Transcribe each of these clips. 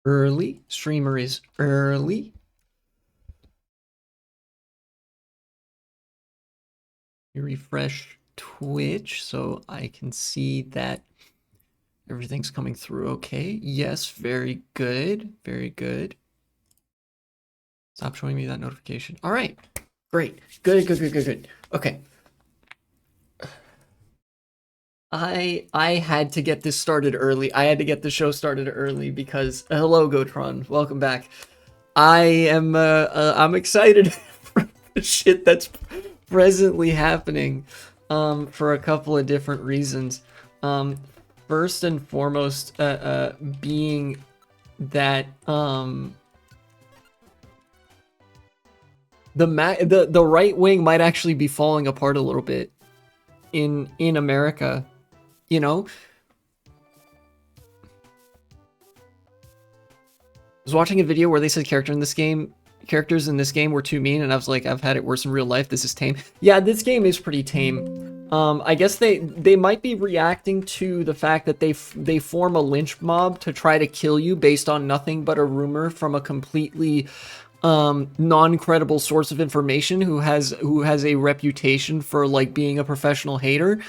Early. Streamer is early. You refresh Twitch so I can see that everything's coming through okay. Yes, very good. Very good. Stop showing me that notification. All right. Great. Good. Okay. I had to get this started early. I had to get the show started early because hello Gotron, welcome back. I'm excited for the shit that's presently happening for a couple of different reasons. First and foremost being that the right wing might actually be falling apart a little bit in America. You know, I was watching a video where they said characters in this game were too mean, and I was like, I've had it worse in real life. This is tame. Yeah, this game is pretty tame. I guess they might be reacting to the fact that they form a lynch mob to try to kill you based on nothing but a rumor from a completely non-credible source of information who has a reputation for like being a professional hater.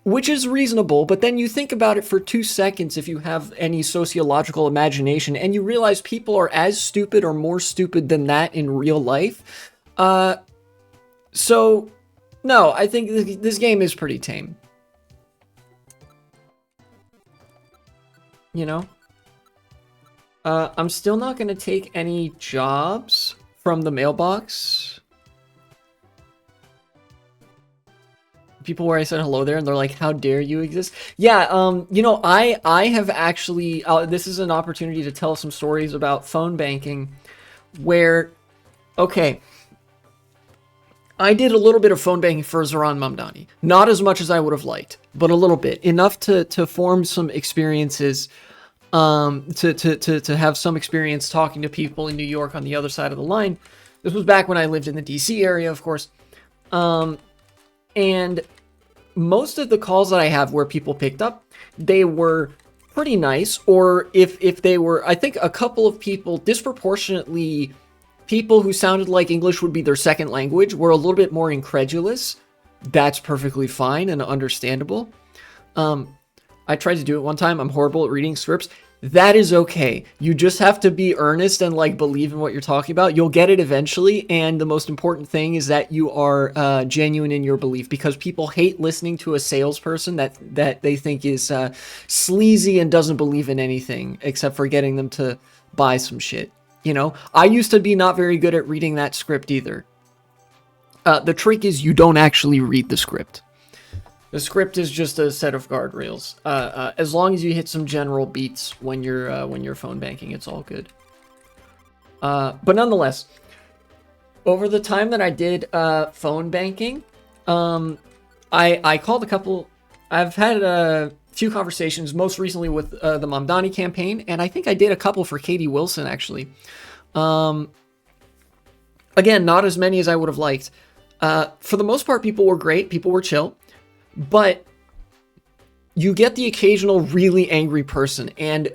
Which is reasonable, but then you think about it for 2 seconds if you have any sociological imagination, and you realize people are as stupid or more stupid than that in real life. So, no, I think this game is pretty tame. You know? I'm still not going to take any jobs from the mailbox. People where I said hello there and they're like, how dare you exist? Yeah, you know, I have actually, this is an opportunity to tell some stories about phone banking where, okay, I did a little bit of phone banking for Zoran Mamdani. Not as much as I would have liked, but a little bit. Enough to form some experiences, to have some experience talking to people in New York on the other side of the line. This was back when I lived in the DC area, of course. And most of the calls that I have where people picked up, they were pretty nice, or if they were, I think a couple of people, disproportionately people who sounded like English would be their second language, were a little bit more incredulous. That's perfectly fine and understandable. I tried to do it one time. I'm horrible at reading scripts. That is okay. You just have to be earnest and like believe in what you're talking about. You'll get it eventually, and the most important thing is that you are genuine in your belief, because people hate listening to a salesperson that they think is sleazy and doesn't believe in anything except for getting them to buy some shit. You know, I used to be not very good at reading that script either. The trick is you don't actually read the script. The script is just a set of guardrails. As long as you hit some general beats when you're phone banking, it's all good. But nonetheless, over the time that I did phone banking, I called a couple. I've had a few conversations, most recently with the Mamdani campaign, and I think I did a couple for Katie Wilson actually. Again, not as many as I would have liked. For the most part, people were great. People were chill. But you get the occasional really angry person, and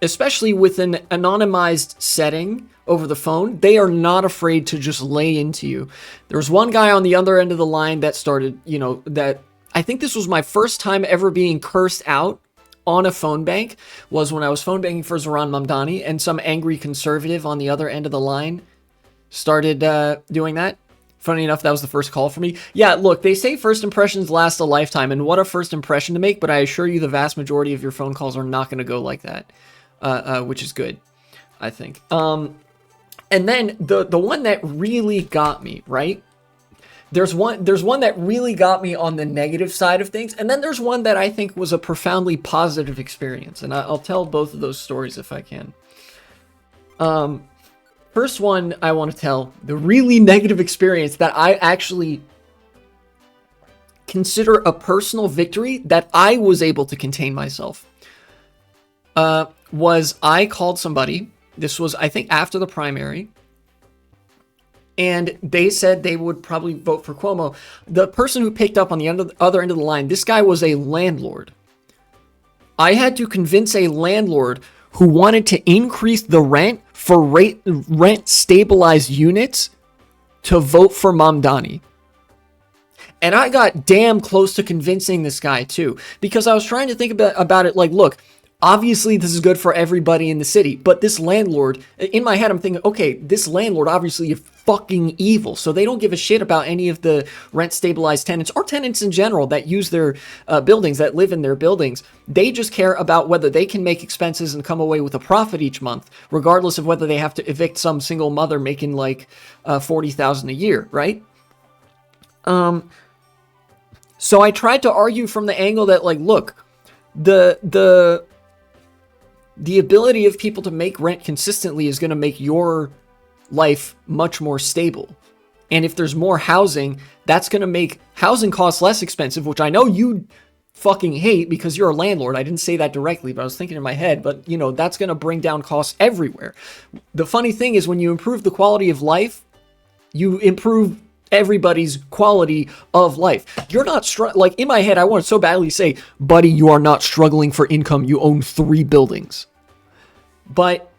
especially with an anonymized setting over the phone, they are not afraid to just lay into you. There was one guy on the other end of the line that started, you know, that I think this was my first time ever being cursed out on a phone bank, was when I was phone banking for Zoran Mamdani, and some angry conservative on the other end of the line started doing that. Funny enough, that was the first call for me. Yeah, look, they say first impressions last a lifetime, and what a first impression to make, but I assure you the vast majority of your phone calls are not going to go like that, which is good, I think. And then the one that really got me, right? There's one that really got me on the negative side of things, and then there's one that I think was a profoundly positive experience, and I'll tell both of those stories if I can. First one I want to tell, the really negative experience that I actually consider a personal victory that I was able to contain myself, was I called somebody. This was, I think, after the primary, and they said they would probably vote for Cuomo. The person who picked up on the other end of the line, this guy was a landlord. I had to convince a landlord who wanted to increase the rent for rent stabilized units to vote for Mamdani. And I got damn close to convincing this guy too, because I was trying to think about it like, look, obviously this is good for everybody in the city, but this landlord, in my head I'm thinking, okay, this landlord obviously is fucking evil, so they don't give a shit about any of the rent stabilized tenants or tenants in general that use their buildings, that live in their buildings. They just care about whether they can make expenses and come away with a profit each month, regardless of whether they have to evict some single mother making like $40,000 a year, right? So I tried to argue from the angle that, like, look, the ability of people to make rent consistently is going to make your life much more stable. And if there's more housing, that's going to make housing costs less expensive, which I know you fucking hate because you're a landlord. I didn't say that directly, but I was thinking in my head, but you know, that's going to bring down costs everywhere. The funny thing is when you improve the quality of life, you improve everybody's quality of life. You're not like in my head, I want to so badly say, buddy, you are not struggling for income. You own 3 buildings. But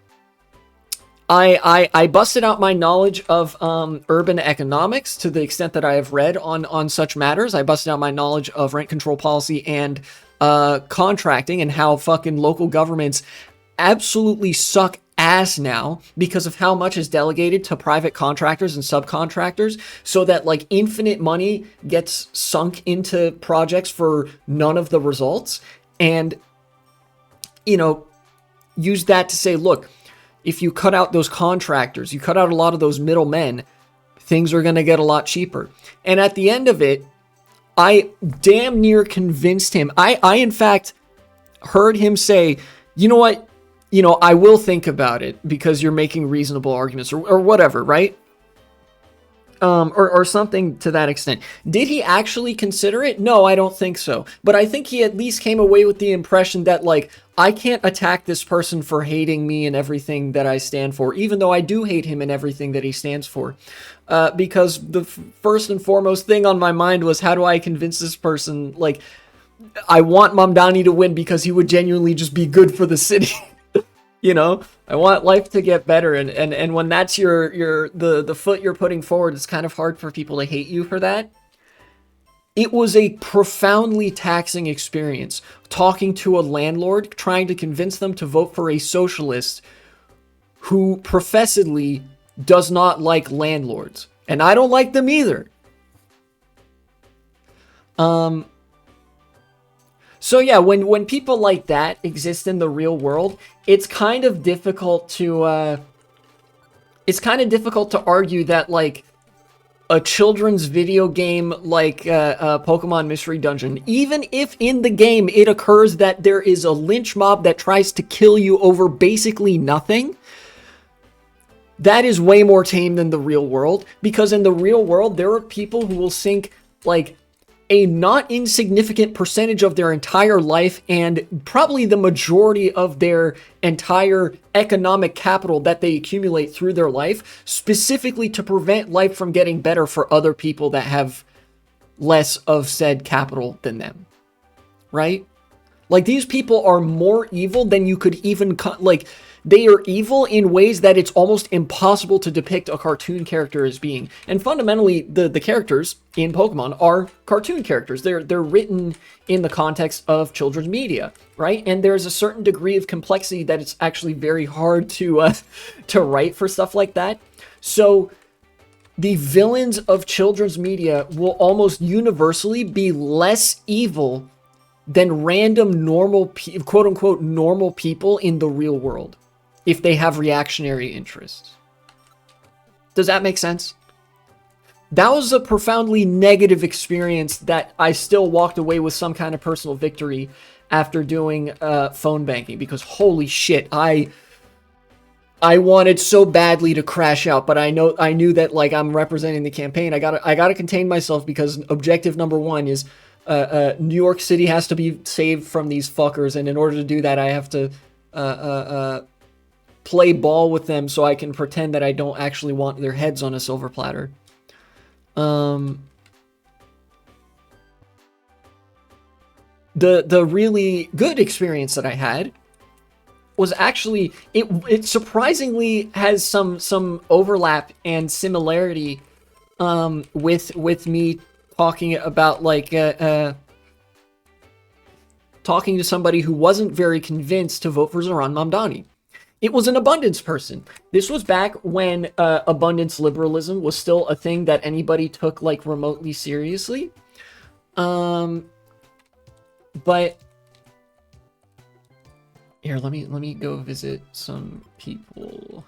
I busted out my knowledge of urban economics to the extent that I have read on such matters. I busted out my knowledge of rent control policy and contracting and how fucking local governments absolutely suck ass now because of how much is delegated to private contractors and subcontractors, so that like infinite money gets sunk into projects for none of the results. And, you know, use that to say, look, if you cut out those contractors, you cut out a lot of those middlemen, things are going to get a lot cheaper. And at the end of it, I damn near convinced him. I in fact heard him say, you know what? You know, I will think about it because you're making reasonable arguments or whatever, right? Or something to that extent. Did he actually consider it? No, I don't think so. But I think he at least came away with the impression that, like, I can't attack this person for hating me and everything that I stand for, even though I do hate him and everything that he stands for. Because the first and foremost thing on my mind was, how do I convince this person, like, I want Mamdani to win because he would genuinely just be good for the city. You know, I want life to get better, and when that's the foot you're putting forward, it's kind of hard for people to hate you for that. It was a profoundly taxing experience talking to a landlord, trying to convince them to vote for a socialist who professedly does not like landlords, and I don't like them either. So yeah, when people like that exist in the real world, it's kind of difficult to argue that like a children's video game like Pokémon Mystery Dungeon, even if in the game it occurs that there is a lynch mob that tries to kill you over basically nothing, that is way more tame than the real world, because in the real world there are people who will sink like a not insignificant percentage of their entire life and probably the majority of their entire economic capital that they accumulate through their life, specifically to prevent life from getting better for other people that have less of said capital than them, right? Like, these people are more evil than you could even, like, they are evil in ways that it's almost impossible to depict a cartoon character as being. And fundamentally, the characters in Pokemon are cartoon characters. They're written in the context of children's media, right? And there's a certain degree of complexity that it's actually very hard to write for stuff like that. So the villains of children's media will almost universally be less evil than random normal, quote-unquote, normal people in the real world, if they have reactionary interests. Does that make sense? That was a profoundly negative experience that I still walked away with some kind of personal victory after doing phone banking, because holy shit, I wanted so badly to crash out, but I knew that, like, I'm representing the campaign. I gotta contain myself, because objective number one is New York City has to be saved from these fuckers, and in order to do that, I have to play ball with them so I can pretend that I don't actually want their heads on a silver platter. The really good experience that I had was actually it surprisingly has some overlap and similarity with me talking about like talking to somebody who wasn't very convinced to vote for Zoran Mamdani. It was an abundance person. This was back when abundance liberalism was still a thing that anybody took like remotely seriously. But here, let me go visit some people.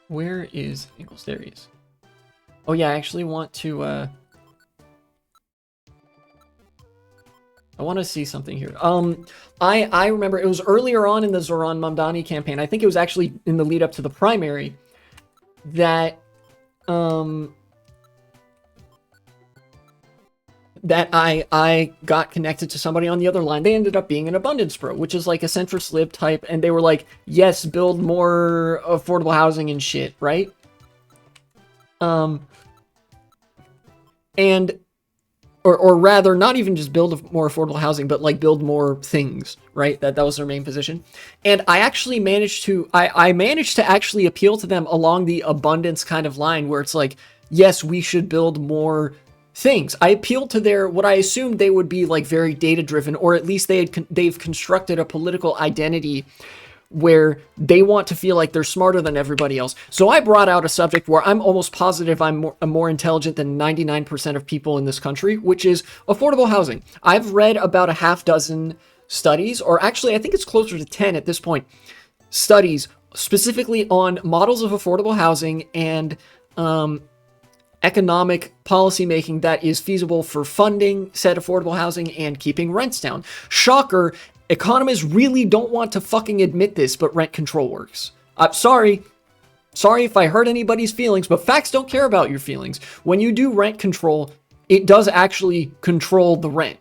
Where is Ingles? There he is. Oh yeah, I actually want to I want to see something here. I remember it was earlier on in the Zoran Mamdani campaign. I think it was actually in the lead up to the primary that that I got connected to somebody on the other line. They ended up being an abundance bro, which is like a centrist lib type, and they were like, yes, build more affordable housing and shit, right? And or rather, not even just build more affordable housing, but like build more things, right? That was their main position. And I actually managed to, I managed to actually appeal to them along the abundance kind of line where it's like, yes, we should build more things. I appealed to their, what I assumed they would be like very data driven, or at least they've constructed a political identity where they want to feel like they're smarter than everybody else. So I brought out a subject where I'm almost positive I'm more intelligent than 99% of people in this country, which is affordable housing. I've read about a half dozen studies, or actually I think it's closer to 10 at this point, studies specifically on models of affordable housing and economic policymaking that is feasible for funding said affordable housing and keeping rents down. Shocker. Economists really don't want to fucking admit this, but rent control works. Sorry if I hurt anybody's feelings, but facts don't care about your feelings. When you do rent control, it does actually control the rent.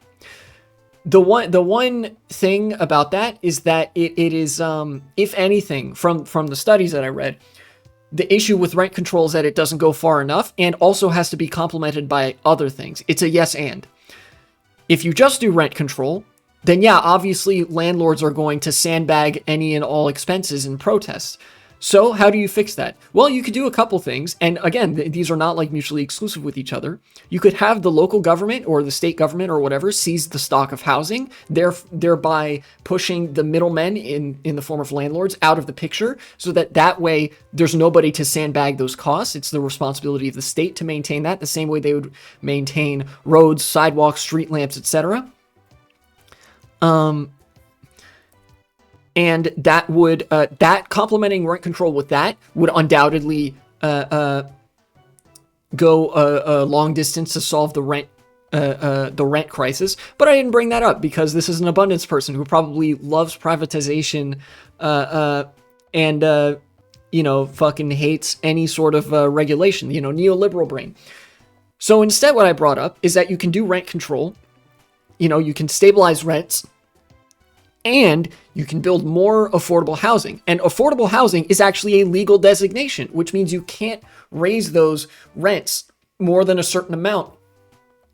The one thing about that is that it is, if anything, from the studies that I read, the issue with rent control is that it doesn't go far enough and also has to be complemented by other things. It's a yes and. If you just do rent control, then yeah, obviously landlords are going to sandbag any and all expenses in protest. So how do you fix that? Well, you could do a couple things. And again, these are not like mutually exclusive with each other. You could have the local government or the state government or whatever seize the stock of housing, thereby pushing the middlemen in the form of landlords out of the picture, so that way there's nobody to sandbag those costs. It's the responsibility of the state to maintain that, the same way they would maintain roads, sidewalks, street lamps, etc. And that would, that complementing rent control with that would undoubtedly, go a long distance to solve the rent crisis. But I didn't bring that up because this is an abundance person who probably loves privatization, and fucking hates any sort of, regulation, neoliberal brain. So instead what I brought up is that you can do rent control. You can stabilize rents, and you can build more affordable housing. And affordable housing is actually a legal designation, which means you can't raise those rents more than a certain amount.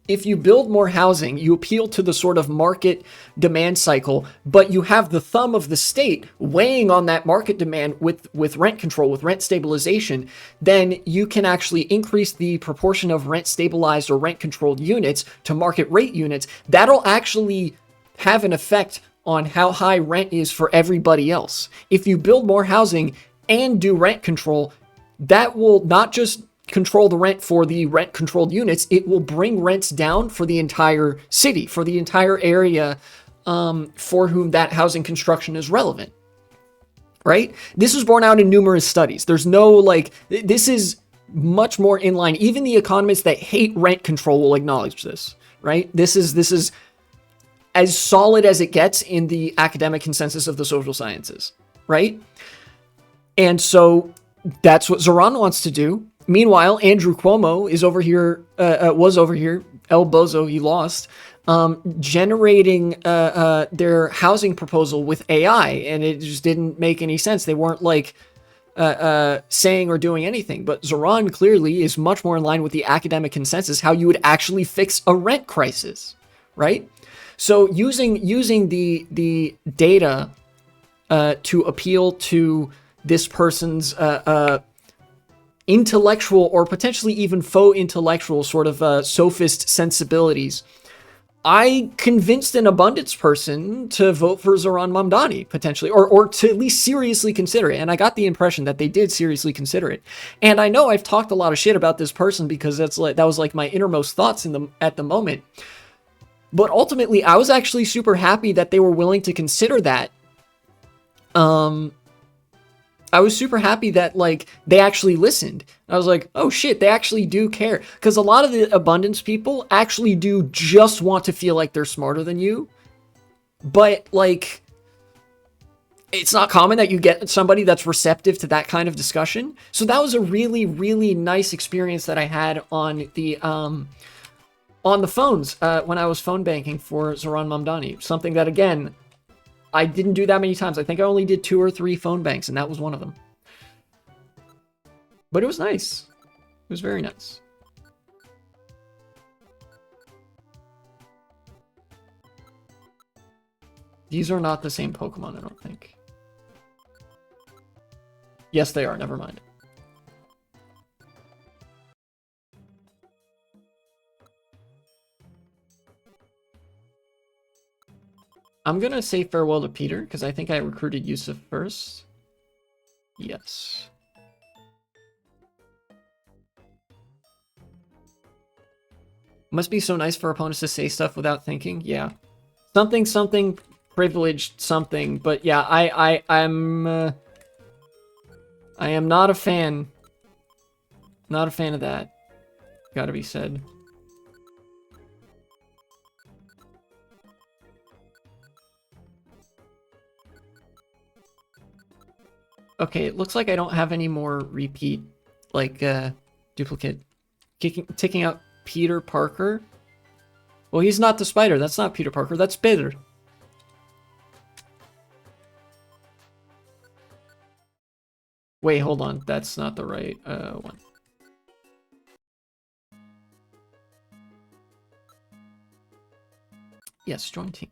If you build more housing, you appeal to the sort of market demand cycle, but you have the thumb of the state weighing on that market demand with rent control, with rent stabilization, then you can actually increase the proportion of rent stabilized or rent controlled units to market rate units. That'll actually have an effect on how high rent is for everybody else. If you build more housing and do rent control, that will not just control the rent for the rent controlled units, it will bring rents down for the entire city, for the entire area for whom that housing construction is relevant, right? This was borne out in numerous studies. There's no this is much more in line. Even the economists that hate rent control will acknowledge this, right? This is as solid as it gets in the academic consensus of the social sciences, right? And so that's what Zoran wants to do. Meanwhile, Andrew Cuomo is over here, was over here, El Bozo, he lost, generating their housing proposal with AI, and it just didn't make any sense. They weren't saying or doing anything, but Zoran clearly is much more in line with the academic consensus, how you would actually fix a rent crisis, right? So using the data to appeal to this person's intellectual or potentially even faux intellectual sort of sophist sensibilities, I convinced an abundance person to vote for Zoran Mamdani, potentially, or to at least seriously consider it. And I got the impression that they did seriously consider it. And I know I've talked a lot of shit about this person because that was like my innermost thoughts at the moment. But ultimately, I was actually super happy that they were willing to consider that. I was super happy that, like, they actually listened. I was like, oh shit, they actually do care. Because a lot of the abundance people actually do just want to feel like they're smarter than you. But, like, it's not common that you get somebody that's receptive to that kind of discussion. So that was a really, really nice experience that I had on the phones when I was phone banking for Zoran Mamdani. Something that, again, I didn't do that many times. I think I only did 2 or 3 phone banks, and that was one of them. But it was nice. It was very nice. These are not the same Pokemon, I don't think. Yes, they are. Never mind. I'm gonna say farewell to Peter, because I think I recruited Yusuf first. Yes. Must be so nice for opponents to say stuff without thinking. Yeah. Something, privileged something. But yeah, I am not a fan. Not a fan of that. Gotta be said. Okay, it looks like I don't have any more repeat, like, duplicate. Taking out Peter Parker. Well, he's not the spider. That's not Peter Parker. That's Peter. Wait, hold on. That's not the right one. Yes, join team.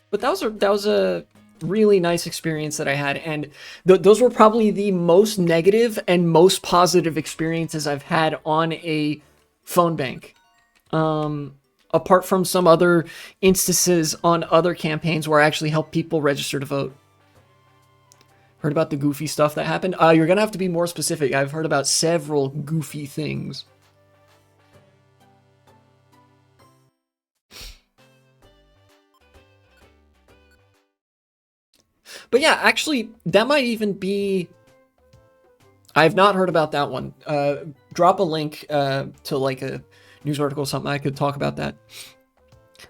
But that was a really nice experience that I had, and those were probably the most negative and most positive experiences I've had on a phone bank. Apart from some other instances on other campaigns where I actually helped people register to vote. Heard about the goofy stuff that happened? You're gonna have to be more specific. I've heard about several goofy things. But yeah, actually, that might even be... I have not heard about that one. Drop a link to like a news article or something. I could talk about that.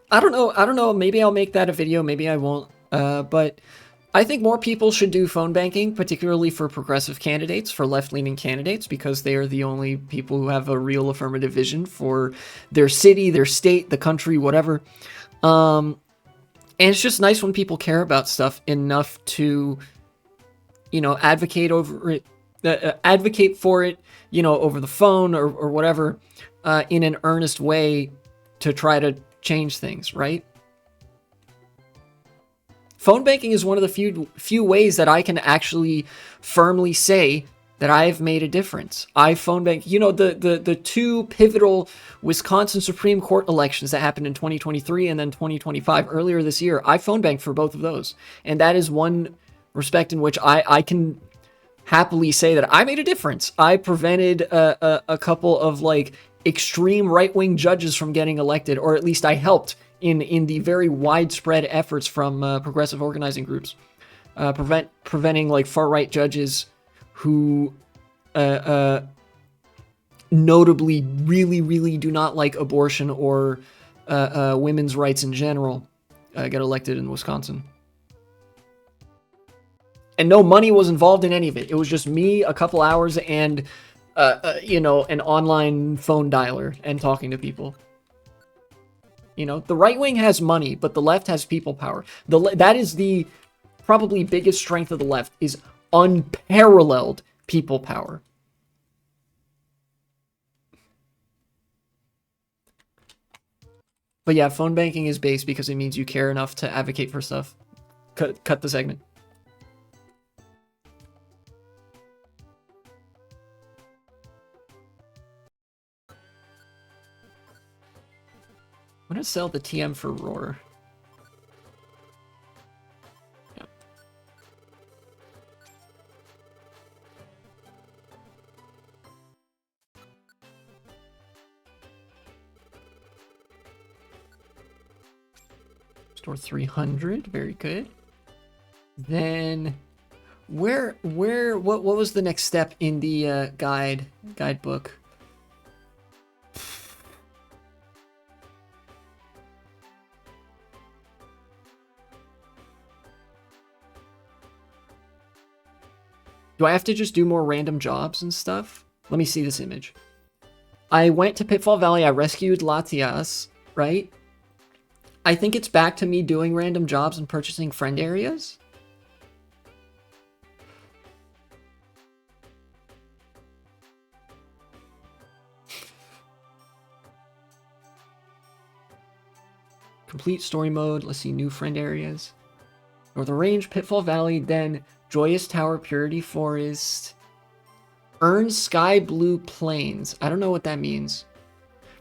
I don't know. Maybe I'll make that a video. Maybe I won't. But I think more people should do phone banking, particularly for progressive candidates, for left-leaning candidates, because they are the only people who have a real affirmative vision for their city, their state, the country, whatever. And it's just nice when people care about stuff enough to, you know, advocate over it, advocate for it, you know, over the phone or whatever, in an earnest way to try to change things, right? Phone banking is one of the few ways that I can actually firmly say that I've made a difference. I phone bank, you know, the 2 pivotal Wisconsin Supreme Court elections that happened in 2023 and then 2025 earlier this year. I phone banked for both of those. And that is one respect in which I can happily say that I made a difference. I prevented a couple of like extreme right-wing judges from getting elected, or at least I helped in the very widespread efforts from progressive organizing groups, preventing like far-right judges who notably really do not like abortion or women's rights in general get elected in Wisconsin. And no money was involved in any of it. It was just me, a couple hours, and you know, an online phone dialer and talking to people. You know, the right wing has money, but the left has people power. That is the probably biggest strength of the left, is unparalleled people power. But yeah, phone banking is base because it means you care enough to advocate for stuff. Cut the segment. I'm gonna sell the TM for Roar. Yeah. Store 300, very good. Then what was the next step in the guidebook? Do I have to just do more random jobs and stuff? Let me see this image. I went to Pitfall Valley, I rescued Latias, right? I think it's back to me doing random jobs and purchasing friend areas. Complete story mode. Let's see, new friend areas. Northern Range, Pitfall Valley, then Joyous Tower, Purity Forest. Earn Sky Blue Plains. I don't know what that means.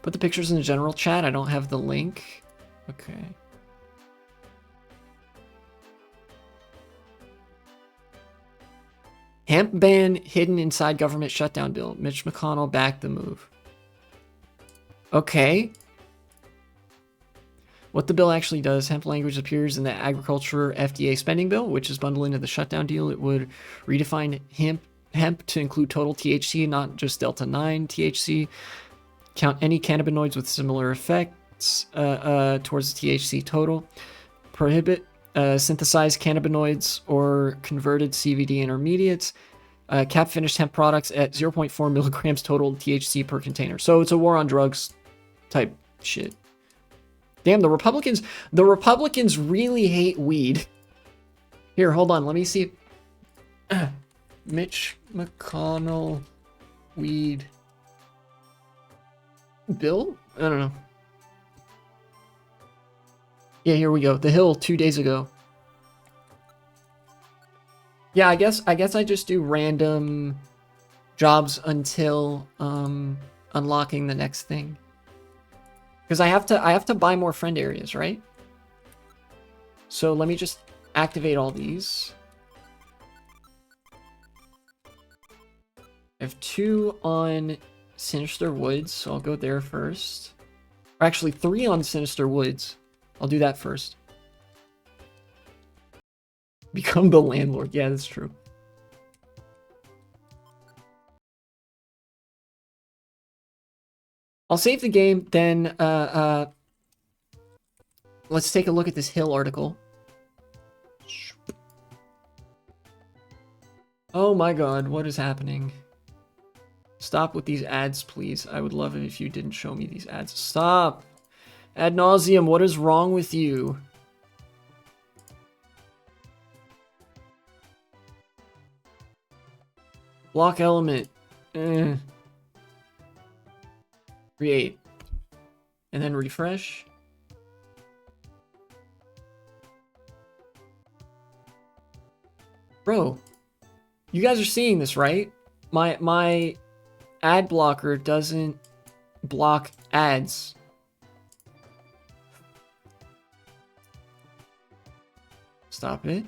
Put the pictures in the general chat. I don't have the link. Okay. Hemp ban hidden inside government shutdown bill. Mitch McConnell backed the move. Okay. What the bill actually does, hemp language appears in the agriculture FDA spending bill, which is bundled into the shutdown deal. It would redefine hemp to include total THC, not just Delta 9 THC. Count any cannabinoids with similar effects towards the THC total. Prohibit synthesized cannabinoids or converted CBD intermediates. Cap finished hemp products at 0.4 milligrams total THC per container. So it's a war on drugs type shit. Damn, the Republicans really hate weed. Here, hold on, let me see. Mitch McConnell weed bill? I don't know. Yeah, here we go. The Hill 2 days ago. Yeah, I guess I just do random jobs until unlocking the next thing. Because I have to buy more friend areas, right? So let me just activate all these. I have 2 on Sinister Woods, so I'll go there first. Or actually 3 on Sinister Woods. I'll do that first. Become the landlord. Yeah, that's true. I'll save the game, then let's take a look at this Hill article. Oh my god, what is happening? Stop with these ads, please. I would love it if you didn't show me these ads. Stop! Ad nauseum, what is wrong with you? Block element. Create. And then refresh. Bro, you guys are seeing this, right? My ad blocker doesn't block ads. Stop it.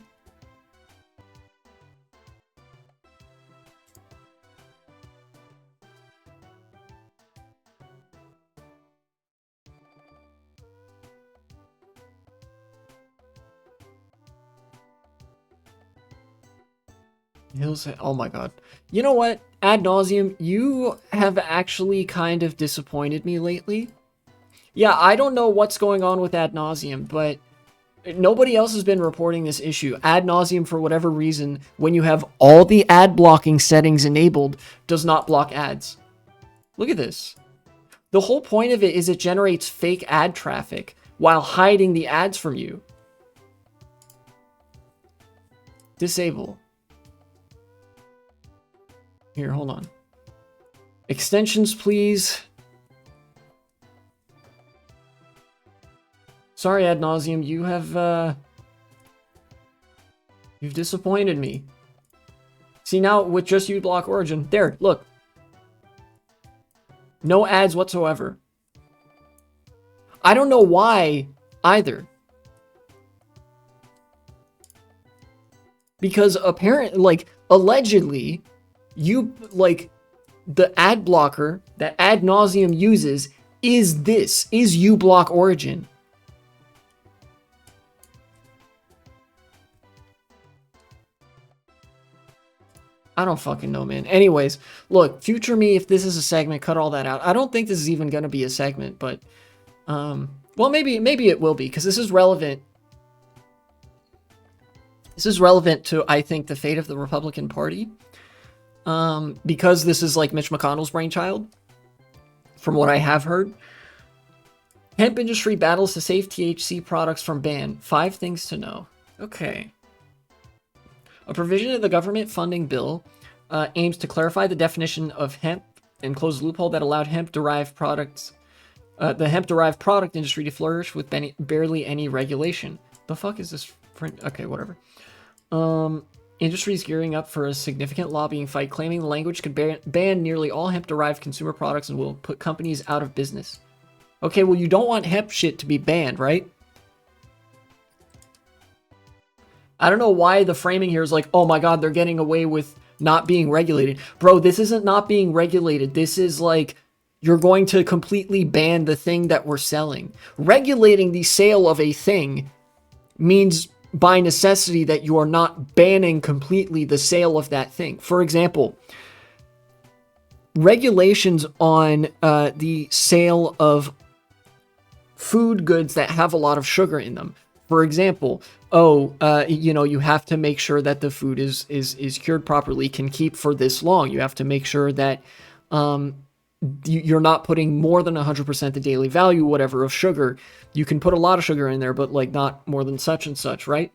Hills. Oh my god. You know what? Ad nauseum, you have actually kind of disappointed me lately. Yeah, I don't know what's going on with ad nauseum, but nobody else has been reporting this issue. Ad nauseum, for whatever reason, when you have all the ad blocking settings enabled, does not block ads. Look at this. The whole point of it is it generates fake ad traffic while hiding the ads from you. Disable. Here, hold on. Extensions, please. Sorry, ad nauseum, you have, you've disappointed me. See, now, with just uBlock Origin, there, look. No ads whatsoever. I don't know why, either. Because apparently, like, allegedly, the ad blocker that ad nauseum uses is uBlock Origin. I don't fucking know, man. Anyways, look, future me, if this is a segment, cut all that out. I don't think this is even going to be a segment, but, well, maybe it will be, because this is relevant. This is relevant to, I think, the fate of the Republican Party, because this is, like, Mitch McConnell's brainchild, from what I have heard. Hemp industry battles to save THC products from ban. 5 things to know. Okay. A provision of the government funding bill aims to clarify the definition of hemp and close a loophole that allowed hemp-derived products, the hemp-derived product industry to flourish with barely any regulation. The fuck is this? Okay, whatever. Industry is gearing up for a significant lobbying fight, claiming the language could ban nearly all hemp-derived consumer products and will put companies out of business. Okay, well, you don't want hemp shit to be banned, right? I don't know why the framing here is like, oh my god, they're getting away with not being regulated. Bro, this isn't not being regulated. This is like, you're going to completely ban the thing that we're selling. Regulating the sale of a thing means by necessity that you are not banning completely the sale of that thing. For example, regulations on the sale of food goods that have a lot of sugar in them. For example, you have to make sure that the food is cured properly, can keep for this long. You have to make sure that you're not putting more than 100% the daily value, whatever, of sugar. You can put a lot of sugar in there, but like not more than such and such, right?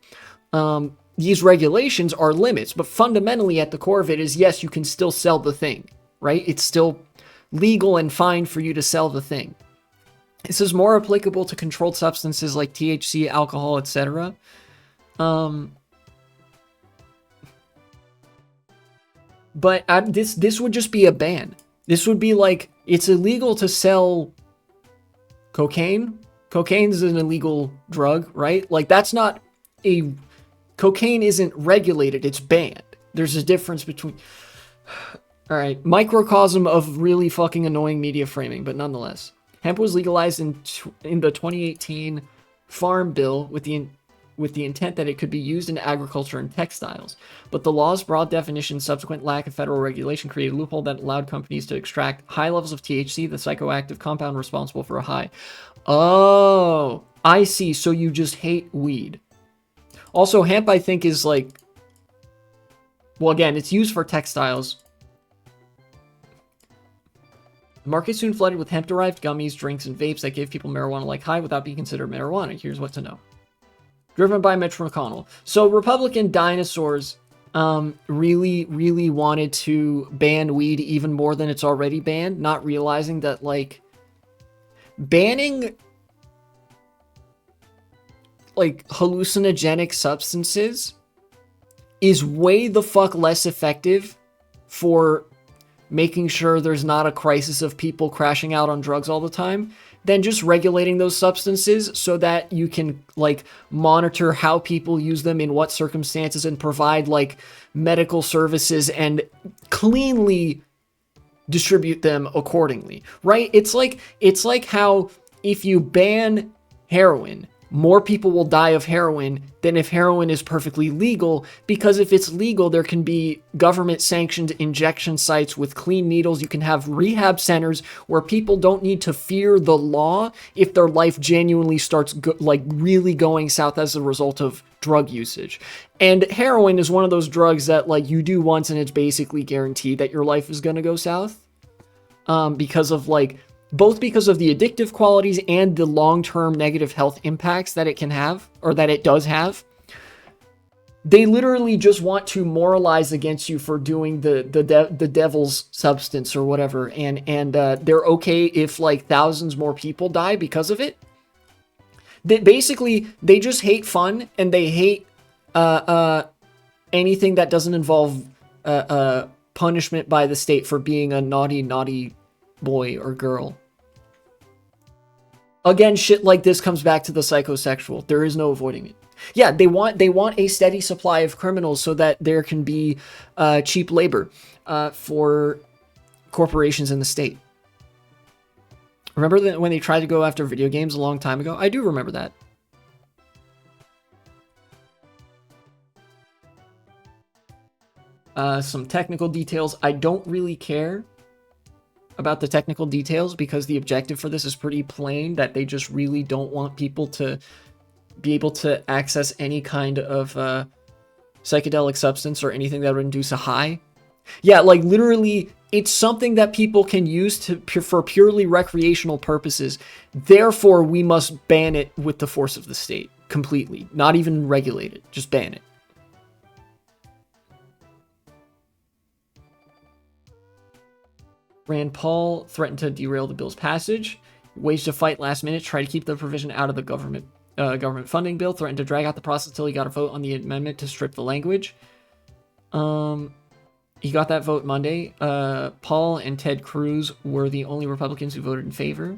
These regulations are limits, but fundamentally at the core of it is, yes, you can still sell the thing, right? It's still legal and fine for you to sell the thing. This is more applicable to controlled substances like THC, alcohol, etc. But this would just be a ban. This would be like, it's illegal to sell cocaine. Cocaine is an illegal drug, right? Like, cocaine isn't regulated, it's banned. There's a difference between... All right, microcosm of really fucking annoying media framing, but nonetheless. Hemp was legalized in the 2018 Farm Bill with the intent that it could be used in agriculture and textiles. But the law's broad definition, subsequent lack of federal regulation, created a loophole that allowed companies to extract high levels of THC, the psychoactive compound responsible for a high. Oh, I see. So you just hate weed. Also, hemp, I think, is like... Well, again, it's used for textiles. The market soon flooded with hemp-derived gummies, drinks, and vapes that gave people marijuana-like high without being considered marijuana. Here's what to know. Driven by Mitch McConnell. So Republican dinosaurs really, really wanted to ban weed even more than it's already banned, not realizing that, like, banning, like, hallucinogenic substances is way the fuck less effective for making sure there's not a crisis of people crashing out on drugs all the time than just regulating those substances so that you can, like, monitor how people use them in what circumstances and provide, like, medical services and cleanly distribute them accordingly, right? It's like how if you ban heroin, more people will die of heroin than if heroin is perfectly legal, because if it's legal, there can be government-sanctioned injection sites with clean needles. You can have rehab centers where people don't need to fear the law if their life genuinely starts really going south as a result of drug usage. And heroin is one of those drugs that, like, you do once and it's basically guaranteed that your life is going to go south, because of, like, both because of the addictive qualities and the long-term negative health impacts that it can have, or that it does have. They literally just want to moralize against you for doing the devil's substance or whatever, and they're okay if, like, thousands more people die because of it. Basically, they just hate fun, and they hate anything that doesn't involve punishment by the state for being a naughty boy or girl. Again, shit like this comes back to the psychosexual. There is no avoiding it. Yeah, they want a steady supply of criminals so that there can be cheap labor for corporations in the state. Remember that when they tried to go after video games a long time ago? I do remember that. Some technical details. I don't really care about the technical details because the objective for this is pretty plain, that they just really don't want people to be able to access any kind of psychedelic substance or anything that would induce a high. Yeah, like literally, it's something that people can use for purely recreational purposes. Therefore, we must ban it with the force of the state completely. Not even regulate it, just ban it. Rand Paul threatened to derail the bill's passage, waged a fight last minute, tried to keep the provision out of the government funding bill, threatened to drag out the process until he got a vote on the amendment to strip the language. He got that vote Monday. Paul and Ted Cruz were the only Republicans who voted in favor.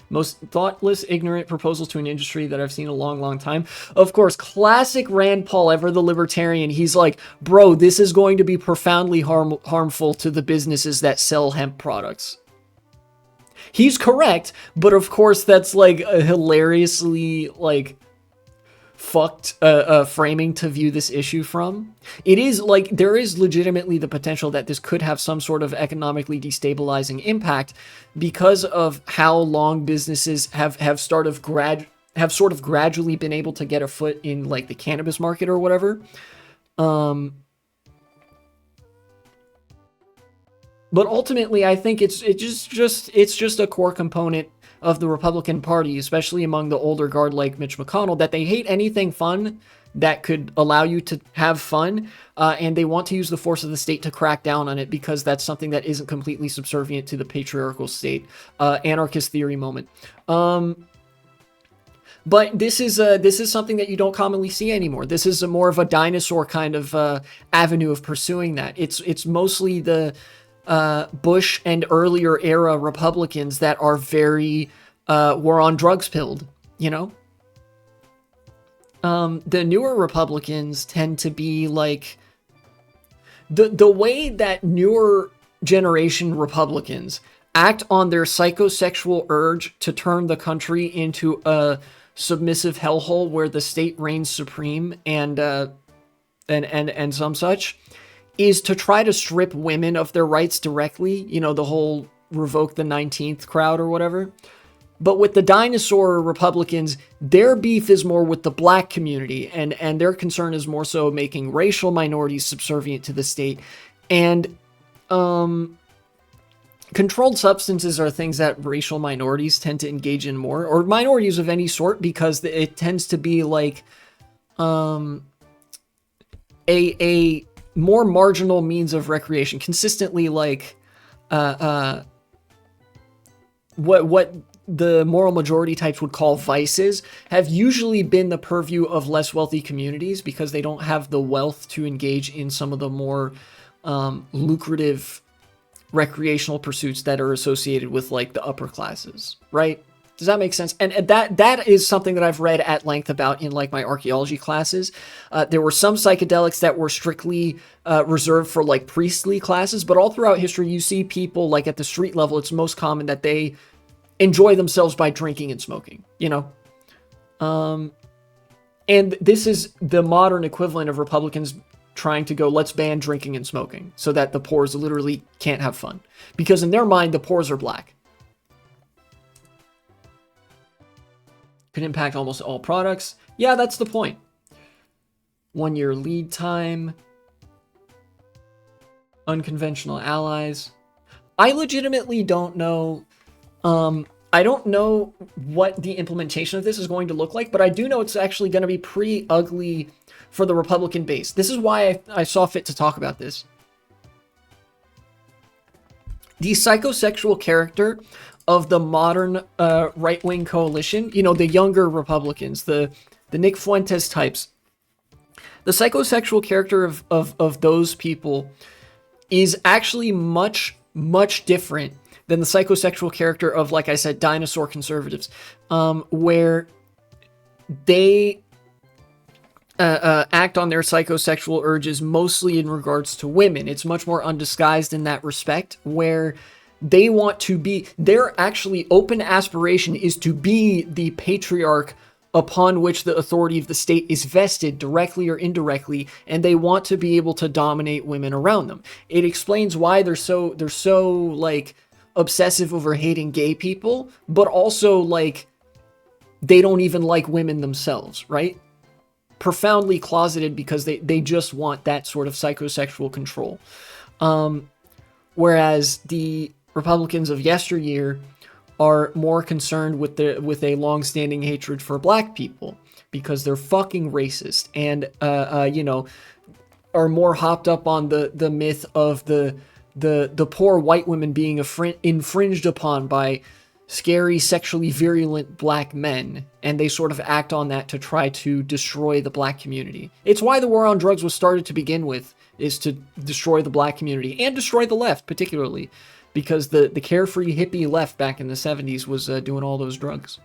Most thoughtless, ignorant proposal to an industry that I've seen in a long, long time. Of course, classic Rand Paul, ever the libertarian. He's like, bro, this is going to be profoundly harmful to the businesses that sell hemp products. He's correct, but of course that's like a hilariously like fucked framing to view this issue from. It is like, there is legitimately the potential that this could have some sort of economically destabilizing impact because of how long businesses have sort of gradually been able to get a foot in like the cannabis market or whatever. But ultimately, I think it's just a core component of the Republican Party, especially among the older guard like Mitch McConnell, that they hate anything fun that could allow you to have fun, and they want to use the force of the state to crack down on it because that's something that isn't completely subservient to the patriarchal state. Anarchist theory moment. But this is something that you don't commonly see anymore. This is more of a dinosaur kind of avenue of pursuing that. It's mostly the Bush and earlier era Republicans that are very were on drugs pilled, you know? The newer Republicans tend to be like the way that newer generation Republicans act on their psychosexual urge to turn the country into a submissive hellhole where the state reigns supreme and some such, is to try to strip women of their rights directly, you know, the whole revoke the 19th crowd or whatever. But with the dinosaur Republicans, their beef is more with the black community, and their concern is more so making racial minorities subservient to the state. And controlled substances are things that racial minorities tend to engage in more, or minorities of any sort, because it tends to be like a more marginal means of recreation, consistently like what the moral majority types would call vices, have usually been the purview of less wealthy communities because they don't have the wealth to engage in some of the more lucrative recreational pursuits that are associated with like the upper classes, right? Does that make sense? And that is something that I've read at length about in like my archaeology classes. There were some psychedelics that were strictly reserved for like priestly classes, but all throughout history, you see people like at the street level, it's most common that they enjoy themselves by drinking and smoking, you know? And this is the modern equivalent of Republicans trying to go, let's ban drinking and smoking so that the poors literally can't have fun. Because in their mind, the poors are black. Could impact almost all products. Yeah, that's the point. 1 year lead time. Unconventional allies. I legitimately don't know. I don't know what the implementation of this is going to look like, but I do know it's actually going to be pretty ugly for the Republican base. This is why I saw fit to talk about this. The psychosexual character of the modern right-wing coalition, you know, the younger Republicans, the Nick Fuentes types, the psychosexual character of those people is actually much, much different than the psychosexual character of, like I said, dinosaur conservatives, where they act on their psychosexual urges mostly in regards to women. It's much more undisguised in that respect, where they want to be, their actually open aspiration is to be the patriarch upon which the authority of the state is vested directly or indirectly, and they want to be able to dominate women around them. It explains why they're so like obsessive over hating gay people, but also like they don't even like women themselves, right? Profoundly closeted because they just want that sort of psychosexual control. Whereas the Republicans of yesteryear are more concerned with a long-standing hatred for black people because they're fucking racist and you know, are more hopped up on the myth of the poor white women being infringed upon by scary, sexually virulent black men, and they sort of act on that to try to destroy the black community. It's why the war on drugs was started to begin with, is to destroy the black community, and destroy the left, particularly, because the carefree hippie left back in the 70s was doing all those drugs.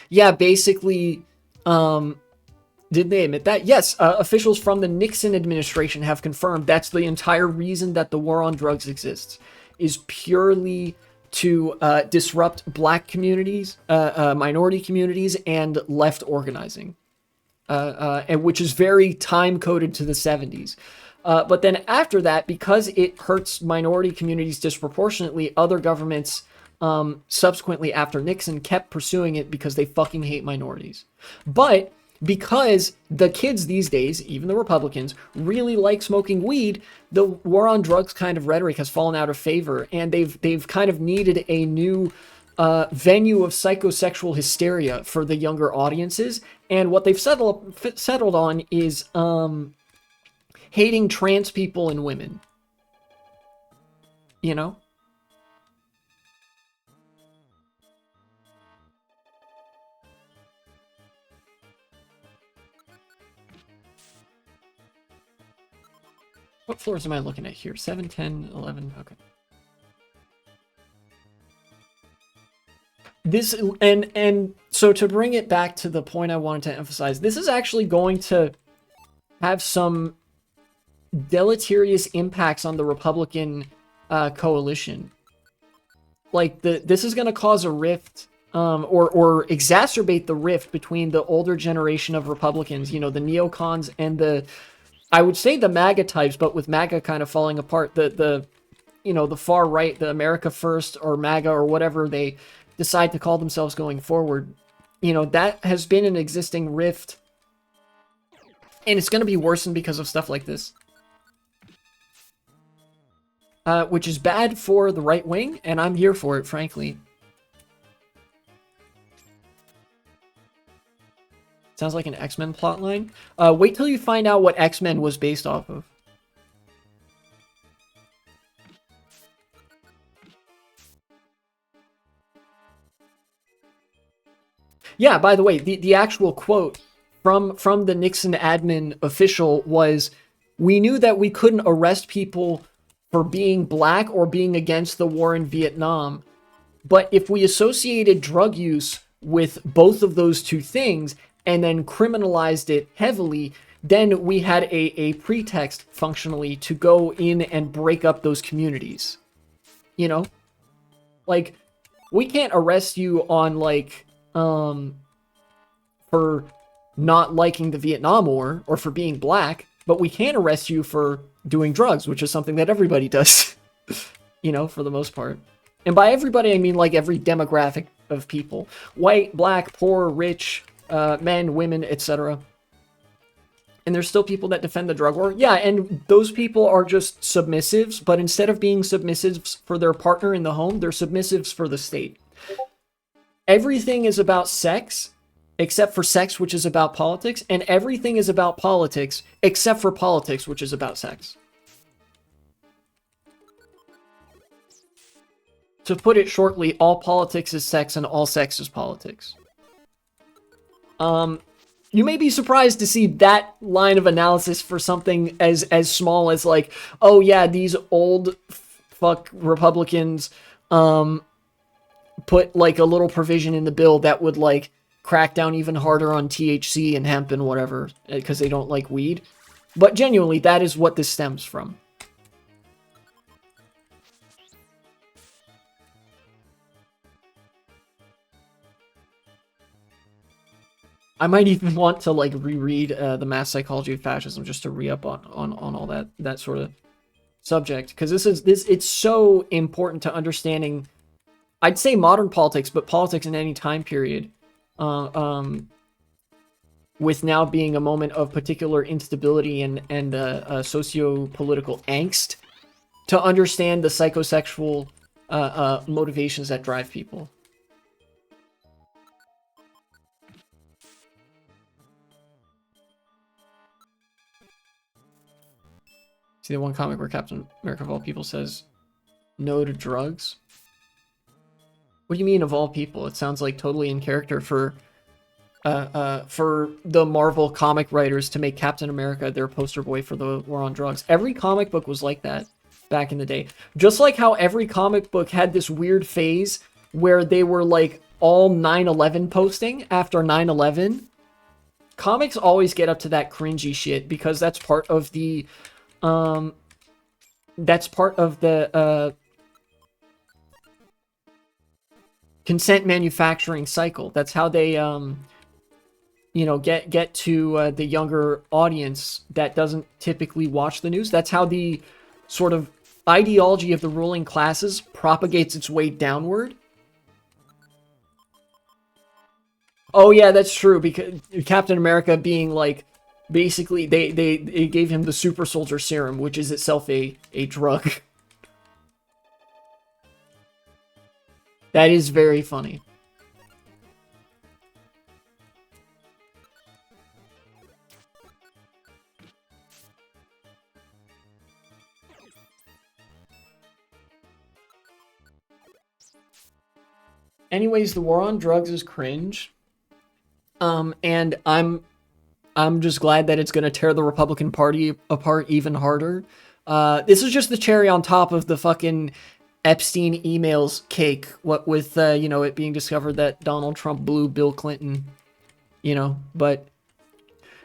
Yeah, basically, did they admit that? Yes, officials from the Nixon administration have confirmed that's the entire reason that the war on drugs exists, is purely to disrupt black communities, minority communities, and left organizing, and which is very time-coded to the 70s. But then after that, because it hurts minority communities disproportionately, other governments subsequently after Nixon kept pursuing it because they fucking hate minorities. But because the kids these days, even the Republicans, really like smoking weed, the war on drugs kind of rhetoric has fallen out of favor, and they've kind of needed a new venue of psychosexual hysteria for the younger audiences. And what they've settled on is hating trans people and women. You know? What floors am I looking at here? 7, 10, 11, okay. This, and so to bring it back to the point I wanted to emphasize, this is actually going to have some deleterious impacts on the Republican coalition. Like, this is going to cause a rift, or exacerbate the rift between the older generation of Republicans, you know, the neocons and the, I would say the MAGA types, but with MAGA kind of falling apart, the you know, the far right, the America First or MAGA or whatever they decide to call themselves going forward, you know, that has been an existing rift, and it's going to be worsened because of stuff like this. Which is bad for the right wing, and I'm here for it, frankly. Sounds like an X-Men plotline. Wait till you find out what X-Men was based off of. Yeah, by the way, the actual quote from the Nixon admin official was, "We knew that we couldn't arrest people for being black or being against the war in Vietnam, but if we associated drug use with both of those two things and then criminalized it heavily, then we had a pretext, functionally, to go in and break up those communities." You know? Like, we can't arrest you on, like, for not liking the Vietnam War or for being black, but we can arrest you for doing drugs, which is something that everybody does, you know, for the most part. And by everybody, I mean, like, every demographic of people. White, black, poor, rich, men, women, etc. And there's still people that defend the drug war. Yeah, and those people are just submissives, but instead of being submissives for their partner in the home, they're submissives for the state. Everything is about sex, except for sex, which is about politics, and everything is about politics, except for politics, which is about sex. To put it shortly, all politics is sex and all sex is politics. You may be surprised to see that line of analysis for something as small as like, oh yeah, these old fuck Republicans put like a little provision in the bill that would like crack down even harder on THC and hemp and whatever because they don't like weed. But genuinely, that is what this stems from. I might even want to like reread The Mass Psychology of Fascism just to re-up on all that sort of subject, because it's so important to understanding, I'd say modern politics, but politics in any time period, with now being a moment of particular instability and socio-political angst, to understand the psychosexual motivations that drive people. See the one comic where Captain America of all people says no to drugs? What do you mean of all people? It sounds like totally in character for the Marvel comic writers to make Captain America their poster boy for the war on drugs. Every comic book was like that back in the day. Just like how every comic book had this weird phase where they were like all 9/11 posting after 9/11. Comics always get up to that cringy shit because that's part of the consent manufacturing cycle. That's how they get to the younger audience that doesn't typically watch the news. That's how the sort of ideology of the ruling classes propagates its way downward. Oh yeah, that's true, because Captain America being like, basically they gave him the super soldier serum, which is itself a drug. That is very funny. Anyways, the war on drugs is cringe. And I'm just glad that it's going to tear the Republican Party apart even harder. This is just the cherry on top of the fucking Epstein emails cake. What with, it being discovered that Donald Trump blew Bill Clinton, but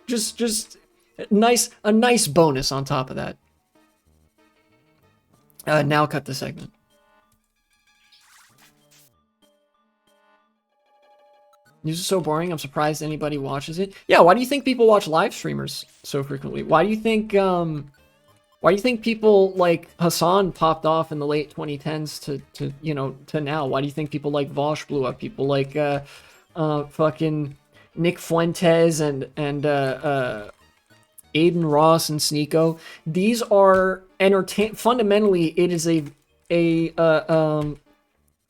just a nice bonus on top of that. Now cut the segment. News is so boring, I'm surprised anybody watches it. Yeah, why do you think people watch live streamers so frequently? Why do you think people like Hassan popped off in the late 2010s to now? Why do you think people like Vosh blew up? People like fucking Nick Fuentes and Aiden Ross and Sneeko. These are fundamentally it is a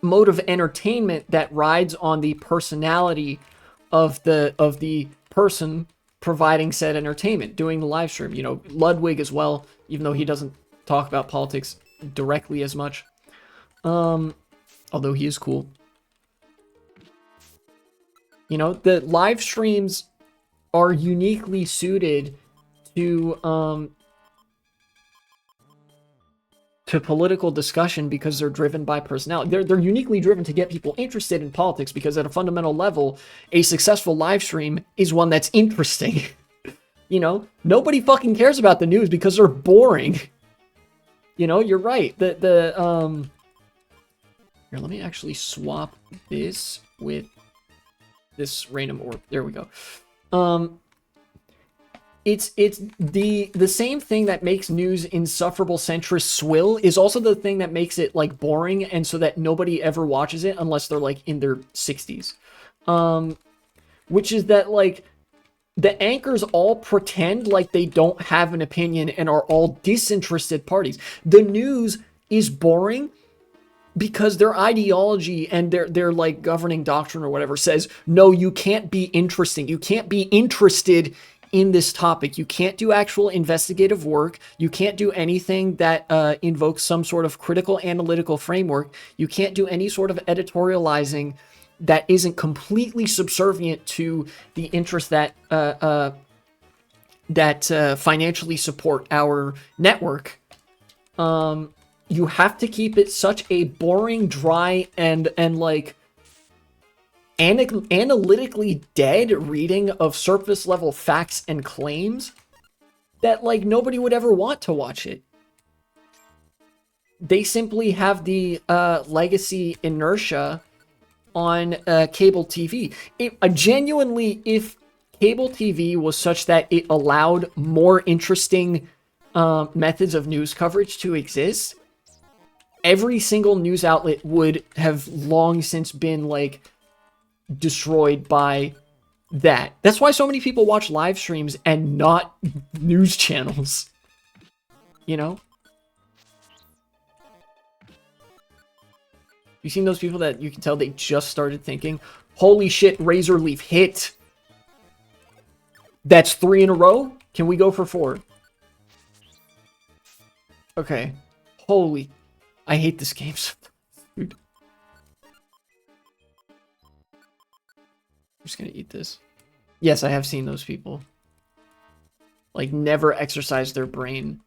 mode of entertainment that rides on the personality of the person providing said entertainment, doing the live stream. Ludwig as well, even though he doesn't talk about politics directly as much, although he is cool. The live streams are uniquely suited to political discussion because they're driven by personality. They're uniquely driven to get people interested in politics because at a fundamental level, a successful live stream is one that's interesting. Nobody fucking cares about the news because they're boring. You're right. Here, let me actually swap this with this random orb. There we go. It's the same thing that makes news insufferable centrist swill is also the thing that makes it like boring, and so that nobody ever watches it unless they're like in their 60s. Which is that like the anchors all pretend like they don't have an opinion and are all disinterested parties. The news is boring because their ideology and their like governing doctrine or whatever says, no, you can't be interesting. You can't be interested in this topic. You can't do actual investigative work. You can't do anything that invokes some sort of critical analytical framework. You can't do any sort of editorializing that isn't completely subservient to the interests that financially support our network. You have to keep it such a boring, dry, and like analytically dead reading of surface level facts and claims that like nobody would ever want to watch it. They simply have the legacy inertia on cable TV. Genuinely, if cable TV was such that it allowed more interesting methods of news coverage to exist, every single news outlet would have long since been like destroyed by that. That's why so many people watch live streams and not news channels. You know? You seen those people that you can tell they just started thinking, holy shit, Razor Leaf hit. That's 3 in a row? Can we go for 4? Okay. Holy. I hate this game so much. I'm just gonna eat this. Yes, I have seen those people. Like, never exercise their brain.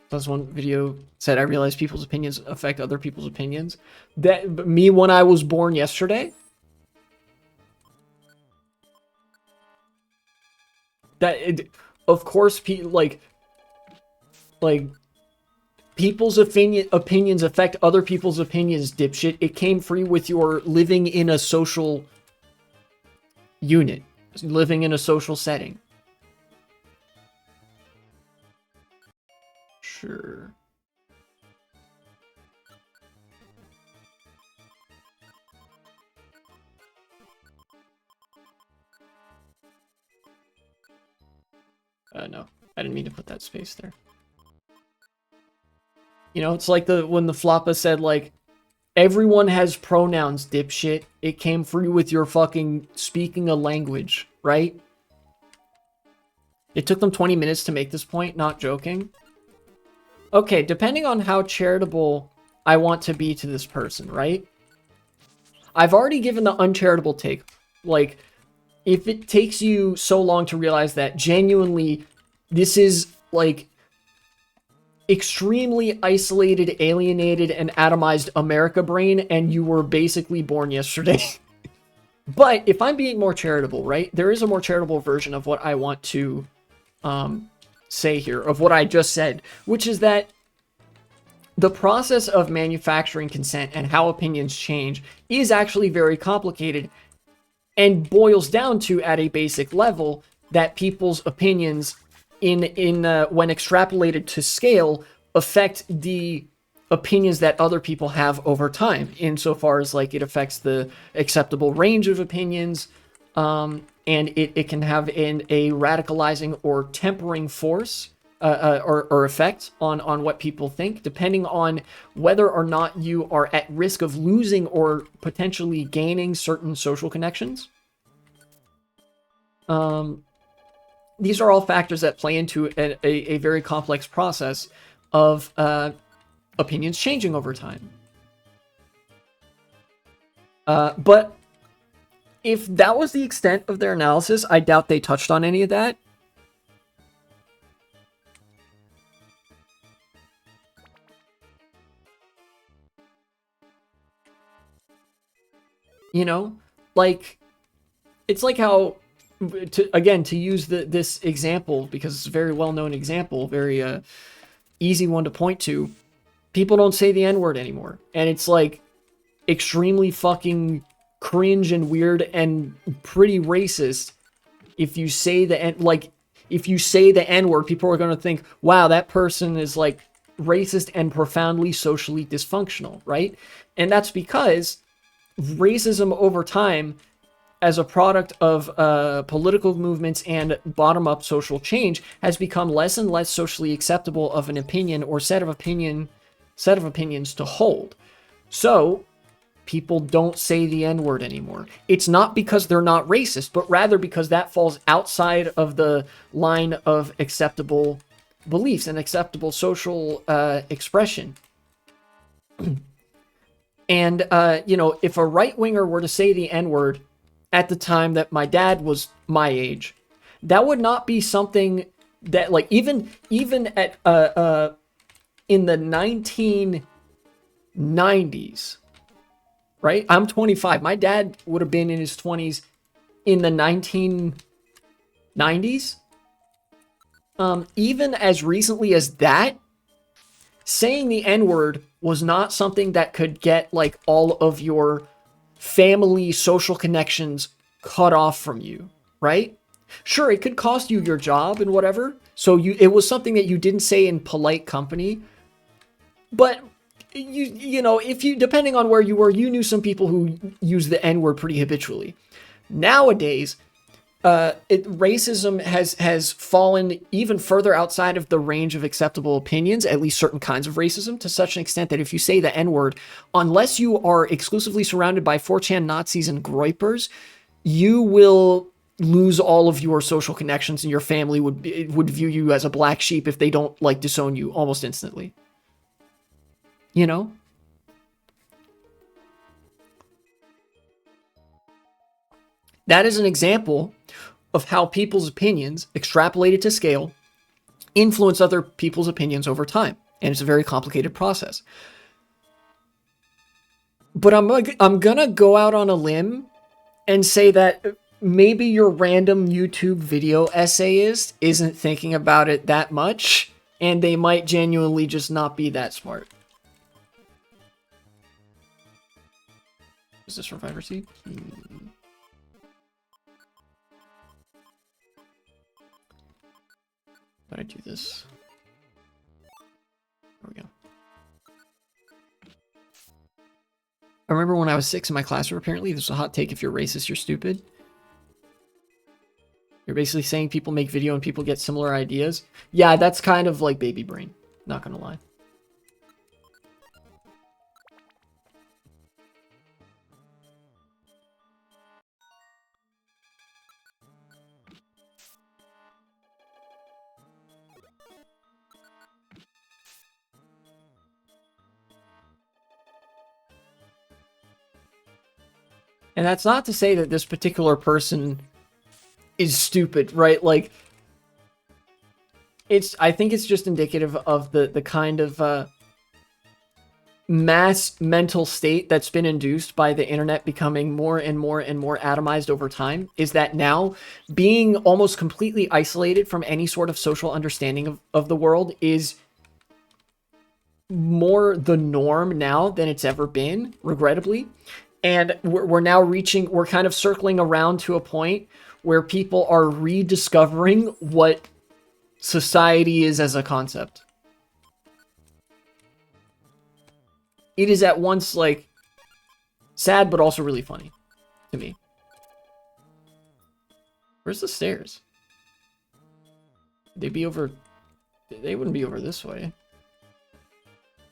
That's one video said, I realized people's opinions affect other people's opinions. That, me when I was born yesterday? Of course, people's opinions affect other people's opinions, dipshit. It came free with your living in a social unit, living in a social setting. Sure. No, I didn't mean to put that space there. You know, it's like when the Floppa said, like, everyone has pronouns, dipshit. It came free with your fucking speaking a language, right? It took them 20 minutes to make this point, not joking. Okay, depending on how charitable I want to be to this person, right? I've already given the uncharitable take. Like, if it takes you so long to realize that genuinely this is, like, extremely isolated, alienated, and atomized America brain, and you were basically born yesterday. But if I'm being more charitable, right? There is a more charitable version of what I want to say here, of what I just said, which is that the process of manufacturing consent and how opinions change is actually very complicated and boils down to, at a basic level, that people's opinions when extrapolated to scale, affect the opinions that other people have over time, insofar as like it affects the acceptable range of opinions, and it can have a radicalizing or tempering force or effect on what people think, depending on whether or not you are at risk of losing or potentially gaining certain social connections. These are all factors that play into a very complex process of opinions changing over time. But if that was the extent of their analysis, I doubt they touched on any of that. You know, like, it's like how, to use this example, because it's a very well-known example, very easy one to point to, people don't say the N-word anymore. And it's like extremely fucking cringe and weird and pretty racist. If you say the N-word, people are going to think, wow, that person is like racist and profoundly socially dysfunctional, right? And that's because racism over time, as a product of political movements and bottom-up social change, has become less and less socially acceptable of an opinion or set of opinions to hold. So people don't say the N-word anymore. It's not because they're not racist, but rather because that falls outside of the line of acceptable beliefs and acceptable social expression. And, you know, if a right-winger were to say the N-word at the time that my dad was my age, that would not be something that, like, even at in the 1990s, right? I'm 25. My dad would have been in his 20s in the 1990s. Even as recently as that, saying the N-word was not something that could get, like, all of your family social connections cut off from you, right? Sure, it could cost you your job and whatever. So it was something that you didn't say in polite company. But you know, if you, depending on where you were, you knew some people who use the N-word pretty habitually. Nowadays, racism has fallen even further outside of the range of acceptable opinions, at least certain kinds of racism, to such an extent that if you say the N-word, unless you are exclusively surrounded by 4chan Nazis and groypers, you will lose all of your social connections, and your family would view you as a black sheep if they don't, like, disown you almost instantly. You know? That is an example of how people's opinions, extrapolated to scale, influence other people's opinions over time. And it's a very complicated process. But I'm gonna go out on a limb and say that maybe your random YouTube video essayist isn't thinking about it that much, and they might genuinely just not be that smart. Is this Survivor Seed? How do I do this? There we go. I remember when I was 6 in my classroom, apparently, this was a hot take: if you're racist, you're stupid. You're basically saying people make video and people get similar ideas. Yeah, that's kind of like baby brain, not gonna lie. And that's not to say that this particular person is stupid, right? Like, I think it's just indicative of the kind of mass mental state that's been induced by the internet becoming more and more and more atomized over time, is that now being almost completely isolated from any sort of social understanding of the world is more the norm now than it's ever been, regrettably. And we're now we're kind of circling around to a point where people are rediscovering what society is as a concept. It is at once, like, sad, but also really funny to me. Where's the stairs? They'd be over... They wouldn't be over this way.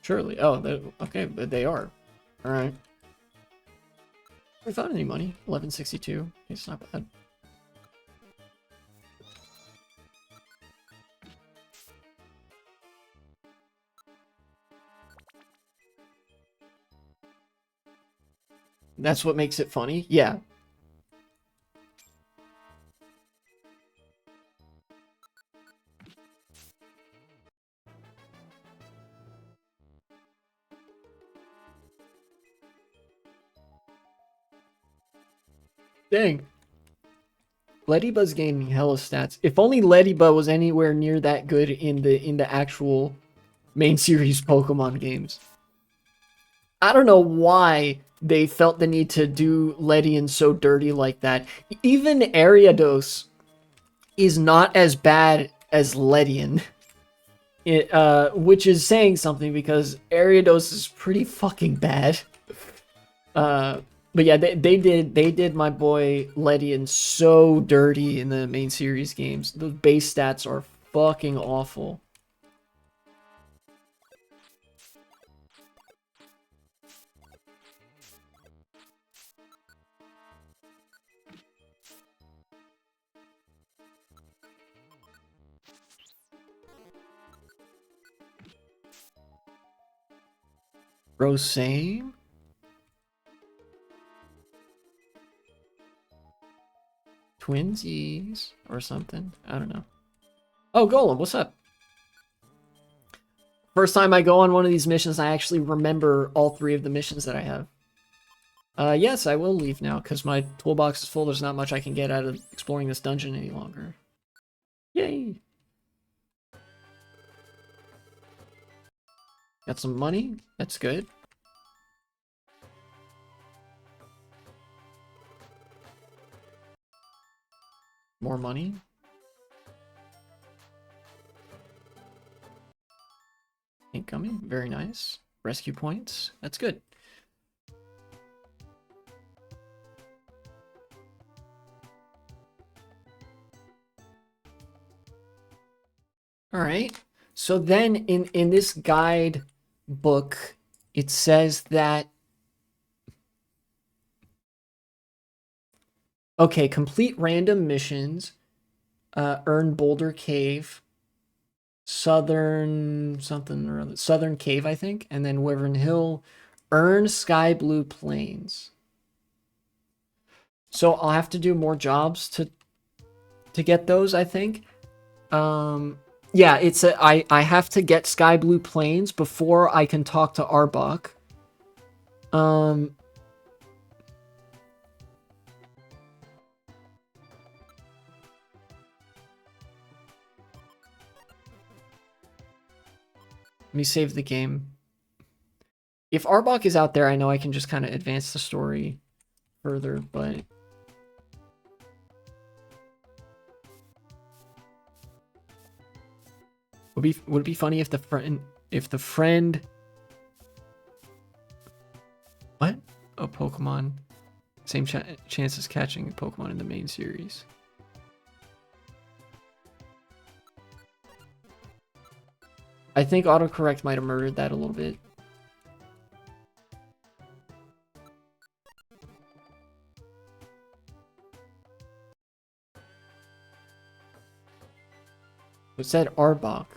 Surely. Oh, okay, but they are. Alright. Without any money. 1162. It's not bad. That's what makes it funny? Yeah. Dang. Ladybuzz gaining hella stats. If only Ladybuzz was anywhere near that good in the actual main series Pokemon games. I don't know why they felt the need to do Ledian so dirty like that. Even Ariados is not as bad as Ledian. Which is saying something, because Ariados is pretty fucking bad. But yeah, they did my boy Ledian so dirty in the main series games. The base stats are fucking awful. Bro, same. Twinsies or something. I don't know. Oh, Golem, what's up? First time I go on one of these missions, I actually remember all 3 of the missions that I have. Yes, I will leave now, because my toolbox is full. There's not much I can get out of exploring this dungeon any longer. Yay! Got some money. That's good. More money. Incoming. Very nice. Rescue points. That's good. All right. So then in this guide book, it says that okay, complete random missions, earn Boulder Cave, Southern something or other, Southern Cave, I think, and then Wyvern Hill, earn Sky Blue Plains. So I'll have to do more jobs to get those, I think. Yeah, it's I have to get Sky Blue Plains before I can talk to Arbok. Let me save the game. If Arbok is out there, I know I can just kind of advance the story further, but would it be funny if the friend what? A Pokemon same chance as catching a Pokemon in the main series. I think autocorrect might have murdered that a little bit. It said Arbok.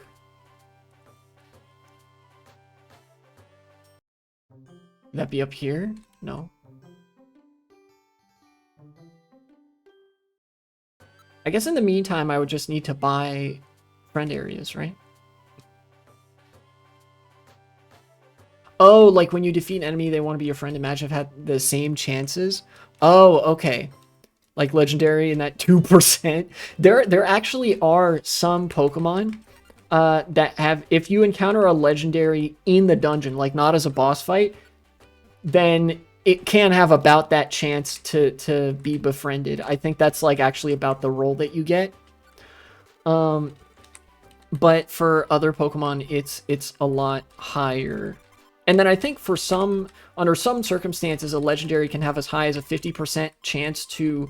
Would that be up here? No. I guess in the meantime, I would just need to buy friend areas, right? Oh, like when you defeat an enemy, they want to be your friend. Imagine if had the same chances. Oh, okay. Like legendary in that 2%. There actually are some Pokemon that have, if you encounter a legendary in the dungeon, like not as a boss fight, then it can have about that chance to be befriended. I think that's like actually about the roll that you get. But for other Pokemon, it's a lot higher. And then I think for some, under some circumstances, a legendary can have as high as a 50% chance to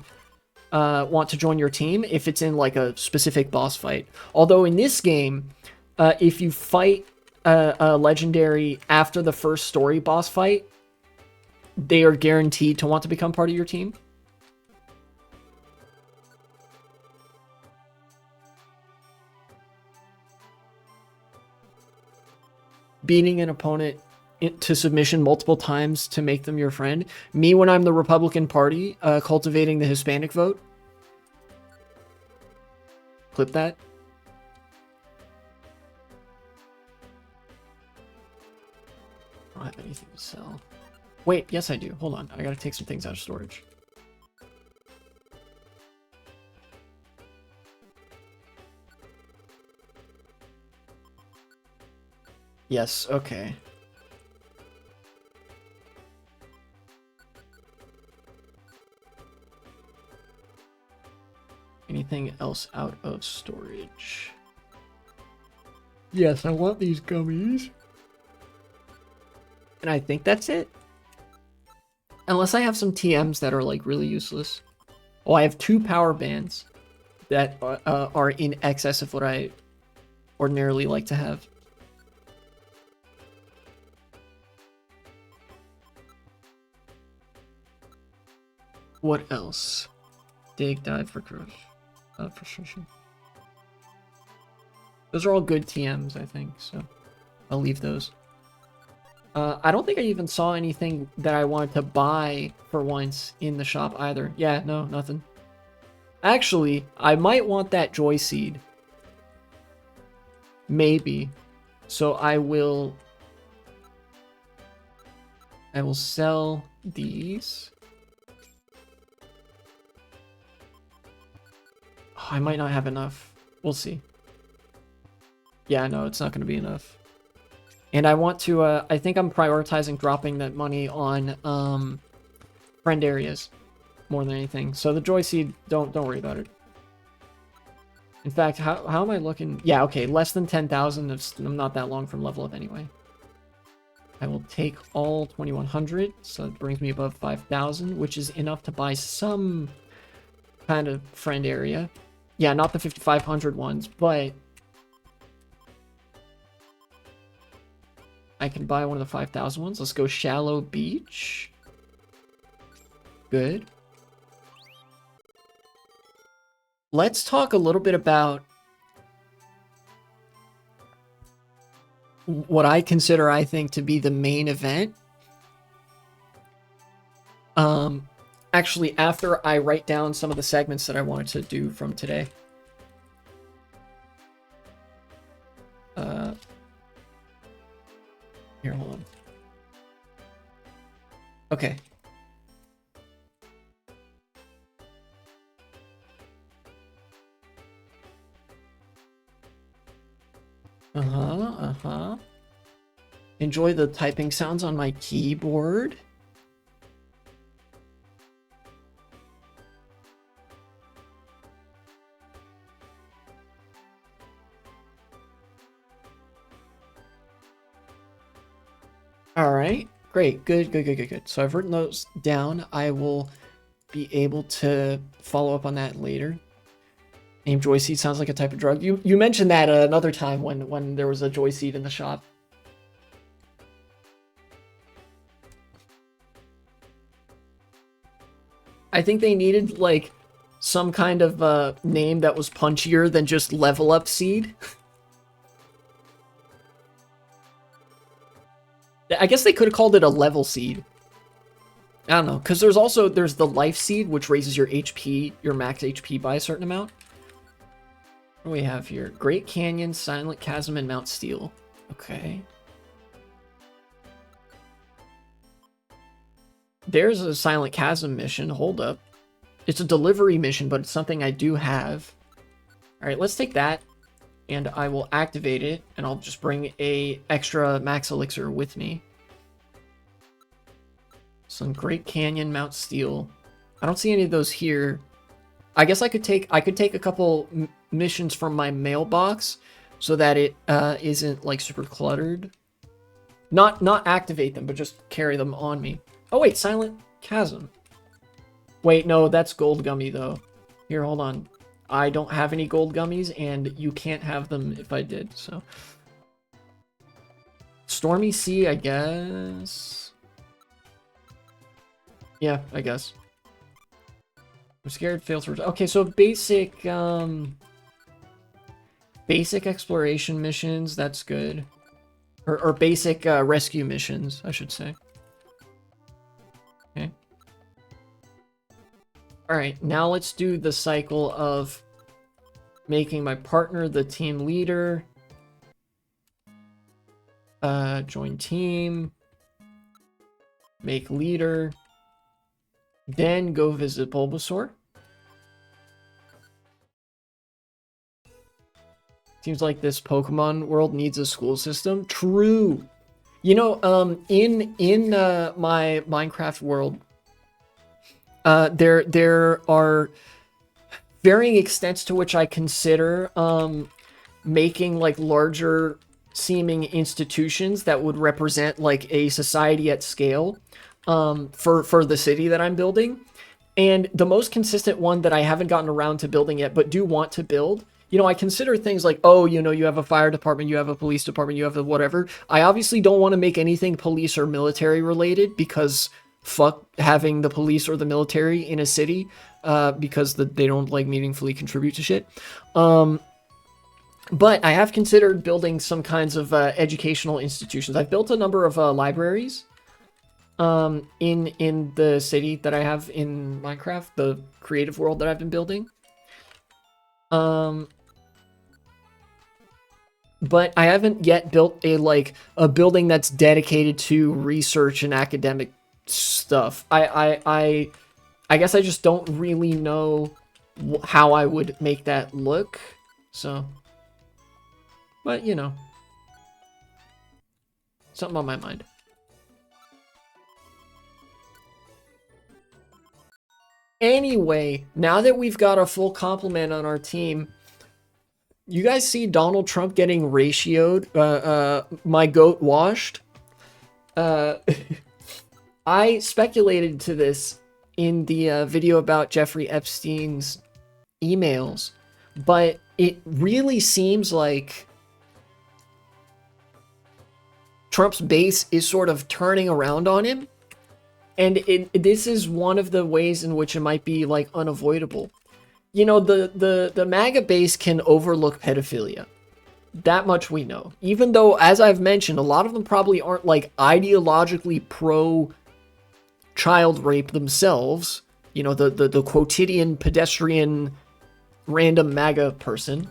want to join your team if it's in like a specific boss fight. Although in this game, if you fight a legendary after the first story boss fight, they are guaranteed to want to become part of your team. Beating an opponent to submission multiple times to make them your friend. Me when I'm the Republican Party, cultivating the Hispanic vote. Clip that. I don't have anything to sell. Wait, yes I do. Hold on, I gotta take some things out of storage. Yes, okay. Anything else out of storage? Yes, I want these gummies. And I think that's it. Unless I have some TMs that are like really useless. Oh, I have 2 power bands that are in excess of what I ordinarily like to have. What else? Dig, dive for crush. Frustration. Those are all good TMs, I think, so I'll leave those. I don't think I even saw anything that I wanted to buy for once in the shop either. Yeah, no, nothing. Actually, I might want that joy seed. Maybe. So I will sell these. Oh, I might not have enough. We'll see. Yeah, no, it's not going to be enough. And I want to, I think I'm prioritizing dropping that money on, friend areas more than anything. So the joy seed, don't worry about it. In fact, how am I looking? Yeah, okay, less than 10,000. I'm not that long from level up anyway. I will take all 2,100, so it brings me above 5,000, which is enough to buy some kind of friend area. Yeah, not the 5,500 ones, but I can buy one of the 5,000 ones. Let's go Shallow Beach. Good. Let's talk a little bit about what I consider, I think, to be the main event. Actually, after I write down some of the segments that I wanted to do from today. Here, hold on. Okay. Enjoy the typing sounds on my keyboard. All right, great, good. So I've written those down. I will be able to follow up on that later. Name joy seed sounds like a type of drug. You mentioned that another time when there was a joy seed in the shop. I think they needed like some kind of name that was punchier than just level up seed. I guess they could have called it a level seed. I don't know, because there's the life seed, which raises your HP, your max HP by a certain amount. What do we have here? Great Canyon, Silent Chasm, and Mount Steel. Okay. There's a Silent Chasm mission. Hold up. It's a delivery mission, but it's something I do have. All right, let's take that, and I will activate it, and I'll just bring a extra max elixir with me. Some Great Canyon, Mount Steel. I don't see any of those here. I guess I could take a couple missions from my mailbox so that it isn't like super cluttered. Not activate them, but just carry them on me. Oh wait, Silent Chasm. Wait, no, that's gold gummy though. Here, hold on. I don't have any gold gummies, and you can't have them if I did, so. Stormy Sea, I guess. Yeah, I guess. I'm scared, fails for... Okay, so basic exploration missions, that's good. Or basic rescue missions, I should say. Okay. Alright, now let's do the cycle of making my partner the team leader. Join team. Make leader. Then go visit Bulbasaur. Seems like this Pokemon world needs a school system. True. You know, in my Minecraft world, there are varying extents to which I consider making like larger seeming institutions that would represent like a society at scale for the city that I'm building. And the most consistent one that I haven't gotten around to building yet, but do want to build, you know, I consider things like, oh, you know, you have a fire department, you have a police department, you have a whatever. I obviously don't want to make anything police or military related because fuck having the police or the military in a city because they don't like meaningfully contribute to shit. But I have considered building some kinds of educational institutions. I've built a number of libraries in the city that I have in Minecraft, the creative world that I've been building. But I haven't yet built a building that's dedicated to research and academic stuff. I guess I just don't really know how I would make that look. So, but you know, something on my mind. Anyway, now that we've got a full complement on our team, you guys see Donald Trump getting ratioed, my goat washed? I speculated to this in the video about Jeffrey Epstein's emails, but it really seems like Trump's base is sort of turning around on him, and this is one of the ways in which it might be like unavoidable. You know, the MAGA base can overlook pedophilia. That much we know. Even though, as I've mentioned, a lot of them probably aren't like ideologically pro child rape themselves. You know, the quotidian pedestrian random MAGA person.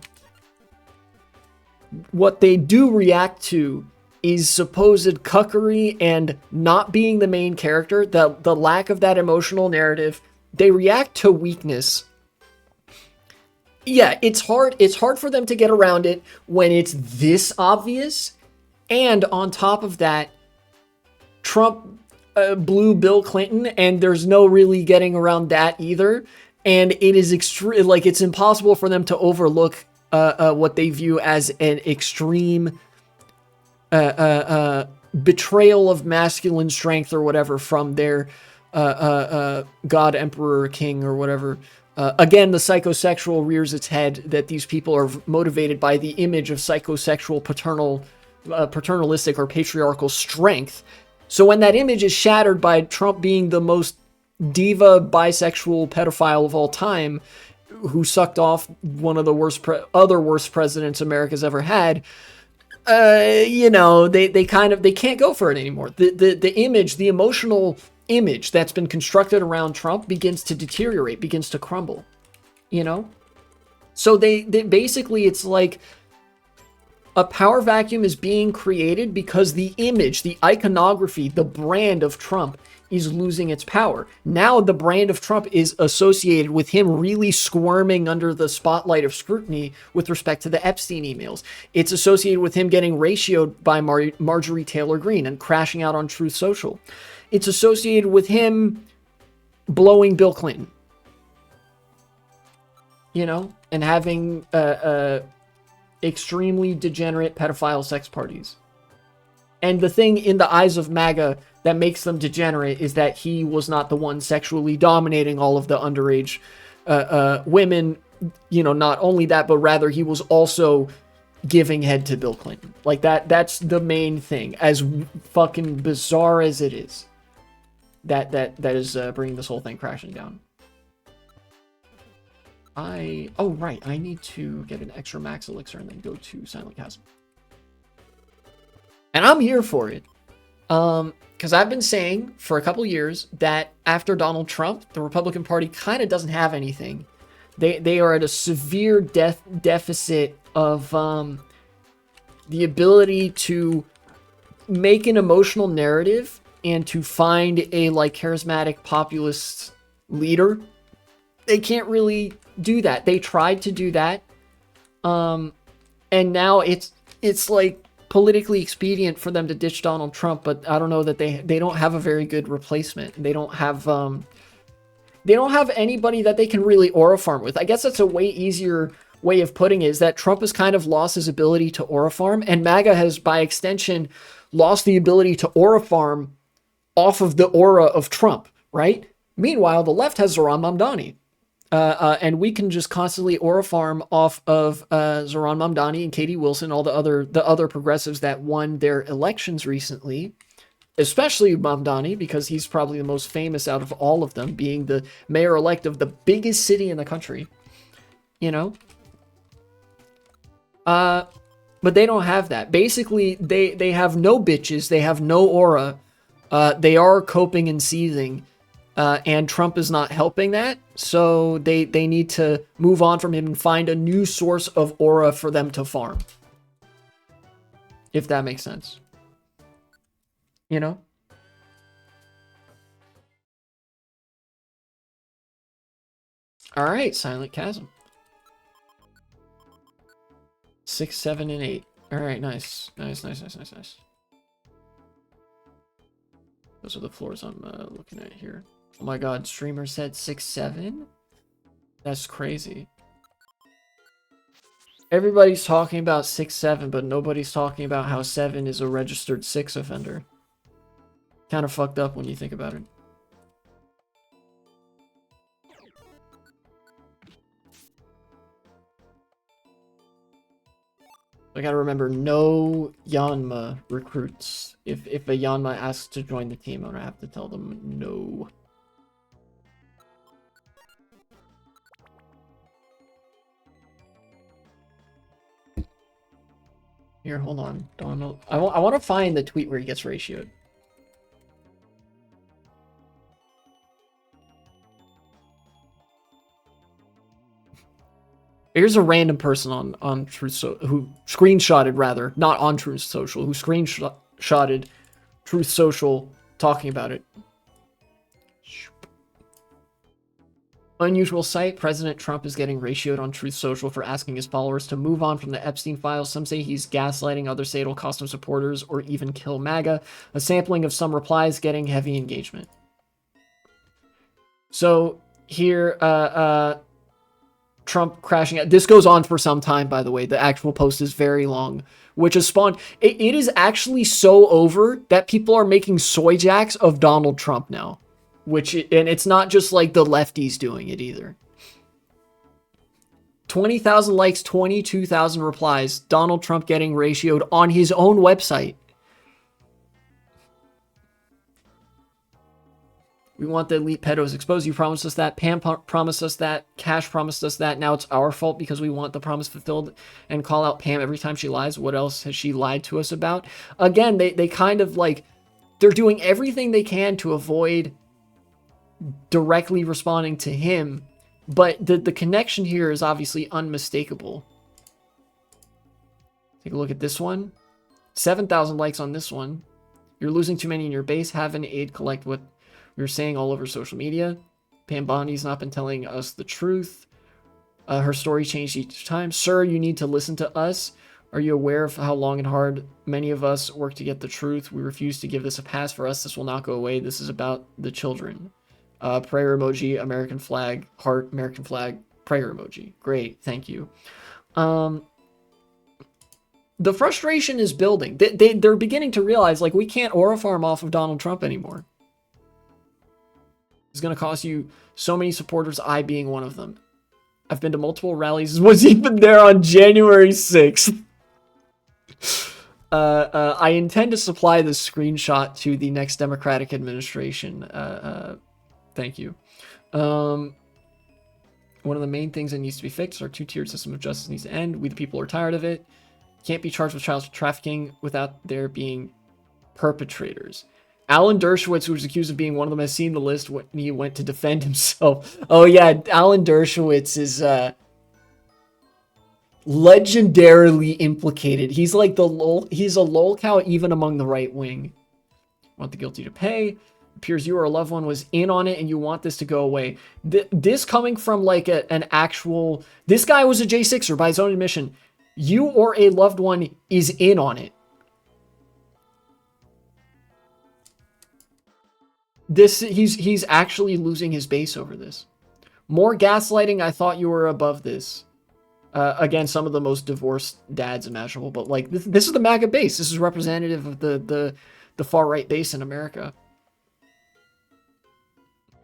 What they do react to is supposed cuckery and not being the main character, the lack of that emotional narrative. They react to weakness. Yeah, it's hard for them to get around it when it's this obvious. And on top of that, Trump blew Bill Clinton, and there's no really getting around that either. And it is it's impossible for them to overlook what they view as an extreme betrayal of masculine strength or whatever from their God, Emperor, King, or whatever. Again, the psychosexual rears its head that these people are motivated by the image of psychosexual paternalistic or patriarchal strength. So when that image is shattered by Trump being the most diva bisexual pedophile of all time, who sucked off one of the worst presidents America's ever had, you know, they can't go for it anymore. The image, the emotional image that's been constructed around Trump begins to deteriorate, begins to crumble, you know? So they basically, it's like a power vacuum is being created because the image, the iconography, the brand of Trump is losing its power. Now the brand of Trump is associated with him really squirming under the spotlight of scrutiny with respect to the Epstein emails. It's associated with him getting ratioed by Marjorie Taylor Greene and crashing out on Truth Social. It's associated with him blowing Bill Clinton, you know, and having extremely degenerate pedophile sex parties. And the thing in the eyes of MAGA that makes them degenerate is that he was not the one sexually dominating all of the underage women. You know, not only that, but rather he was also giving head to Bill Clinton. Like that's the main thing, as fucking bizarre as it is. That is bringing this whole thing crashing down. Oh right, I need to get an extra max elixir and then go to Silent Chasm. And I'm here for it. Because I've been saying for a couple years that after Donald Trump, the Republican Party kind of doesn't have anything. They are at a severe deficit of the ability to make an emotional narrative and to find a like charismatic populist leader. They can't really do that. They tried to do that, and now it's like politically expedient for them to ditch Donald Trump, but I don't know that they don't have a very good replacement. They don't have anybody that they can really aura farm with. I guess that's a way easier way of putting it, is that Trump has kind of lost his ability to aura farm, and MAGA has by extension lost the ability to aura farm off of the aura of Trump, right? Meanwhile, the left has Zoran Mamdani. And we can just constantly aura farm off of Zoran Mamdani and Katie Wilson, all the other progressives that won their elections recently, especially Mamdani, because he's probably the most famous out of all of them, being the mayor-elect of the biggest city in the country, you know? But they don't have that. Basically, they have no bitches. They have no aura. They are coping and seething. And Trump is not helping that. So they need to move on from him and find a new source of aura for them to farm. If that makes sense. You know? All right, Silent Chasm. 6, 7, and 8. All right, nice. Nice. Those are the floors I'm looking at here. Oh my god, streamer said 6, 7? That's crazy. Everybody's talking about 6, 7, but nobody's talking about how 7 is a registered 6 offender. Kind of fucked up when you think about it. I gotta remember, no Yanma recruits. If a Yanma asks to join the team, I'm gonna have to tell them no. Here, hold on, Donald. I want to find the tweet where he gets ratioed. Here's a random person on Truth Social who screenshotted, rather, not on Truth Social, who screenshotted Truth Social talking about it. Unusual sight. President Trump is getting ratioed on Truth Social for asking his followers to move on from the Epstein files. Some say he's gaslighting, others say it'll cost him supporters or even kill MAGA. A sampling of some replies getting heavy engagement. So here, Trump crashing out. This goes on for some time, by the way. The actual post is very long, which has spawned. It is actually so over that people are making soy jacks of Donald Trump now, and it's not just like the lefties doing it either. 20,000 likes, 22,000 replies. Donald Trump getting ratioed on his own website. We want the elite pedos exposed. You promised us that. Pam promised us that. Cash promised us that. Now it's our fault because we want the promise fulfilled and call out Pam every time she lies. What else has she lied to us about? Again, they kind of like, they're doing everything they can to avoid directly responding to him. But the connection here is obviously unmistakable. Take a look at this one. 7,000 likes on this one. You're losing too many in your base. Have an aid collect what we were saying all over social media. Pam Bondi's not been telling us the truth. Her story changed each time. Sir, you need to listen to us. Are you aware of how long and hard many of us work to get the truth? We refuse to give this a pass. For us, this will not go away. This is about the children. Prayer emoji, American flag, heart, American flag, prayer emoji. Great, thank you. The frustration is building. They're beginning to realize, like, we can't aura farm off of Donald Trump anymore. It's going to cost you so many supporters, I being one of them. I've been to multiple rallies. Was even there on January 6th. I intend to supply the screenshot to the next Democratic administration. Thank you. One of the main things that needs to be fixed, our two-tiered system of justice needs to end. We the people are tired of it. Can't be charged with child trafficking without there being perpetrators. Alan Dershowitz, who was accused of being one of them, has seen the list when he went to defend himself. Oh yeah, Alan Dershowitz is legendarily implicated. He's like he's a lolcow even among the right wing. Want the guilty to pay. Appears you or a loved one was in on it and you want this to go away. This coming from like an actual... This guy was a J6er by his own admission. You or a loved one is in on it. He's actually losing his base over this. More gaslighting. I thought you were above this. Again, some of the most divorced dads imaginable, but like this is the MAGA base. This is representative of the far right base in America.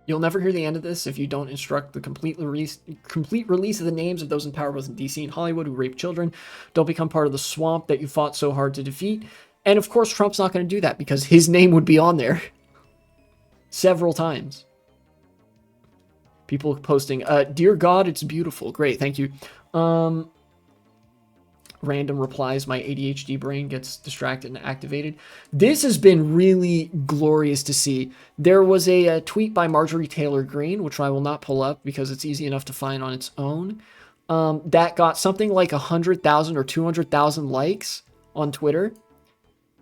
You'll never hear the end of this if you don't instruct the complete release of the names of those in power both in DC and Hollywood who rape children. Don't become part of the swamp that you fought so hard to defeat. And of course, Trump's not going to do that because his name would be on there. Several times. People posting, dear God, it's beautiful. Great, thank you. random replies, my ADHD brain gets distracted and activated. This has been really glorious to see. There was a tweet by Marjorie Taylor Greene, which I will not pull up because it's easy enough to find on its own, that got something like 100,000 or 200,000 likes on Twitter,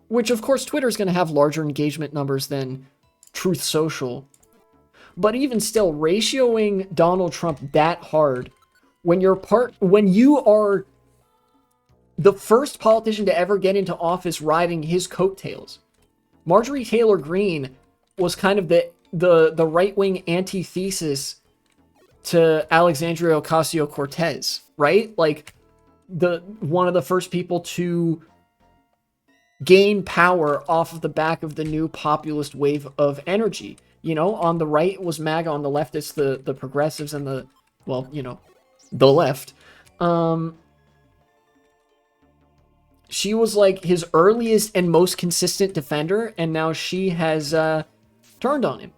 which of course Twitter is going to have larger engagement numbers than Truth Social. But even still, ratioing Donald Trump that hard when you are the first politician to ever get into office riding his coattails. Marjorie Taylor Greene was kind of the right-wing antithesis to Alexandria Ocasio-Cortez, right? Like one of the first people to gain power off of the back of the new populist wave of energy. You know, on the right was MAGA, on the left it's the progressives and the left. She was like his earliest and most consistent defender, and now she has turned on him.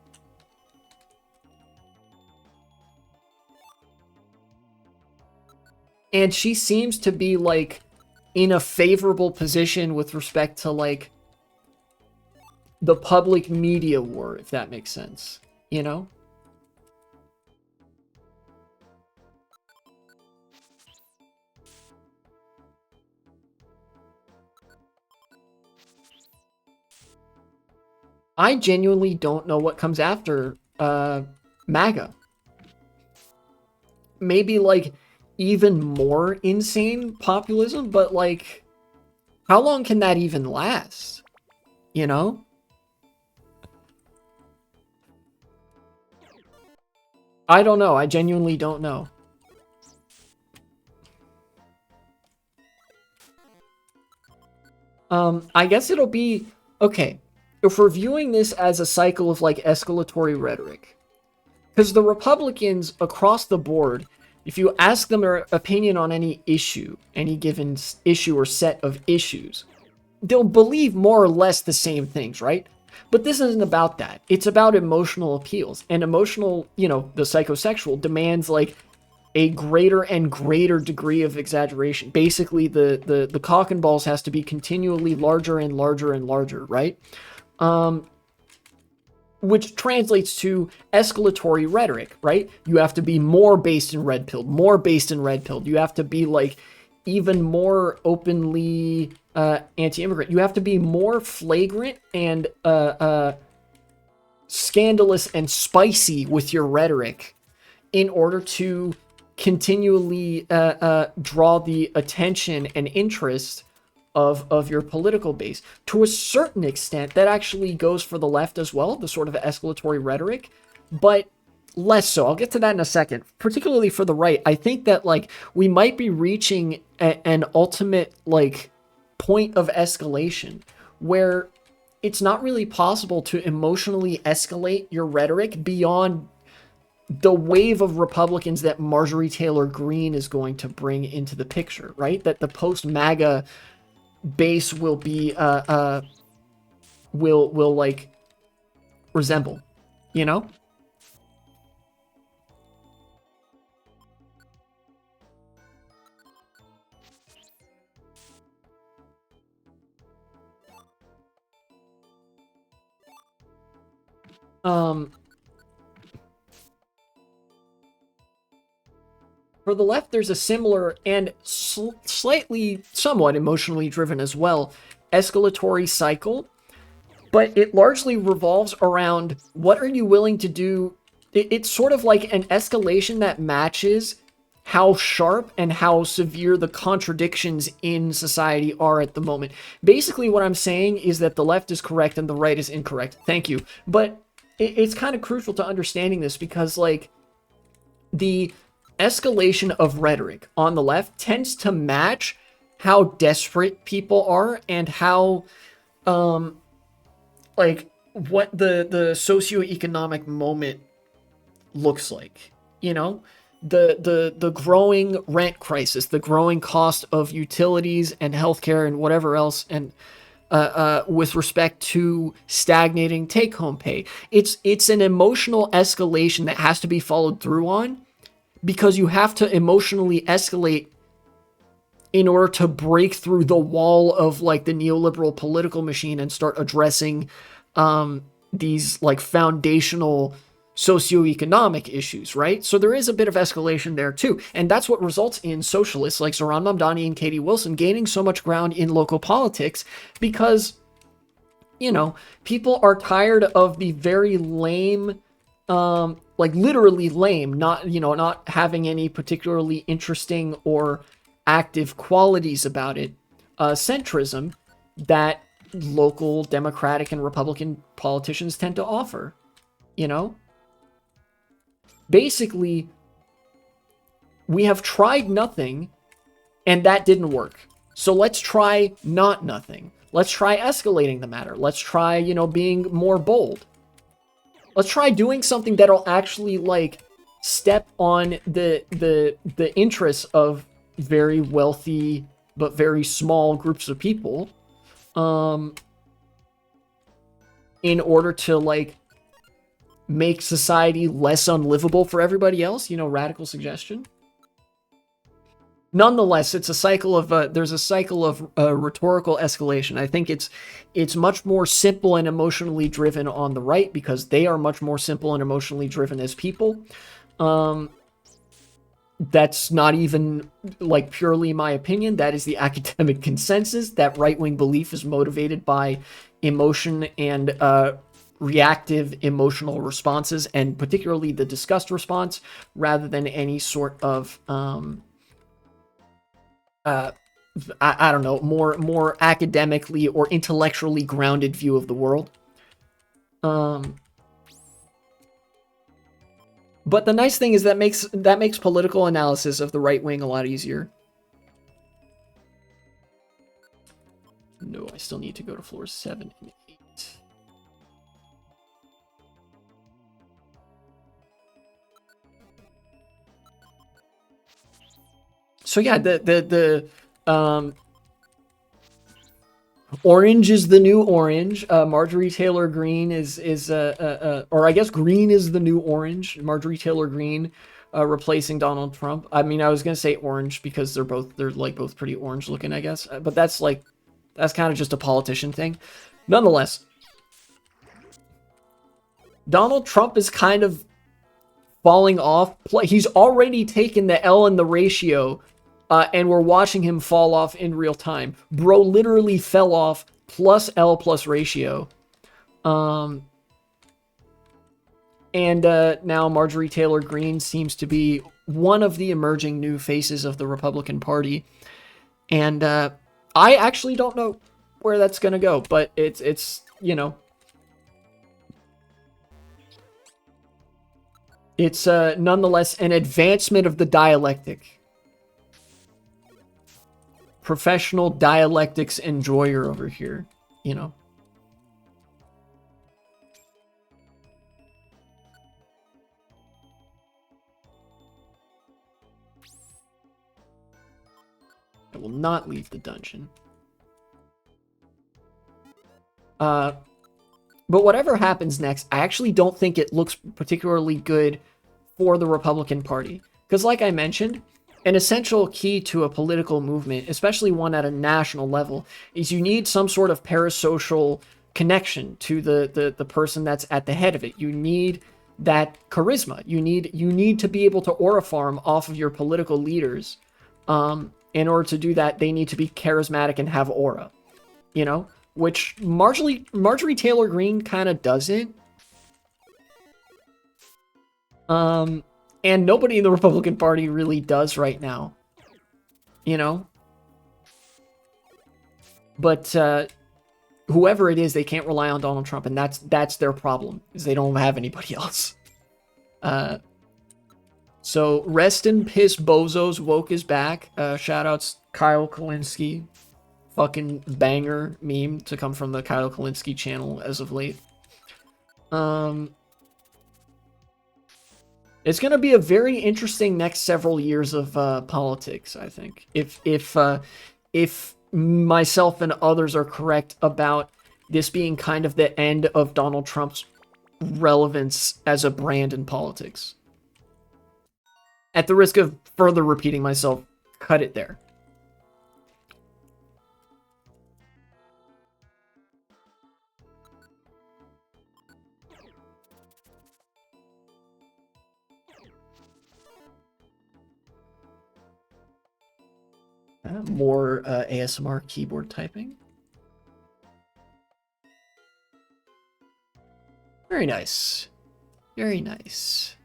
And she seems to be like in a favorable position with respect to like the public media war, if that makes sense, you know? I genuinely don't know what comes after MAGA. Maybe like even more insane populism, but like how long can that even last? You know? I don't know. I genuinely don't know. I guess it'll be okay. If we're viewing this as a cycle of like escalatory rhetoric, because the Republicans across the board, if you ask them their opinion on any issue, any given issue or set of issues, they'll believe more or less the same things, right? But this isn't about that. It's about emotional appeals. And emotional, you know, the psychosexual demands like a greater and greater degree of exaggeration. Basically, the cock and balls has to be continually larger and larger and larger, right? Which translates to escalatory rhetoric, right? You have to be more based in red-pilled, more based in red-pilled. You have to be like even more openly anti-immigrant. You have to be more flagrant and scandalous and spicy with your rhetoric in order to continually draw the attention and interest of your political base. To a certain extent, that actually goes for the left as well, the sort of escalatory rhetoric, but less so. I'll get to that in a second. Particularly for the right, I think that like we might be reaching an ultimate like point of escalation where it's not really possible to emotionally escalate your rhetoric beyond the wave of Republicans that Marjorie Taylor Greene is going to bring into the picture, right? That the post-MAGA base will be will like resemble, you know? For the left, there's a similar and slightly, somewhat emotionally driven as well, escalatory cycle, but it largely revolves around what are you willing to do. It's sort of like an escalation that matches how sharp and how severe the contradictions in society are at the moment. Basically, what I'm saying is that the left is correct and the right is incorrect. Thank you. But it's kind of crucial to understanding this because, like, the escalation of rhetoric on the left tends to match how desperate people are and how like what the socioeconomic moment looks like, you know, the growing rent crisis, the growing cost of utilities and healthcare and whatever else, and with respect to stagnating take-home pay. It's an emotional escalation that has to be followed through on, because you have to emotionally escalate in order to break through the wall of like the neoliberal political machine and start addressing these like foundational socioeconomic issues, right? So there is a bit of escalation there too. And that's what results in socialists like Zoran Mamdani and Katie Wilson gaining so much ground in local politics because, you know, people are tired of the very lame, like literally lame, not, you know, not having any particularly interesting or active qualities about it, centrism that local Democratic and Republican politicians tend to offer, you know? Basically, we have tried nothing, and that didn't work. So let's try not nothing. Let's try escalating the matter. Let's try, you know, being more bold. Let's try doing something that'll actually, like, step on the interests of very wealthy but very small groups of people, in order to, like, make society less unlivable for everybody else, you know, radical suggestion. Nonetheless, it's a cycle of there's a cycle of rhetorical escalation. I think it's much more simple and emotionally driven on the right because they are much more simple and emotionally driven as people. That's not even like purely my opinion. That is the academic consensus, that right-wing belief is motivated by emotion and reactive emotional responses, and particularly the disgust response, rather than any sort of I don't know, more academically or intellectually grounded view of the world. But the nice thing is that makes political analysis of the right wing a lot easier. No, I still need to go to floors 7 and 8. So yeah, the orange is the new orange. Marjorie Taylor Greene is or I guess green is the new orange. Marjorie Taylor Greene replacing Donald Trump. I mean, I was gonna say orange because they're like both pretty orange looking, I guess. But that's kind of just a politician thing. Nonetheless, Donald Trump is kind of falling off. He's already taken the L in the ratio. And we're watching him fall off in real time. Bro literally fell off plus L plus ratio. And now Marjorie Taylor Greene seems to be one of the emerging new faces of the Republican Party. And I actually don't know where that's going to go, but it's you know, it's nonetheless an advancement of the dialectic. Professional dialectics enjoyer over here, you know. I will not leave the dungeon. But whatever happens next, I actually don't think it looks particularly good for the Republican Party. Because like I mentioned, an essential key to a political movement, especially one at a national level, is you need some sort of parasocial connection to the person that's at the head of it. You need that charisma. You need to be able to aura farm off of your political leaders. In order to do that, they need to be charismatic and have aura. You know, which Marjorie Taylor Greene kind of doesn't. And nobody in the Republican Party really does right now, you know? But whoever it is, they can't rely on Donald Trump, and that's their problem, is they don't have anybody else. So rest in piss, bozos. Woke is back. Shoutouts Kyle Kalinske. Fucking banger meme to come from the Kyle Kalinske channel as of late. It's going to be a very interesting next several years of politics, I think. If myself and others are correct about this being kind of the end of Donald Trump's relevance as a brand in politics. At the risk of further repeating myself, cut it there. more ASMR keyboard typing. Very nice. Very nice.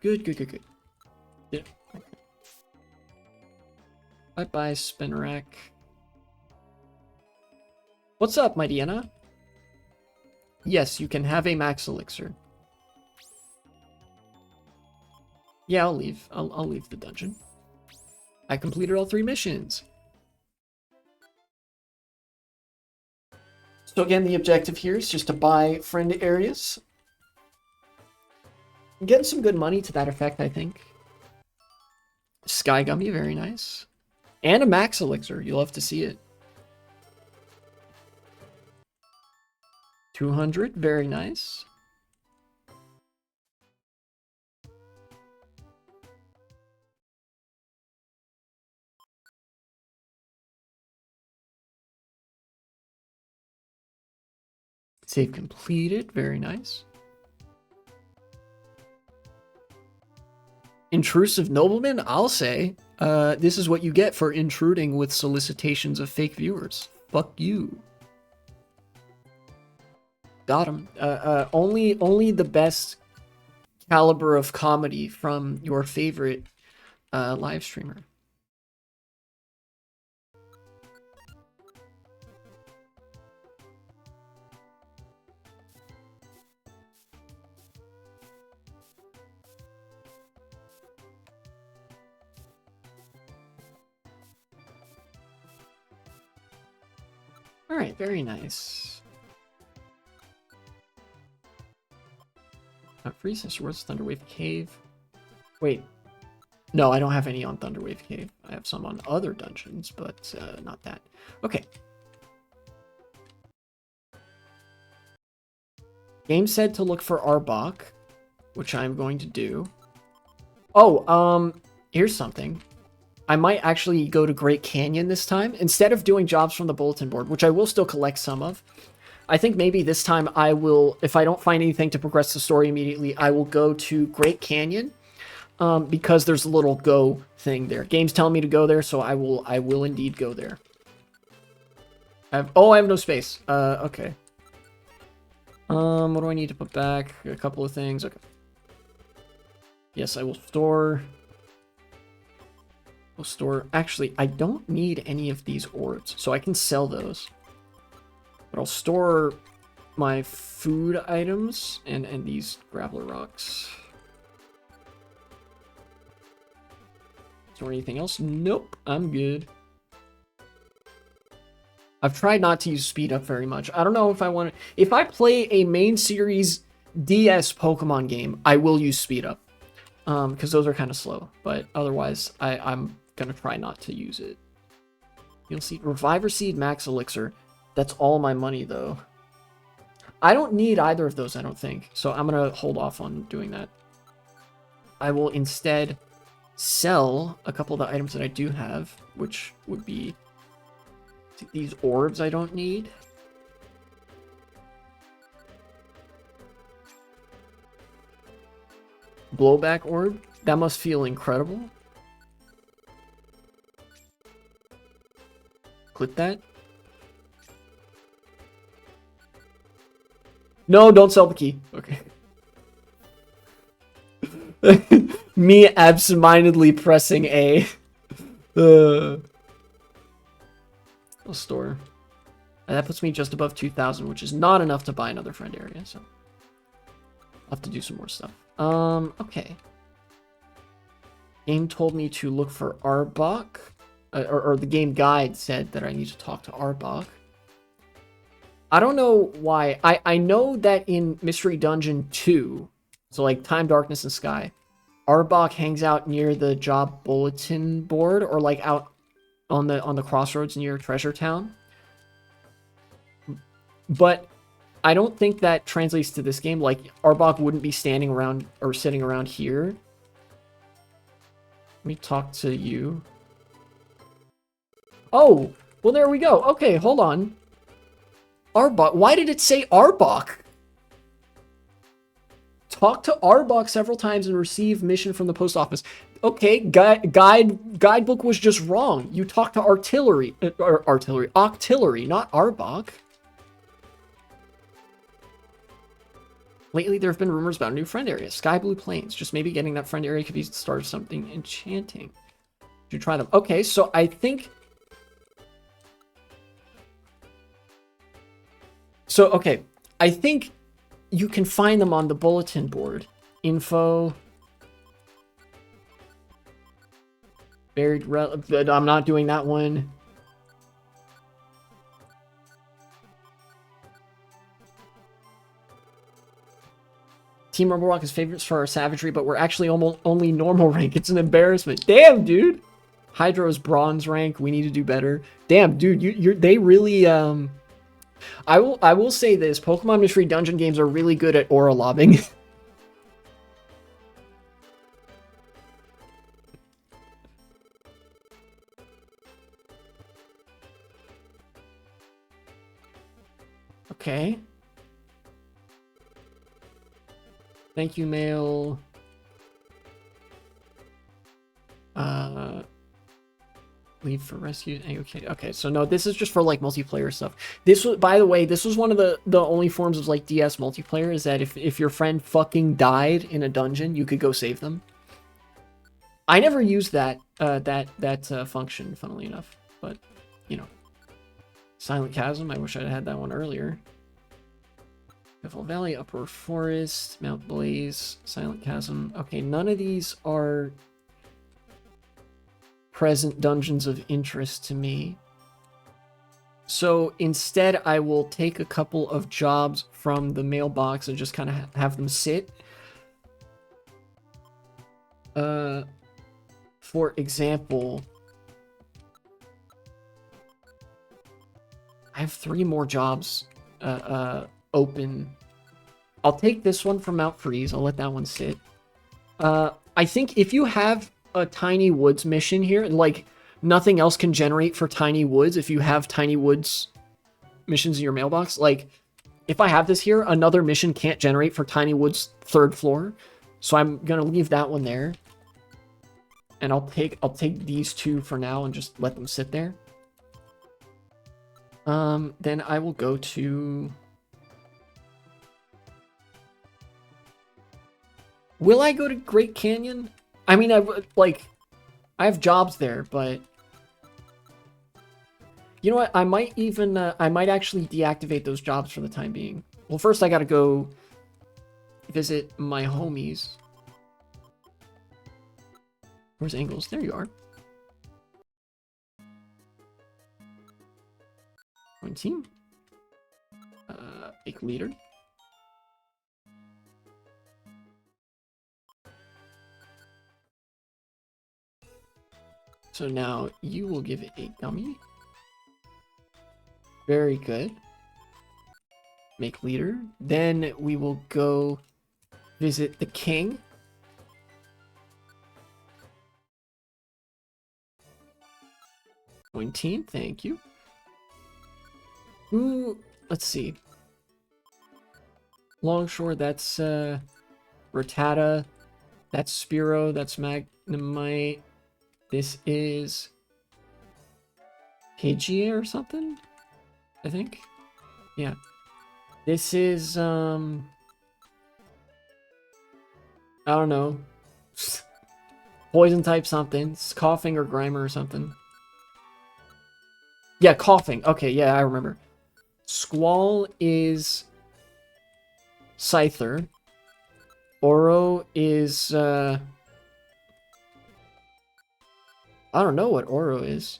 Good, good, good, good. Yeah. Bye-bye, Spinrack. What's up, my Deanna? Yes, you can have a max elixir. Yeah, I'll leave. I'll leave the dungeon. I completed all 3 missions. So again, the objective here is just to buy friend areas. I'm getting some good money to that effect, I think. Sky Gummy, very nice. And a max elixir. You'll have to see it. 200, very nice. Save completed, very nice. Intrusive nobleman, I'll say. This is what you get for intruding with solicitations of fake viewers. Fuck you. Got him. Only the best caliber of comedy from your favorite live streamer. All right, very nice. Freeze, Swords, Thunderwave Cave. Wait. No, I don't have any on Thunderwave Cave. I have some on other dungeons, but not that. Okay. Game said to look for Arbok, which I'm going to do. Oh, here's something. I might actually go to Great Canyon this time. Instead of doing jobs from the bulletin board, which I will still collect some of, I think maybe this time I will, if I don't find anything to progress the story immediately, I will go to Great Canyon, because there's a little go thing there. Game's telling me to go there, so I will indeed go there. I have no space. Okay. What do I need to put back? A couple of things. Okay. Yes, I will store. Actually, I don't need any of these orbs, so I can sell those. But I'll store my food items and these graveler rocks. Store anything else? Nope, I'm good. I've tried not to use speed up very much. I don't know if I want to. If I play a main series DS Pokemon game, I will use speed up, because those are kind of slow. But otherwise, I'm gonna try not to use it. You'll see Reviver Seed, Max Elixir. That's all my money though. I don't need either of those, I don't think. So I'm gonna hold off on doing that. I will instead sell a couple of the items that I do have, which would be these orbs I don't need. Blowback orb. That must feel incredible. Click that. No, don't sell the key. Okay. Me absentmindedly pressing A. I'll store. And that puts me just above 2,000, which is not enough to buy another friend area, so I'll have to do some more stuff. Okay. Game told me to look for Arbok. Or the game guide said that I need to talk to Arbok. I don't know why. I know that in Mystery Dungeon 2, so like Time, Darkness, and Sky, Arbok hangs out near the job bulletin board, or like out on the crossroads near Treasure Town. But I don't think that translates to this game. Like, Arbok wouldn't be standing around or sitting around here. Let me talk to you. Oh, well, there we go. Okay, hold on. Arbok. Why did it say Arbok? talk to Arbok several times and receive mission from the post office. Okay, guidebook was just wrong. You talked to Octillery, not Arbok. Lately, there have been rumors about a new friend area, Sky Blue Plains. Just maybe getting that friend area could be the start of something enchanting. You try them. Okay, so I think... okay, I think you can find them on the bulletin board. Info. Buried but I'm not doing that one. Team Rumble Rock is favorites for our savagery, but we're actually almost only normal rank. It's an embarrassment. Damn, dude. Hydro's bronze rank. We need to do better. Damn, dude. They really I will say this. Pokemon Mystery Dungeon games are really good at aura lobbing. Okay. Thank you, mail. Leave for rescue. Okay. So no, this is just for like multiplayer stuff. This was, by the way, this was one of the only forms of like DS multiplayer, is that if your friend fucking died in a dungeon, you could go save them. I never used that function, funnily enough, but you know. Silent Chasm. I wish I'd had that one earlier. Piffle Valley, Upper Forest, Mount Blaze, Silent Chasm. Okay, none of these are present dungeons of interest to me. So instead, I will take a couple of jobs from the mailbox and just kind of have them sit. For example, I have 3 more jobs open. I'll take this one from Mount Freeze. I'll let that one sit. I think if you have a Tiny Woods mission here, and like nothing else can generate for Tiny Woods, if you have Tiny Woods missions in your mailbox, like if I have this here, another mission can't generate for Tiny Woods 3rd floor. So I'm gonna leave that one there. And I'll take these 2 for now and just let them sit there. Then I will go to... Will I go to Great Canyon? I mean, I have jobs there, but... You know what? I might even, I might actually deactivate those jobs for the time being. Well, first I gotta go visit my homies. Where's Angles? There you are. One team. Make leader. So now you will give it a gummy. Very good. Make leader. Then we will go visit the king. One team, thank you. Ooh, let's see. Longshore, that's Rattata. That's Spiro, that's Magnemite. This is Pidgey or something, I think. Yeah. This is I don't know. Poison type something. It's Coughing or Grimer or something. Yeah, Coughing. Okay, yeah, I remember. Squall is Scyther. Oro is I don't know what Oro is.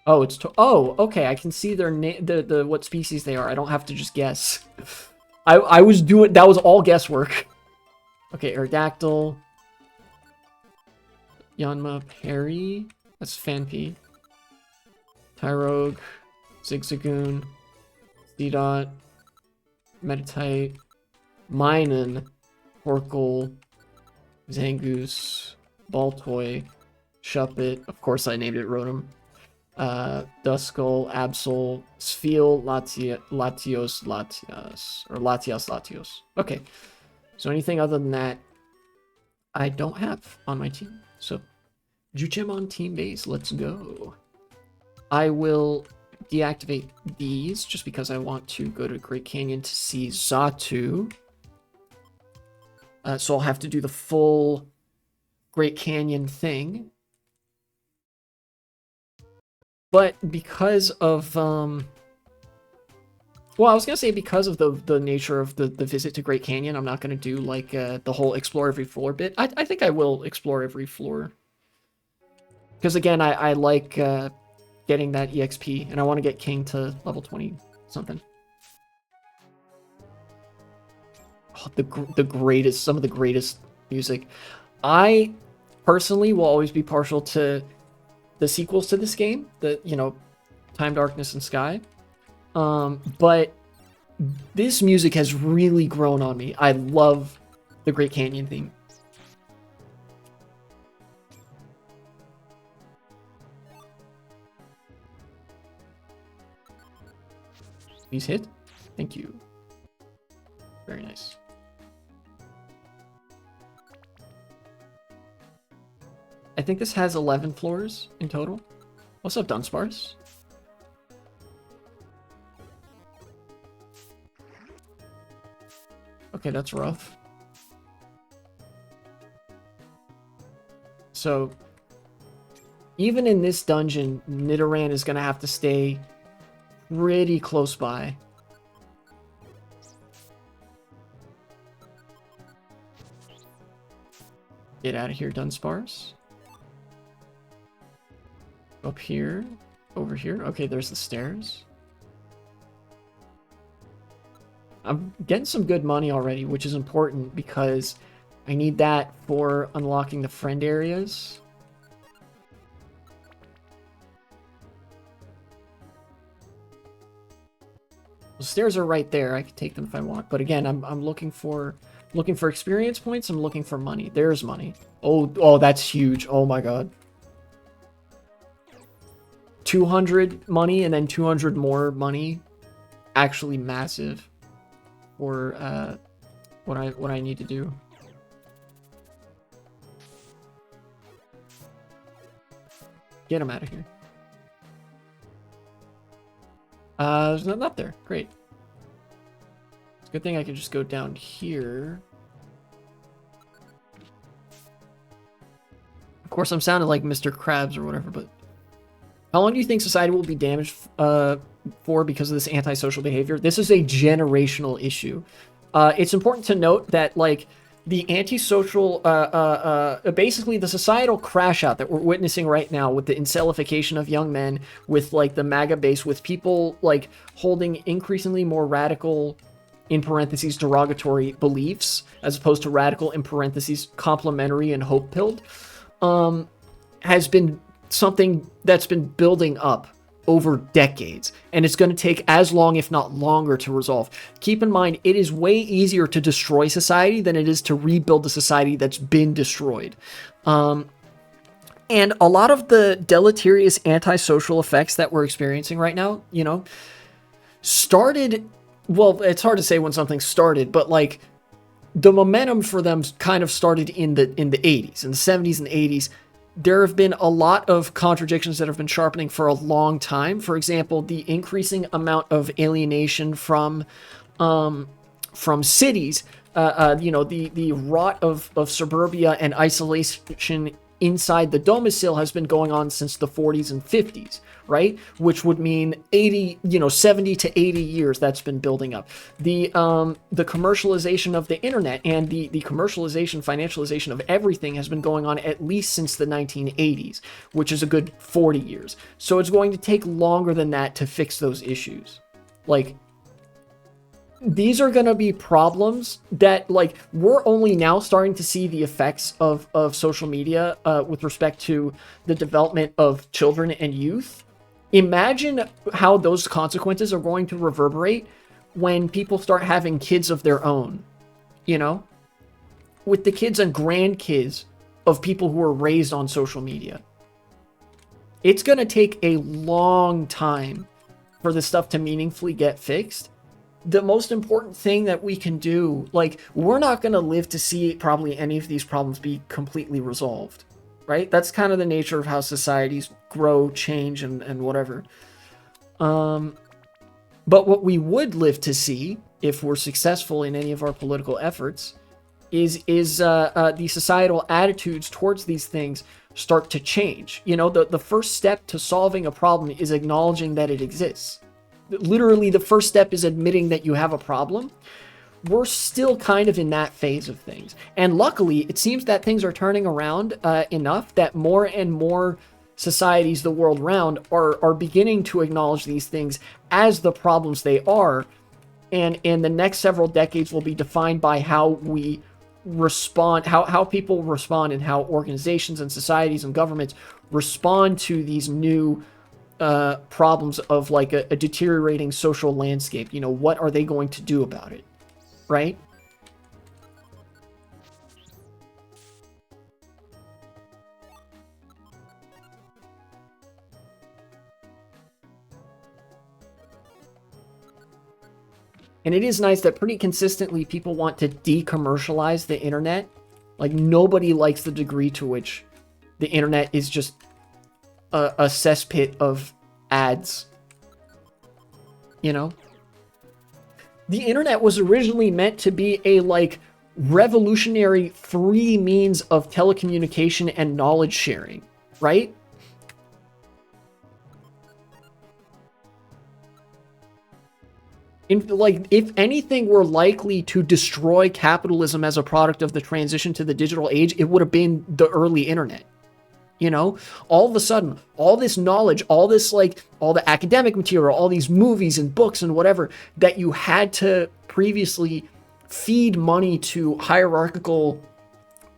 Oh, it's oh, okay. I can see their the what species they are. I don't have to just guess. I was doing, that was all guesswork. Okay, Aerodactyl. Yanma Perry. That's Fanpy. Tyrogue. Zigzagoon. Seedot. Meditite. Minun. Horkle. Zangoose. Baltoy. Shuppet. Of course I named it Rotom. Duskull, Absol, Spheel, Latios, Latias, or Latias, Latios. Okay, so anything other than that, I don't have on my team. So, Juchemon team base, let's go. I will deactivate these just because I want to go to Great Canyon to see Xatu. So I'll have to do the full Great Canyon thing. But because of, well, I was going to say because of the nature of the visit to Great Canyon, I'm not going to do, like, the whole explore every floor bit. I think I will explore every floor. Because, again, I like getting that EXP, and I want to get King to level 20-something. Oh, the greatest, some of the greatest music. I personally will always be partial to the sequels to this game, Time, Darkness, and Sky. But this music has really grown on me. I love the Great Canyon theme. Please hit. Thank you. Very nice. I think this has 11 floors in total. What's up, Dunsparce? Okay, that's rough. So, even in this dungeon, Nidoran is going to have to stay pretty close by. Get out of here, Dunsparce. Up here, over here. Okay, there's the stairs. I'm getting some good money already, which is important because I need that for unlocking the friend areas. The stairs are right there. I can take them if I want. But again, I'm looking for experience points. I'm looking for money. There's money. Oh, that's huge. Oh my god. 200 money and then 200 more money. Actually massive for what I need to do. Get him out of here. There's nothing up there. Great. It's a good thing I can just go down here. Of course, I'm sounding like Mr. Krabs or whatever, but how long do you think society will be damaged for because of this antisocial behavior? This is a generational issue. It's important to note that, like, the antisocial, basically the societal crash out that we're witnessing right now with the incelification of young men, with, like, the MAGA base, with people, like, holding increasingly more radical, in parentheses, derogatory beliefs, as opposed to radical, in parentheses, complimentary and hope-pilled, has been something that's been building up over decades, and it's going to take as long, if not longer, to resolve. Keep in mind, it is way easier to destroy society than it is to rebuild a society that's been destroyed. And a lot of the deleterious antisocial effects that we're experiencing right now, started, well, it's hard to say when something started, but, like, the momentum for them kind of started in the 80s, in the 70s and 80s. There have been a lot of contradictions that have been sharpening for a long time. For example, the increasing amount of alienation from cities, the rot of suburbia and isolation inside the domicile has been going on since the 40s and 50s, right? Which would mean 70 to 80 years that's been building up. The commercialization of the internet and the commercialization, financialization of everything has been going on at least since the 1980s, which is a good 40 years. So it's going to take longer than that to fix those issues. Like, these are going to be problems that, like, we're only now starting to see the effects of social media with respect to the development of children and youth. Imagine how those consequences are going to reverberate when people start having kids of their own, with the kids and grandkids of people who are raised on social media. It's going to take a long time for this stuff to meaningfully get fixed. The most important thing that we can do, like, we're not going to live to see probably any of these problems be completely resolved, right? That's kind of the nature of how societies grow, change, and whatever. But what we would live to see, if we're successful in any of our political efforts, is the societal attitudes towards these things start to change. You know, the first step to solving a problem is acknowledging that it exists. Literally, the first step is admitting that you have a problem. We're still kind of in that phase of things. And luckily, it seems that things are turning around enough that more and more societies the world around are beginning to acknowledge these things as the problems they are. And in the next several decades will be defined by how we respond, how people respond, and how organizations and societies and governments respond to these new problems of like a deteriorating social landscape. You know, what are they going to do about it, right? And it is nice that pretty consistently people want to decommercialize the internet. Like, nobody likes the degree to which the internet is just a cesspit of ads. You know? The internet was originally meant to be a, like, revolutionary free means of telecommunication and knowledge sharing, right? Like, if anything were likely to destroy capitalism as a product of the transition to the digital age, it would have been the early internet. You know, all of a sudden, all this knowledge, all this, like, all the academic material, all these movies and books and whatever that you had to previously feed money to hierarchical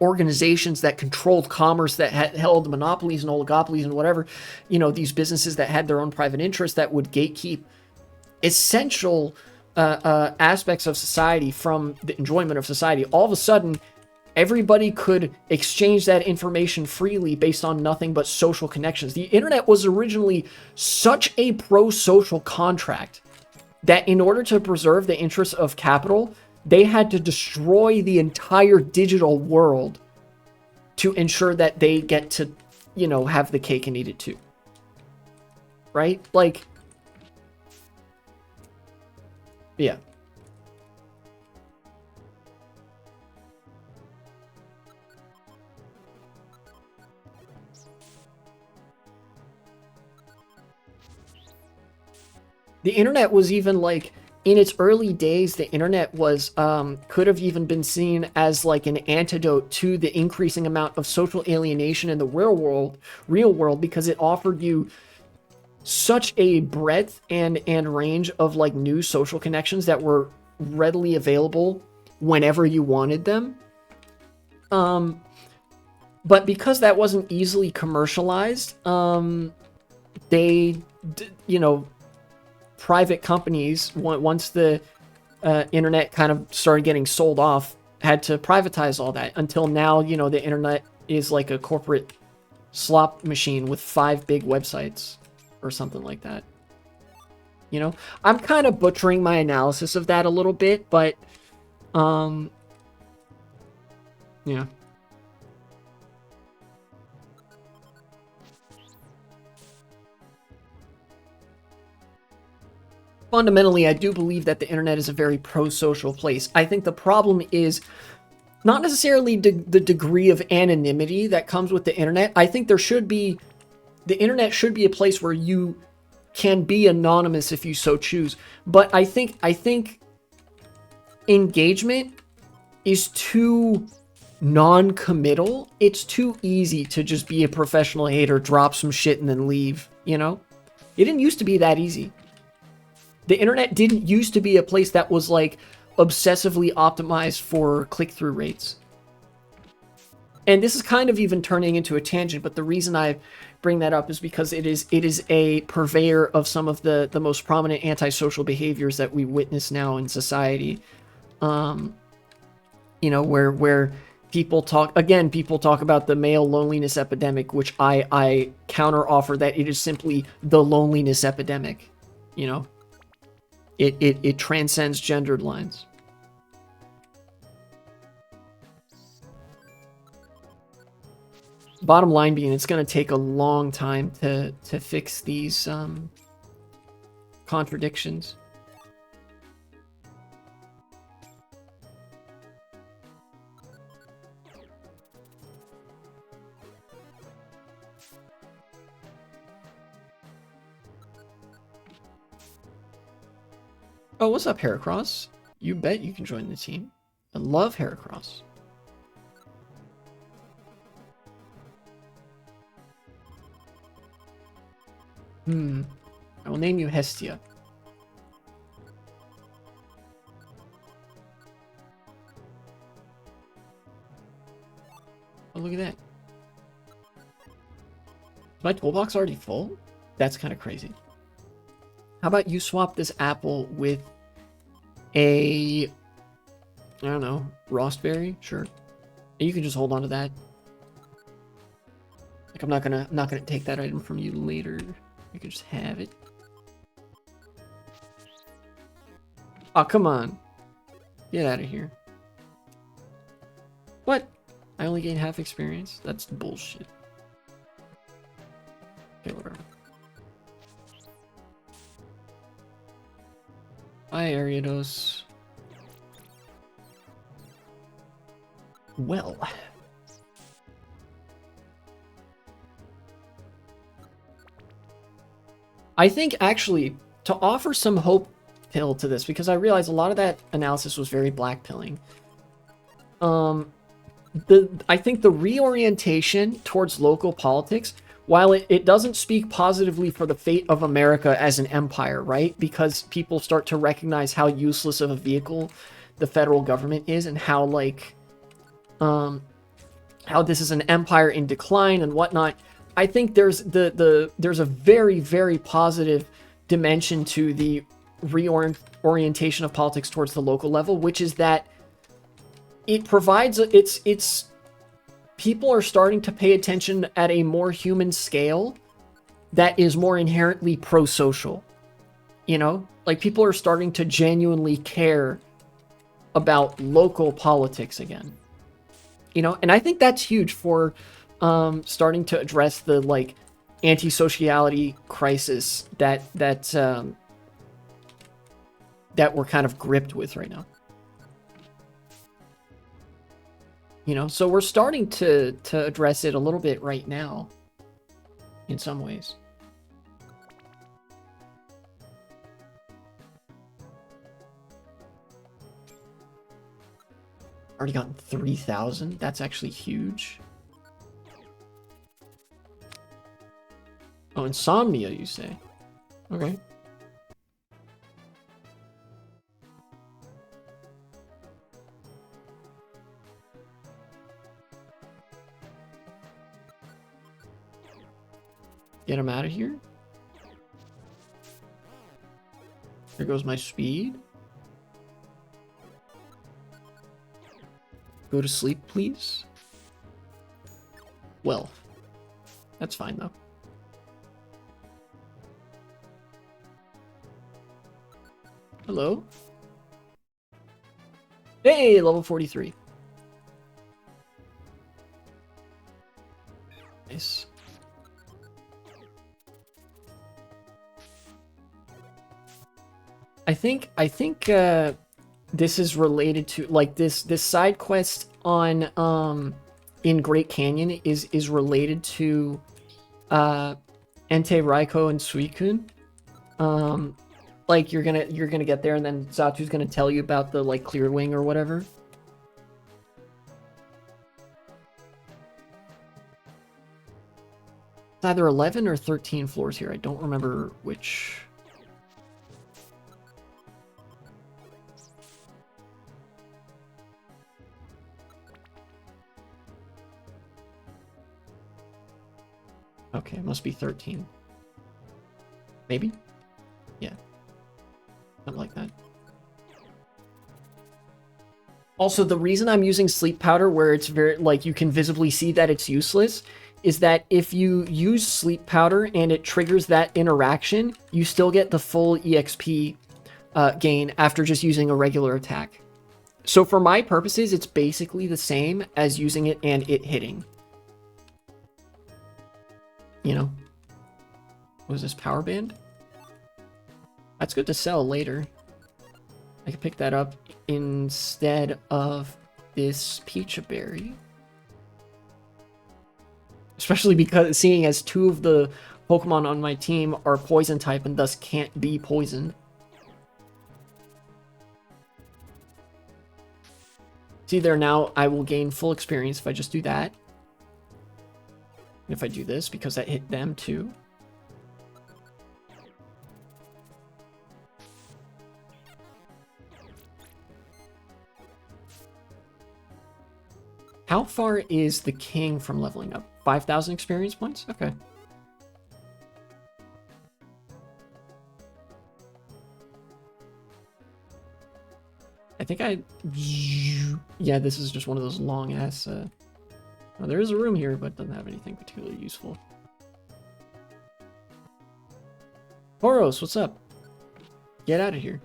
organizations that controlled commerce, that had held monopolies and oligopolies and whatever, you know, these businesses that had their own private interests that would gatekeep essential aspects of society from the enjoyment of society. All of a sudden, everybody could exchange that information freely based on nothing but social connections. The internet was originally such a pro-social contract that in order to preserve the interests of capital, they had to destroy the entire digital world to ensure that they get to, you know, have the cake and eat it too. Right? Like, yeah. The internet was even, like, in its early days, the internet was could have even been seen as like an antidote to the increasing amount of social alienation in the real world, because it offered you such a breadth and range of like new social connections that were readily available whenever you wanted them. But because that wasn't easily commercialized, they, you know, private companies, once the internet kind of started getting sold off, had to privatize all that, until now, you know, the internet is like a corporate slot machine with 5 big websites or something like that. You know, I'm kind of butchering my analysis of that a little bit, but yeah. Fundamentally, I do believe that the internet is a very pro-social place. I think the problem is not necessarily the degree of anonymity that comes with the internet. I think the internet should be a place where you can be anonymous if you so choose. But I think engagement is too non-committal. It's too easy to just be a professional hater, drop some shit, and then leave, you know? It didn't used to be that easy. The internet didn't used to be a place that was like obsessively optimized for click-through rates. And this is kind of even turning into a tangent, but the reason I bring that up is because it is a purveyor of some of the most prominent antisocial behaviors that we witness now in society. You know, where people talk about the male loneliness epidemic, which I counter offer that it is simply the loneliness epidemic. You know, it transcends gendered lines. Bottom line being, it's going to take a long time to fix these contradictions. Oh, what's up, Heracross? You bet you can join the team. I love Heracross. I will name you Hestia. Oh, look at that. Is my toolbox already full? That's kind of crazy. How about you swap this apple with a, I don't know, Rostberry? Sure. You can just hold on to that. Like, I'm not gonna take that item from you later. You can just have it. Oh, come on. Get out of here. What? I only gain half experience? That's bullshit. Okay, whatever. Bye, Ariados. Well. I think, actually, to offer some hope pill to this, because I realize a lot of that analysis was very black pilling. I think the reorientation towards local politics, while it doesn't speak positively for the fate of America as an empire, right? Because people start to recognize how useless of a vehicle the federal government is, and how, like, how this is an empire in decline and whatnot. I think there's there's a very, very positive dimension to the reorientation of politics towards the local level, which is that it provides it's people are starting to pay attention at a more human scale that is more inherently pro-social. You know, like, people are starting to genuinely care about local politics again. You know, and I think that's huge for starting to address the, like, anti-sociality crisis that we're kind of gripped with right now. You know, so we're starting to address it a little bit right now, in some ways. Already gotten 3,000. That's actually huge. Oh, insomnia, you say? Okay. Get him out of here. There goes my speed. Go to sleep, please. Well, that's fine, though. Hello? Hey, level 43. Nice. I think this is related to, like, this side quest on in Great Canyon is related to Entei Raiko and Suicune. Like, you're gonna get there, and then Zatu's gonna tell you about the, like, clear wing or whatever. It's either 11 or 13 floors here. I don't remember which. Okay, it must be 13. Maybe? Yeah. Something like that. Also, the reason I'm using sleep powder where it's very, like, you can visibly see that it's useless is that if you use sleep powder and it triggers that interaction, you still get the full EXP gain after just using a regular attack. So for my purposes, it's basically the same as using it and it hitting. You know? What is this, power band? That's good to sell later. I can pick that up instead of this Peach Berry. Especially because seeing as 2 of the Pokemon on my team are poison type and thus can't be poisoned. See there, now I will gain full experience if I just do that. If I do this, because that hit them too. How far is the king from leveling up? 5,000 experience points? Okay. I think yeah, this is just one of those long ass, well, there is a room here, but doesn't have anything particularly useful. Boros, what's up? Get out of here.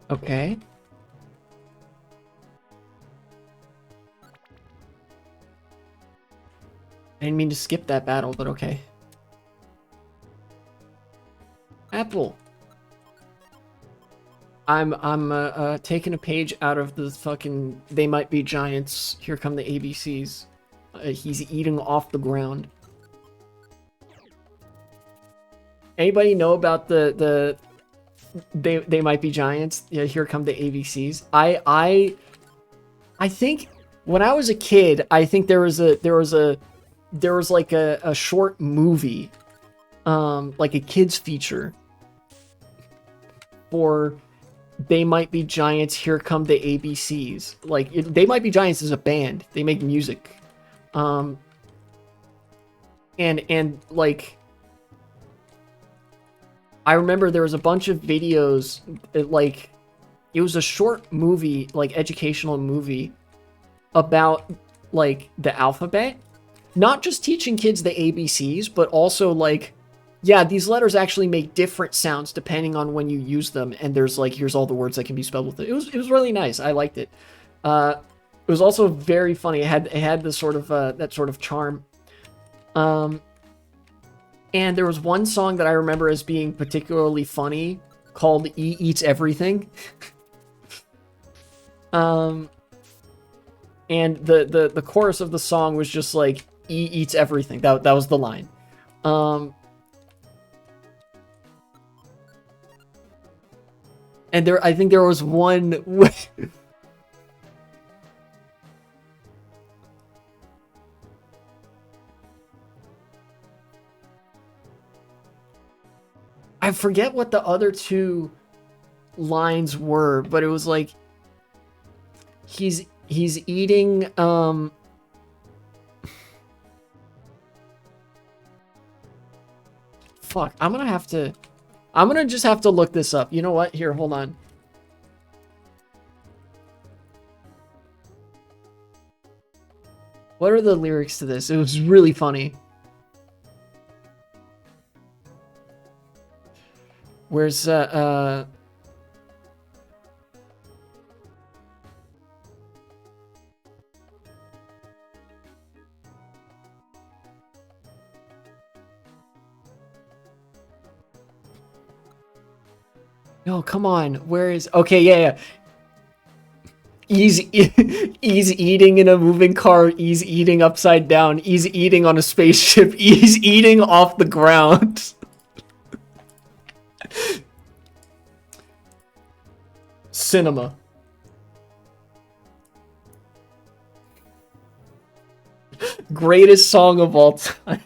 Okay. I didn't mean to skip that battle, but okay. Apple. I'm taking a page out of the fucking They Might Be Giants, Here Come the ABCs. He's eating off the ground. Anybody know about the They Might Be Giants? Yeah, Here Come the ABCs. I think when I was a kid, I think there was like a short movie, like a kids feature for They Might Be Giants, Here Come the ABCs. Like, They Might Be Giants is a band. They make music. And like, I remember there was a bunch of videos, like, it was a short movie, like, educational movie about, like, the alphabet. Not just teaching kids the ABCs, but also, like, yeah, these letters actually make different sounds depending on when you use them, and there's, like, here's all the words that can be spelled with it. It was really nice. I liked it. It was also very funny. It had this sort of, that sort of charm. And there was one song that I remember as being particularly funny called E Eats Everything. And the chorus of the song was just like, E eats everything. That was the line. And I think there was one I forget what the other 2 lines were, but it was like he's eating fuck, I'm gonna just have to look this up. You know what? Here, hold on. What are the lyrics to this? It was really funny. Where's oh, come on. Where is... Okay, yeah. He's eating in a moving car. He's eating upside down. He's eating on a spaceship. He's eating off the ground. Cinema. Greatest song of all time.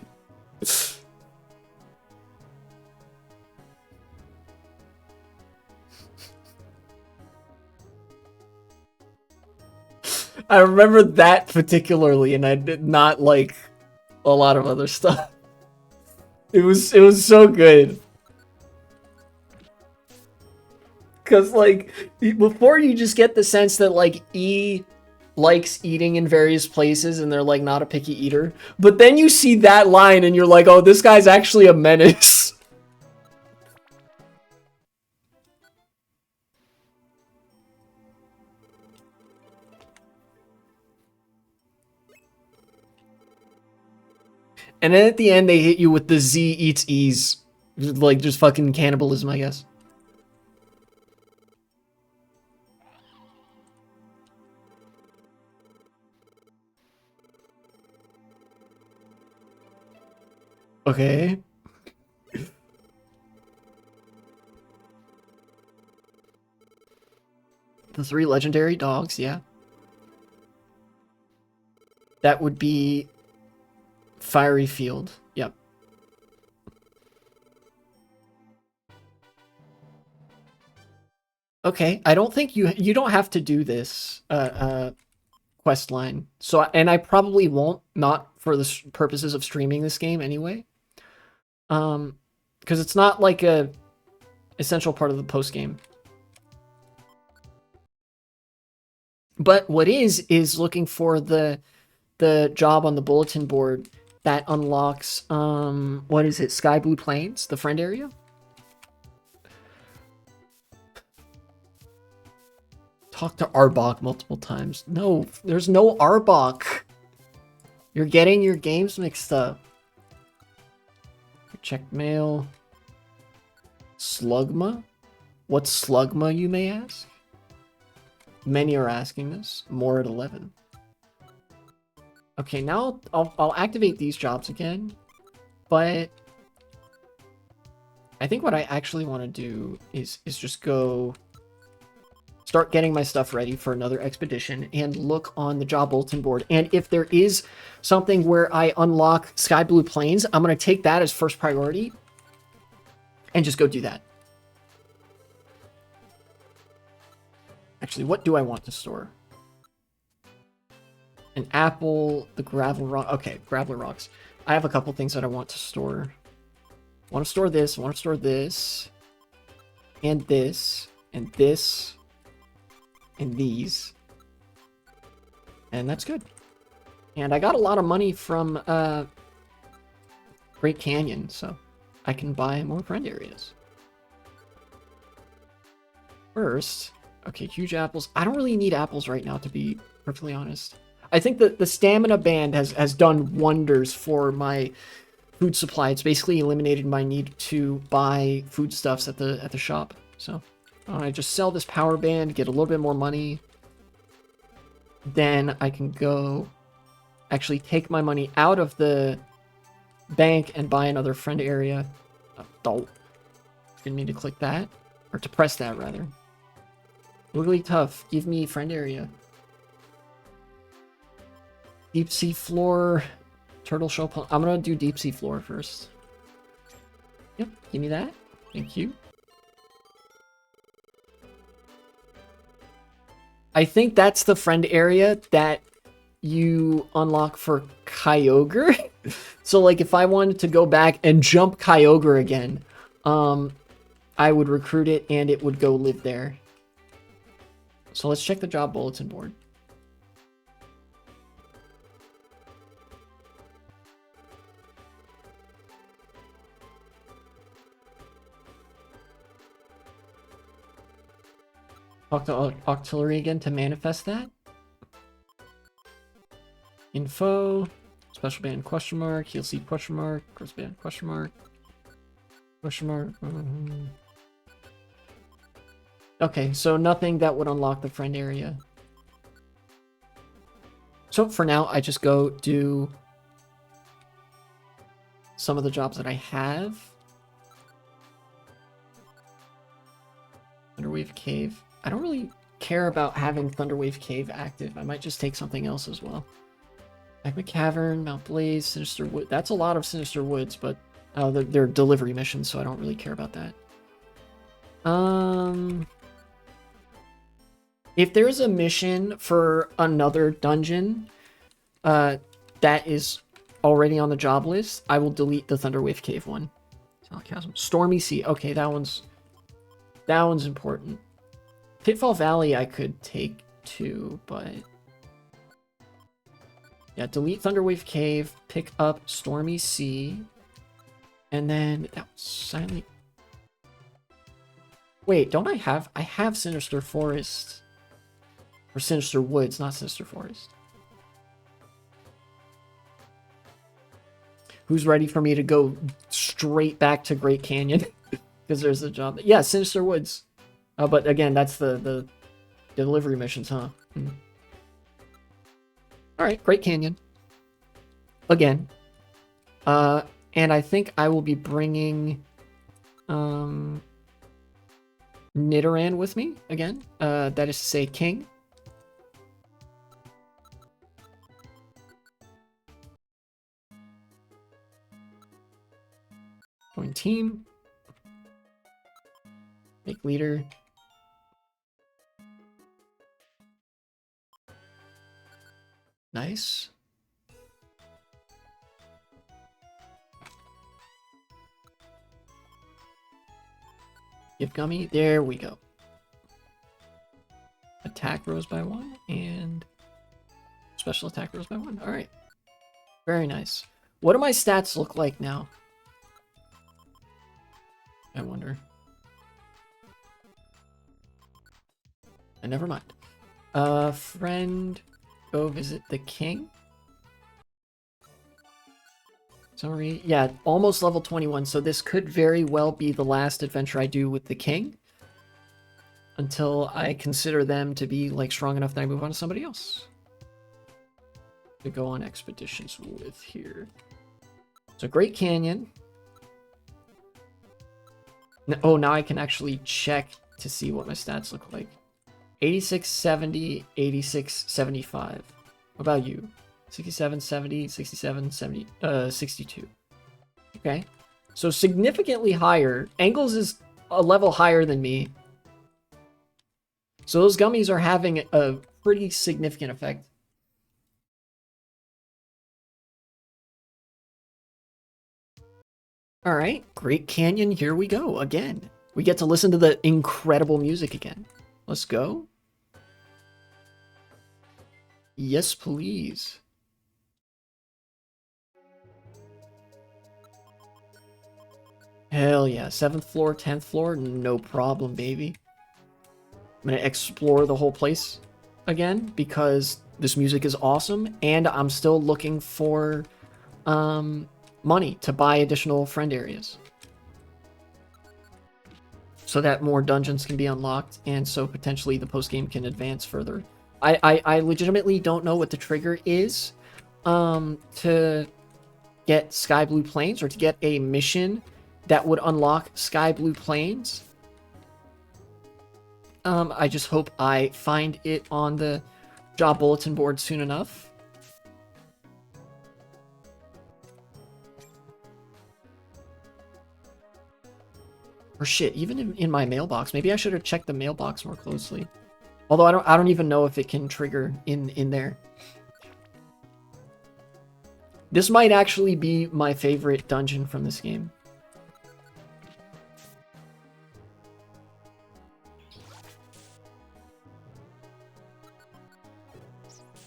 I remember that particularly, and I did not like a lot of other stuff. It was so good. Cause like before you just get the sense that like E likes eating in various places and they're like not a picky eater. But then you see that line and you're like, oh, this guy's actually a menace. And then at the end they hit you with the Z eats E's. Like just fucking cannibalism, I guess. Okay. The 3 legendary dogs, yeah. That would be Fiery Field. Yep. Okay, I don't think you don't have to do this quest line. So and I probably won't, not for the purposes of streaming this game anyway. Because it's not like a essential part of the post game. But what is looking for the job on the bulletin board that unlocks what is it? Sky Blue Plains, the friend area? Talk to Arbok multiple times. No, there's no Arbok. You're getting your games mixed up. Check mail. Slugma? What's Slugma, you may ask? Many are asking this. More at 11. Okay, now I'll activate these jobs again. But I think what I actually want to do is just go start getting my stuff ready for another expedition and look on the job bulletin board. And if there is something where I unlock Sky Blue Plains, I'm going to take that as first priority and just go do that. Actually, what do I want to store? An apple, the gravel rock. Okay, gravel rocks. I have a couple things that I want to store. I want to store this. I want to store this. And this. And this. And these. And that's good. And I got a lot of money from Great Canyon, so I can buy more friend areas. First, okay, huge apples. I don't really need apples right now, to be perfectly honest. I think that the stamina band has done wonders for my food supply. It's basically eliminated my need to buy foodstuffs at the shop. So I just sell this power band, get a little bit more money. Then I can go actually take my money out of the bank and buy another friend area. Oh, didn't mean to click that. Or to press that, rather. Wiggly Tough, give me friend area. Deep sea floor, turtle shell. I'm gonna do deep sea floor first. Yep, give me that. Thank you. I think that's the friend area that you unlock for Kyogre. So like if I wanted to go back and jump Kyogre again, I would recruit it and it would go live there. So let's check the job bulletin board. Talk to Octillery again to manifest that. Info. Special band question mark. He'll see question mark. Cross band question mark. Question mark. Okay, so nothing that would unlock the friend area. So for now, I just go do some of the jobs that I have. Thunderwave Cave. I don't really care about having Thunderwave Cave active. I might just take something else as well. Magma Cavern, Mount Blaze, Sinister Wood. That's a lot of Sinister Woods, but they're delivery missions, so I don't really care about that. If there's a mission for another dungeon that is already on the job list, I will delete the Thunderwave Cave one. Chasm. Stormy Sea. Okay, that one's important. Pitfall Valley I could take too, but yeah, delete Thunderwave Cave, pick up Stormy Sea, and then that was silently. Wait, don't I have Sinister Forest or Sinister Woods, not Sinister Forest. Who's ready for me to go straight back to Great Canyon? Because there's a job. Yeah, Sinister Woods. But again, that's the delivery missions, huh? Alright, Great Canyon. Again. And I think I will be bringing Nidoran with me again. That is to say, King. Join team. Make leader. Nice. Give Gummy. There we go. Attack rose by 1 and special attack rose by 1. All right. Very nice. What do my stats look like now? I wonder. And never mind. Friend, go visit the king. Summary. Yeah, almost level 21, so this could very well be the last adventure I do with the king. Until I consider them to be, like, strong enough that I move on to somebody else. To go on expeditions with here. So, Great Canyon. Oh, now I can actually check to see what my stats look like. 86, 70, 86, 75. What about you? 67, 70, 67, 70, 62. Okay. So significantly higher. Angles is a level higher than me. So those gummies are having a pretty significant effect. All right, Great Canyon, here we go again. We get to listen to the incredible music again. Let's go. Yes, please. Hell yeah, 7th floor, 10th floor, no problem, baby. I'm gonna explore the whole place again because this music is awesome, and I'm still looking for money to buy additional friend areas so that more dungeons can be unlocked, and so potentially the post-game can advance further. I legitimately don't know what the trigger is to get Sky Blue Plains, or to get a mission that would unlock Sky Blue Plains. I just hope I find it on the job bulletin board soon enough. Or shit, even in my mailbox. Maybe I should have checked the mailbox more closely. Although I don't even know if it can trigger in there. This might actually be my favorite dungeon from this game.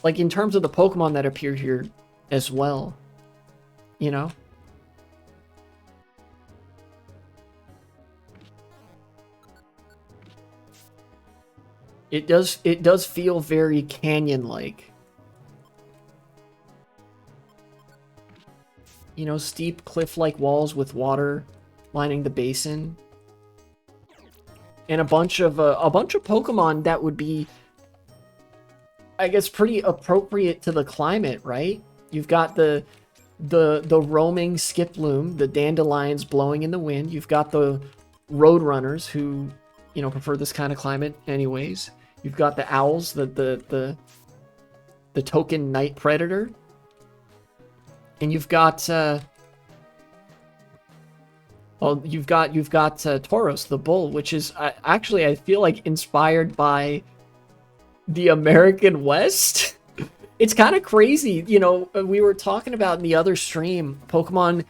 Like, in terms of the Pokemon that appear here as well, you know? It does feel very canyon-like. You know, steep cliff-like walls with water lining the basin. And a bunch of Pokemon that would be, I guess, pretty appropriate to the climate, right? You've got the roaming Skiploom, the dandelions blowing in the wind. You've got the Roadrunners who, you know, prefer this kind of climate anyways. You've got the owls, the token night predator. And you've got you've got Tauros, the bull, which is actually, I feel like, inspired by the American West. It's kind of crazy, you know. We were talking about in the other stream, Pokemon,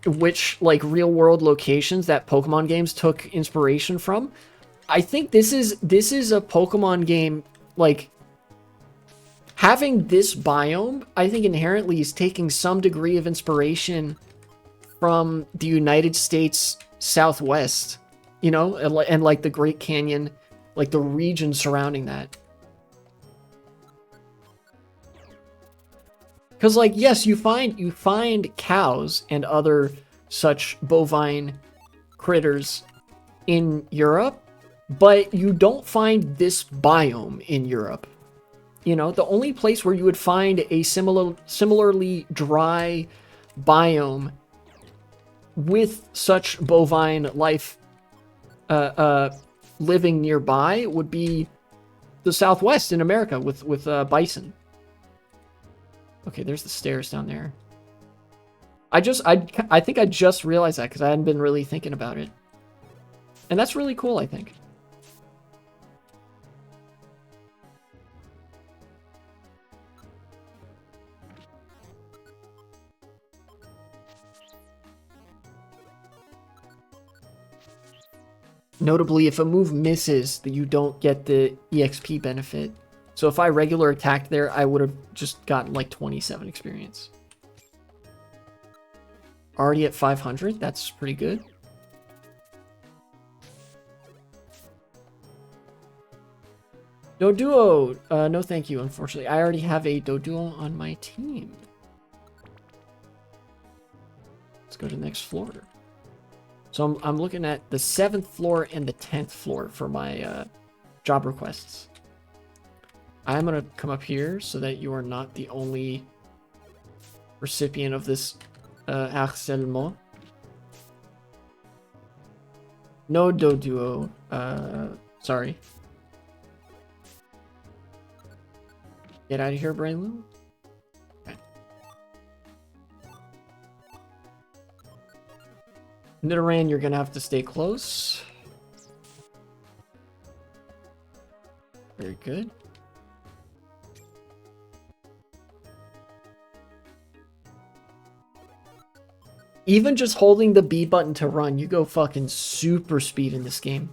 which like real world locations that Pokemon games took inspiration from. I think this is a Pokemon game, like having this biome, I think inherently is taking some degree of inspiration from the United States Southwest, you know, and like the Great Canyon, like the region surrounding that. Because, like, yes, you find cows and other such bovine critters in Europe, but you don't find this biome in Europe. You know, the only place where you would find a similarly dry biome with such bovine life living nearby would be the Southwest in America with bison. Okay, there's the stairs down there. I think I just realized that because I hadn't been really thinking about it. And that's really cool, I think. Notably, if a move misses, that you don't get the EXP benefit. So if I regular attacked there, I would have just gotten like 27 experience. Already at 500, that's pretty good. Doduo, no thank you, unfortunately. I already have a Doduo on my team. Let's go to the next floor. So I'm looking at the 7th floor and the 10th floor for my job requests. I'm going to come up here so that you are not the only recipient of this harcèlement. No Doduo. Sorry. Get out of here, Brainloom. Okay. Nidoran, you're going to have to stay close. Very good. Even just holding the B button to run, you go fucking super speed in this game.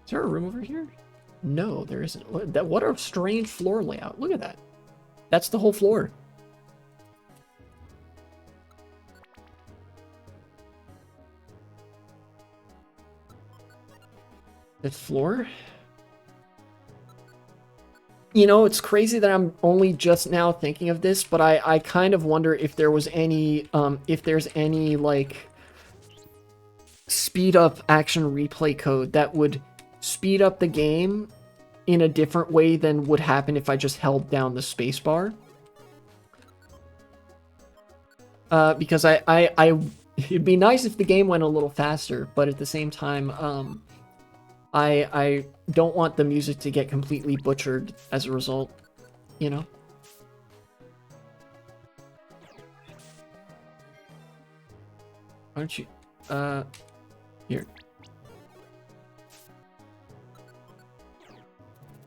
Is there a room over here? No, there isn't. What a strange floor layout. Look at that. That's the whole floor. This floor? You know, it's crazy that I'm only just now thinking of this, but I kind of wonder if there was any, if there's any, like, speed up action replay code that would speed up the game in a different way than would happen if I just held down the spacebar. Because it'd be nice if the game went a little faster, but at the same time, I don't want the music to get completely butchered as a result, you know? Why don't you, here.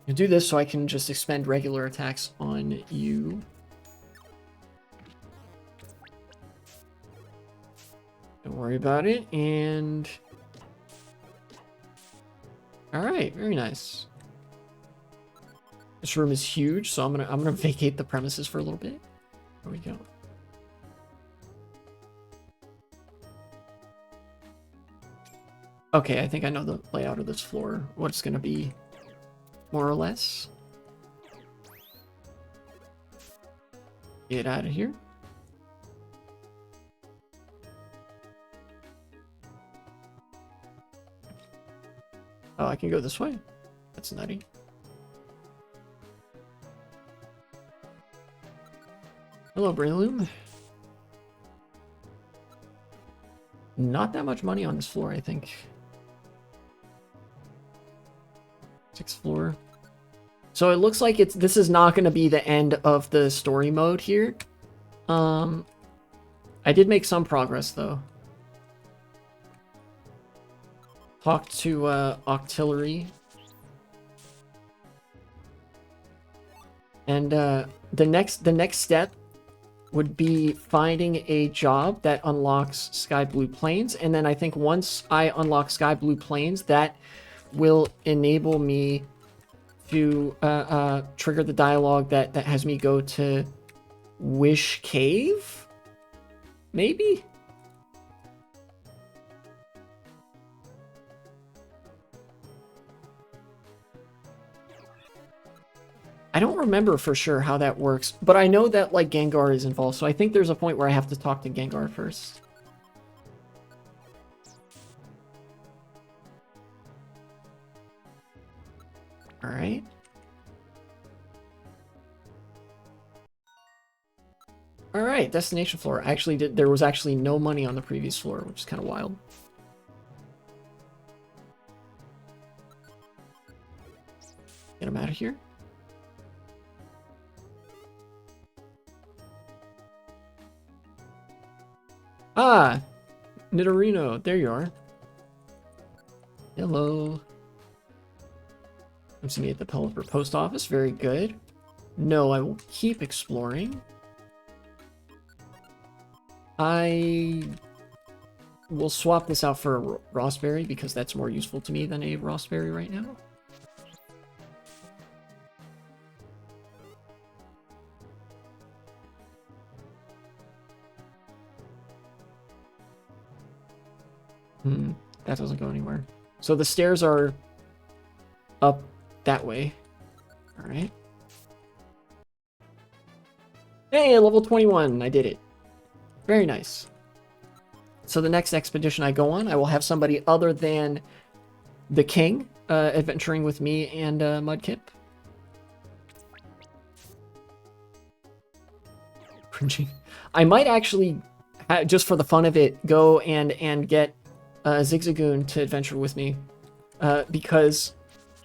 You do this so I can just expend regular attacks on you. Don't worry about it, and... Alright, very nice. This room is huge, so I'm gonna vacate the premises for a little bit. There we go. Okay, I think I know the layout of this floor, what it's gonna be, more or less. Get out of here. Oh, I can go this way. That's nutty. Hello, Brainloom. Not that much money on this floor, I think. 6th floor. So it looks like this is not going to be the end of the story mode here. I did make some progress, though. Talk to Octillery. And the next step would be finding a job that unlocks Sky Blue Plains, and then I think once I unlock Sky Blue Plains, that will enable me to trigger the dialogue that has me go to Wish Cave? Maybe? I don't remember for sure how that works, but I know that, like, Gengar is involved, so I think there's a point where I have to talk to Gengar first. Alright. Alright, destination floor. Actually, there was actually no money on the previous floor, which is kind of wild. Get him out of here. Ah! Nidorino, there you are. Hello. I'm sitting at the Pelipper post office, very good. No, I will keep exploring. I will swap this out for a Rossberry because that's more useful to me than a Rossberry right now. That doesn't go anywhere. So the stairs are up that way. All right. Hey, level 21. I did it. Very nice. So the next expedition I go on, I will have somebody other than the king adventuring with me and Mudkip. Cringing. I might actually, just for the fun of it, go and get Zigzagoon to adventure with me because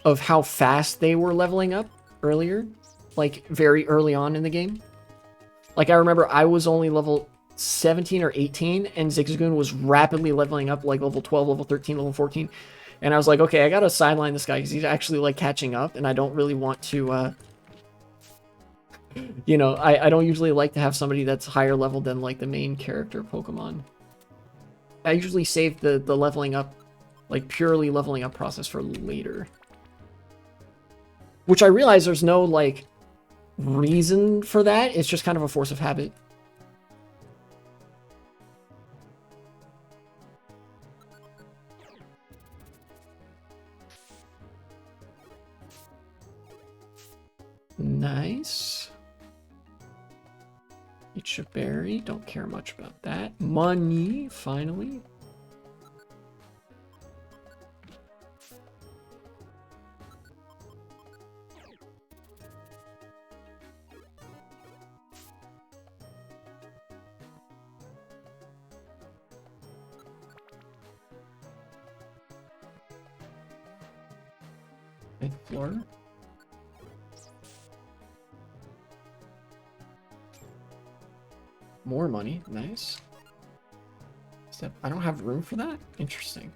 of how fast they were leveling up earlier, like very early on in the game. Like I remember I was only level 17 or 18 and Zigzagoon was rapidly leveling up, like level 12, level 13, level 14. And I was like, okay, I gotta sideline this guy because he's actually like catching up and I don't really want to, you know, I don't usually like to have somebody that's higher level than like the main character Pokemon. I usually save the leveling up, like purely leveling up process for later. Which I realize there's no like reason for that. It's just kind of a force of habit. Nice. Each a berry. Don't care much about that. Money, finally. Fifth floor. More money, nice. Step. I don't have room for that? Interesting.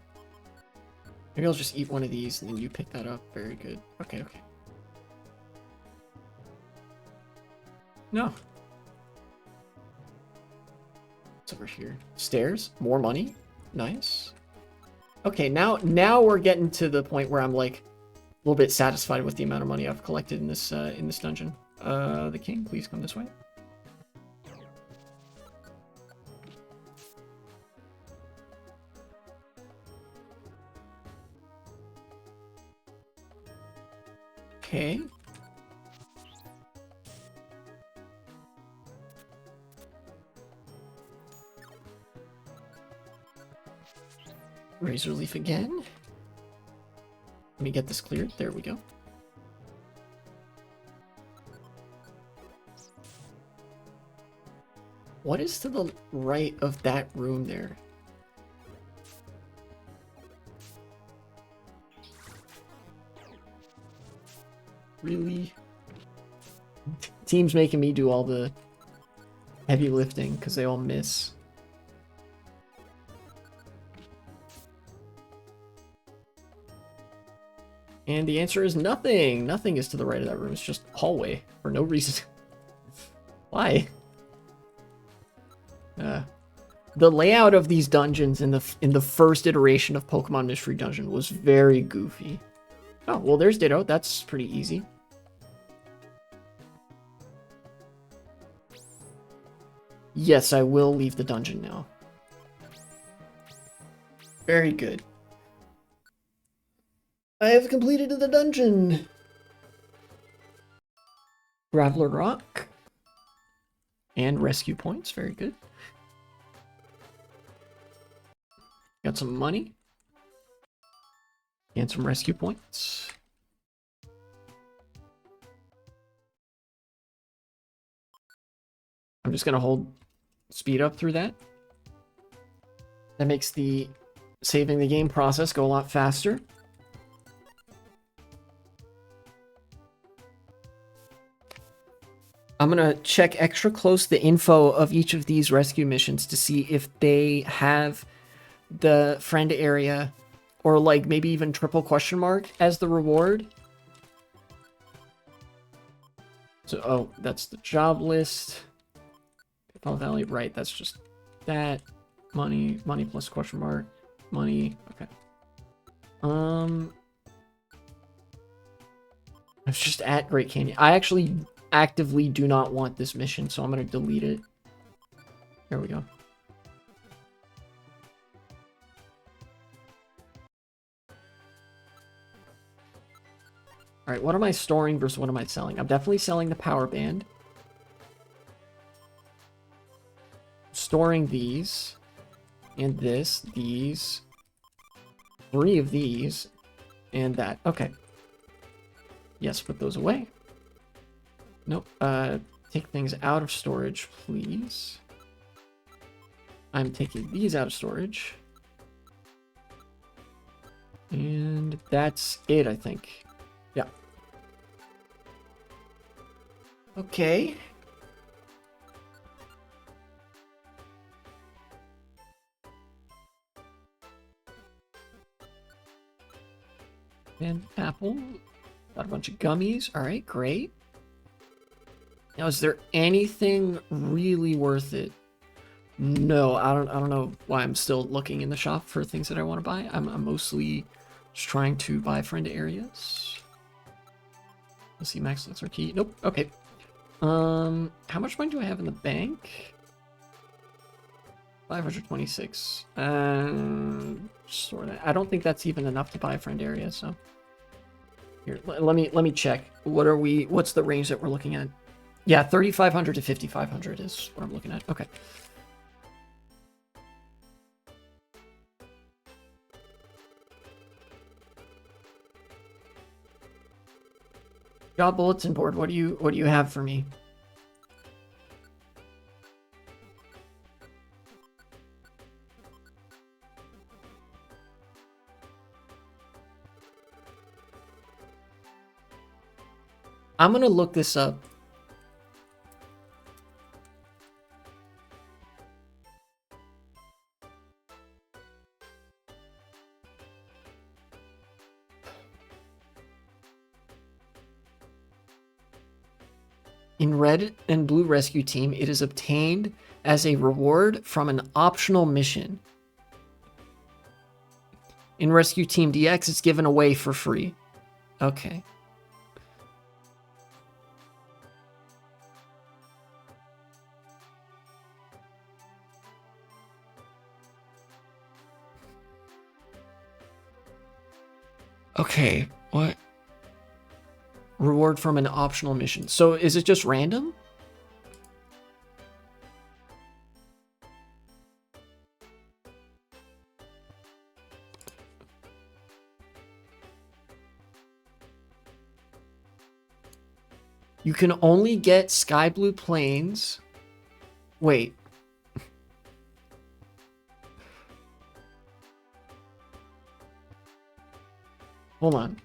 Maybe I'll just eat one of these and then you pick that up. Very good. Okay, okay. No. What's over here? Stairs? More money? Nice. Okay, now we're getting to the point where I'm like a little bit satisfied with the amount of money I've collected in this dungeon. The king, please come this way. Okay. Razor Leaf again. Let me get this cleared. There we go. What is to the right of that room there? Really? Team's making me do all the heavy lifting because they all miss. And the answer is nothing. Nothing is to the right of that room. It's just a hallway for no reason. Why? The layout of these dungeons in the first iteration of Pokemon Mystery Dungeon was very goofy. Oh, well, there's Ditto. That's pretty easy. Yes, I will leave the dungeon now. Very good. I have completed the dungeon. Graveler Rock. And rescue points. Very good. Got some money. And some rescue points. I'm just going to hold speed up through that. That makes the saving the game process go a lot faster. I'm going to check extra close the info of each of these rescue missions to see if they have the friend area or like maybe even triple question mark as the reward. So, oh, that's the job list. Pitfall Valley, right, that's just that. Money plus question mark. Money, okay. It's just at Great Canyon. I actually actively do not want this mission, so I'm going to delete it. There we go. All right, what am I storing versus what am I selling? I'm definitely selling the power band. Storing these and this, these, 3 of these, and that. Okay. Yes, put those away. Nope. Take things out of storage, please. I'm taking these out of storage. And that's it, I think. Yeah. Okay. And apple. Got a bunch of gummies. All right, great. Now, is there anything really worth it? No, I don't know why I'm still looking in the shop for things that I want to buy. I'm mostly just trying to buy friend areas. Let's see, max elixir key. Nope. Okay. How much money do I have in the bank? 526. Store that. I don't think that's even enough to buy a friend area, so here, let me check. What's the range that we're looking at? Yeah, 3,500 to 5,500 is what I'm looking at. Okay. Job bulletin board. What do you have for me? I'm gonna look this up. In Red and Blue Rescue Team, it is obtained as a reward from an optional mission. In Rescue Team DX, it's given away for free. Okay. Okay, what? Reward from an optional mission. So is it just random? You can only get Sky Blue Plains. Wait. Hold on.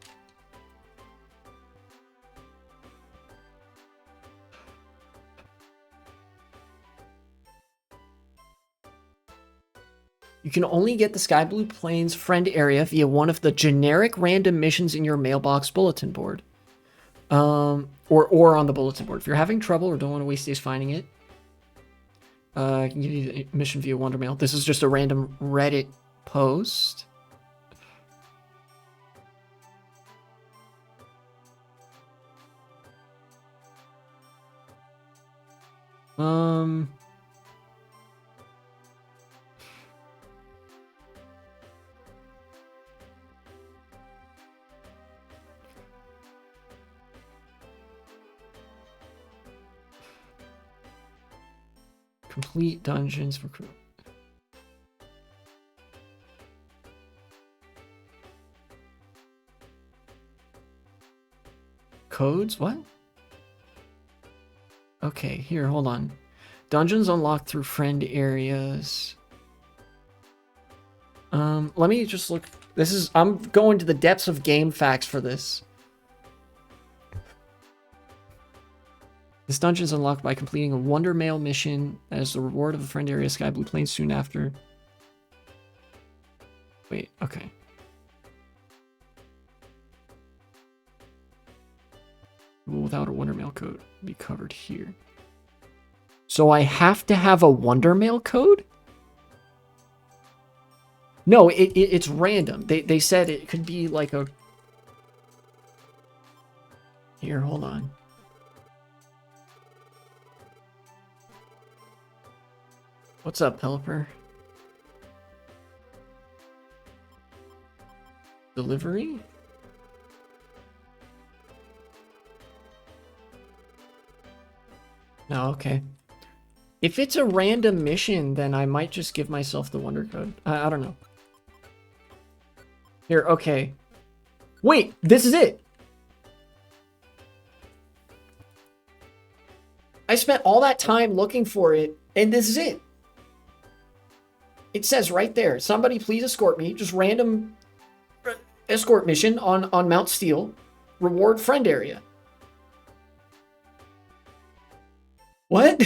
You can only get the Sky Blue Plains friend area via one of the generic random missions in your mailbox bulletin board. Or on the bulletin board. If you're having trouble or don't want to waste days finding it, you can get a mission via Wonder Mail. This is just a random Reddit post. Complete dungeons for crew. Codes? What? Okay, here, hold on. Dungeons unlocked through friend areas. Let me just look. I'm going to the depths of game facts for this. This dungeon is unlocked by completing a Wonder Mail mission as the reward of the friend area Sky Blue Plains soon after. Wait, okay. Without a Wonder Mail code, be covered here. So I have to have a Wonder Mail code? No, it's random. They said it could be like a... Here, hold on. What's up, Pelipper? Delivery? No, okay. If it's a random mission, then I might just give myself the Wonder Code. I don't know. Here, okay. Wait, this is it! I spent all that time looking for it, and this is it. It says right there, somebody please escort me. Just random escort mission on Mount Steel. Reward friend area. What?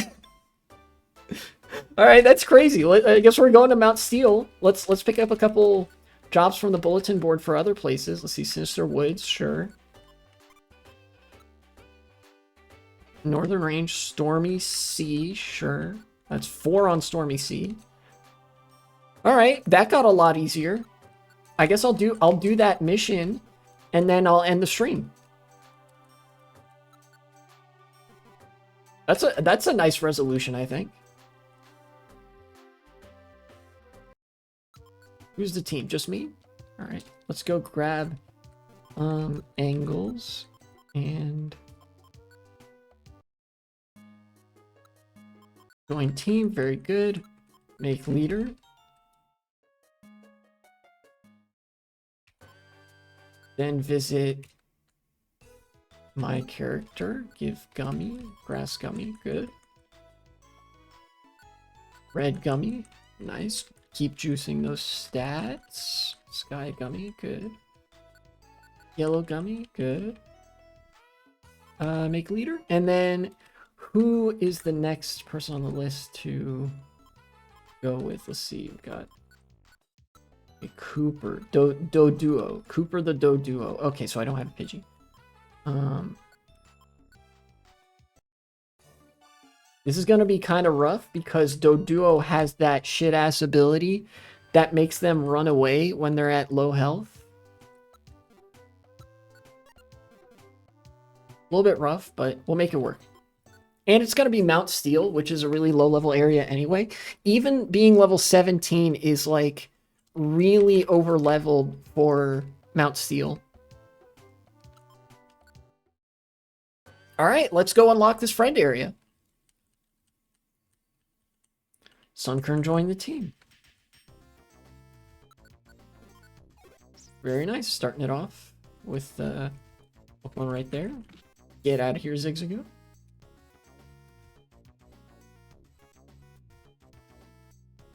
All right, that's crazy. I guess we're going to Mount Steel. Let's pick up a couple jobs from the bulletin board for other places. Let's see, Sinister Woods, sure. Northern Range, Stormy Sea, sure. That's 4 on Stormy Sea. All right, that got a lot easier. I guess I'll do that mission, and then I'll end the stream. That's a nice resolution, I think. Who's the team? Just me? All right, let's go grab angles and join team. Very good. Make leader. Then visit my character. Give gummy. Grass gummy. Good. Red gummy. Nice. Keep juicing those stats. Sky gummy. Good. Yellow gummy. Good. Make leader. And then who is the next person on the list to go with? Let's see. We've got a Cooper. Doduo. Cooper the Doduo. Okay, so I don't have a Pidgey. This is going to be kind of rough because Doduo has that shit-ass ability that makes them run away when they're at low health. A little bit rough, but we'll make it work. And it's going to be Mount Steel, which is a really low-level area anyway. Even being level 17 is, like, really over-leveled for Mount Steel. All right, let's go unlock this friend area. Sunkern joined the team. Very nice. Starting it off with Pokemon right there. Get out of here, Zigzagoon.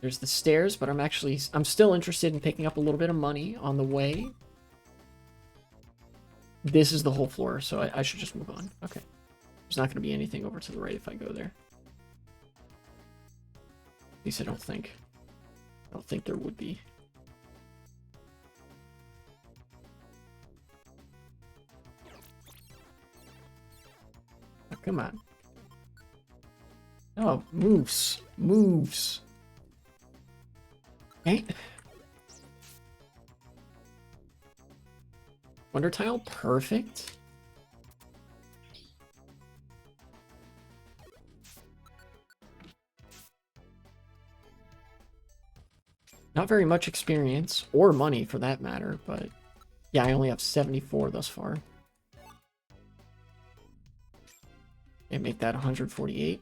There's the stairs, but I'm still interested in picking up a little bit of money on the way. This is the whole floor, so I should just move on. Okay. There's not going to be anything over to the right if I go there. At least I don't think. I don't think there would be. Oh, come on. Oh, moves. Moves. Okay. Wonder tile, perfect. Not very much experience, or money for that matter, but yeah, I only have 74 thus far. And make that 148.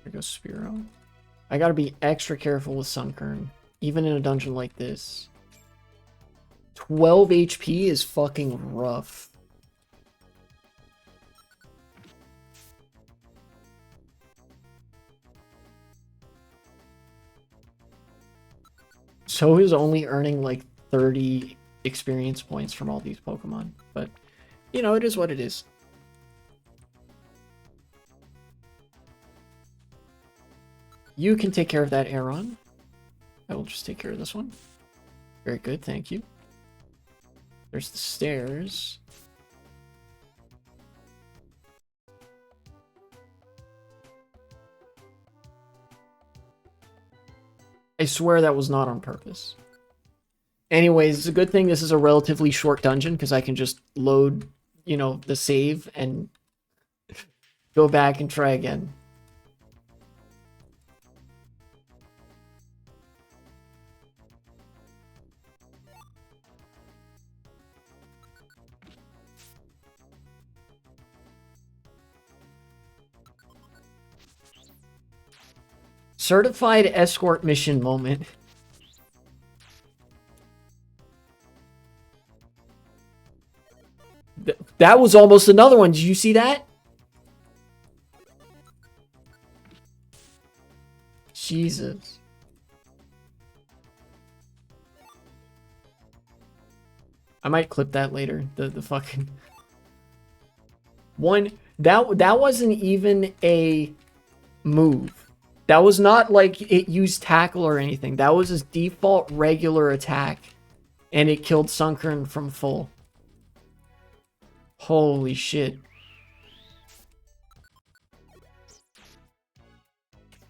There goes Spiro. I gotta be extra careful with Sunkern, even in a dungeon like this. 12 HP is fucking rough. So is only earning like 30 experience points from all these Pokemon. But, you know, it is what it is. You can take care of that, Aeron. I will just take care of this one. Very good, thank you. There's the stairs. I swear that was not on purpose. Anyways, it's a good thing this is a relatively short dungeon because I can just load, you know, the save and go back and try again. Certified escort mission moment. That was almost another one. Did you see that? Jesus. I might clip that later. The fucking one that wasn't even a move. That was not like it used tackle or anything. That was his default regular attack. And it killed Sunkern from full. Holy shit.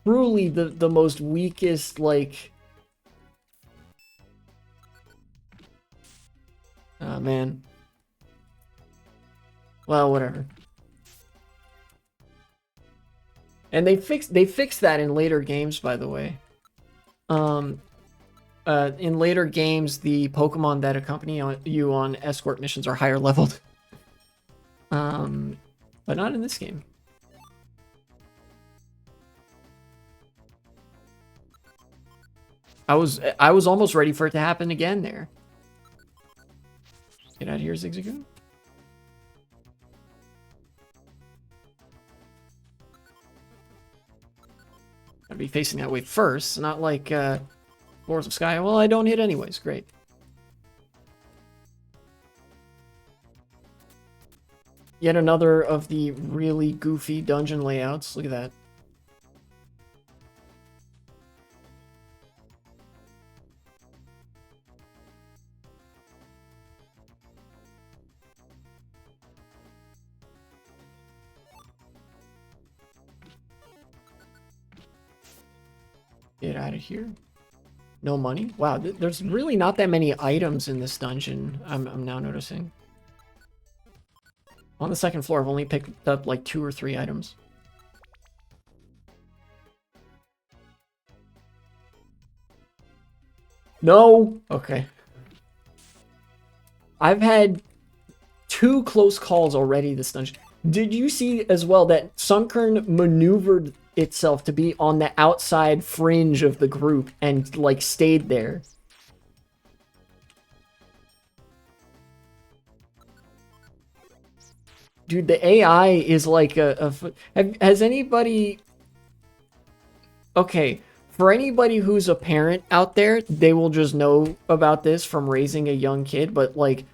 Truly the most weakest, like... Oh, man. Well, whatever. And they fixed that in later games, by the way. In later games, the Pokemon that accompany you on escort missions are higher leveled. But not in this game. I was almost ready for it to happen again there. Get out of here, Zigzagoon. I'd be facing that way first, not like Floors of Sky. Well, I don't hit anyways. Great. Yet another of the really goofy dungeon layouts. Look at that. Get out of here. No money? Wow, there's really not that many items in this dungeon, I'm now noticing. On the second floor, I've only picked up like 2 or 3 items. No! Okay. I've had 2 close calls already this dungeon. Did you see as well that Sunkern maneuvered itself to be on the outside fringe of the group and like stayed there? Dude, the AI is like has anybody... Okay, for anybody who's a parent out there, they will just know about this from raising a young kid, but like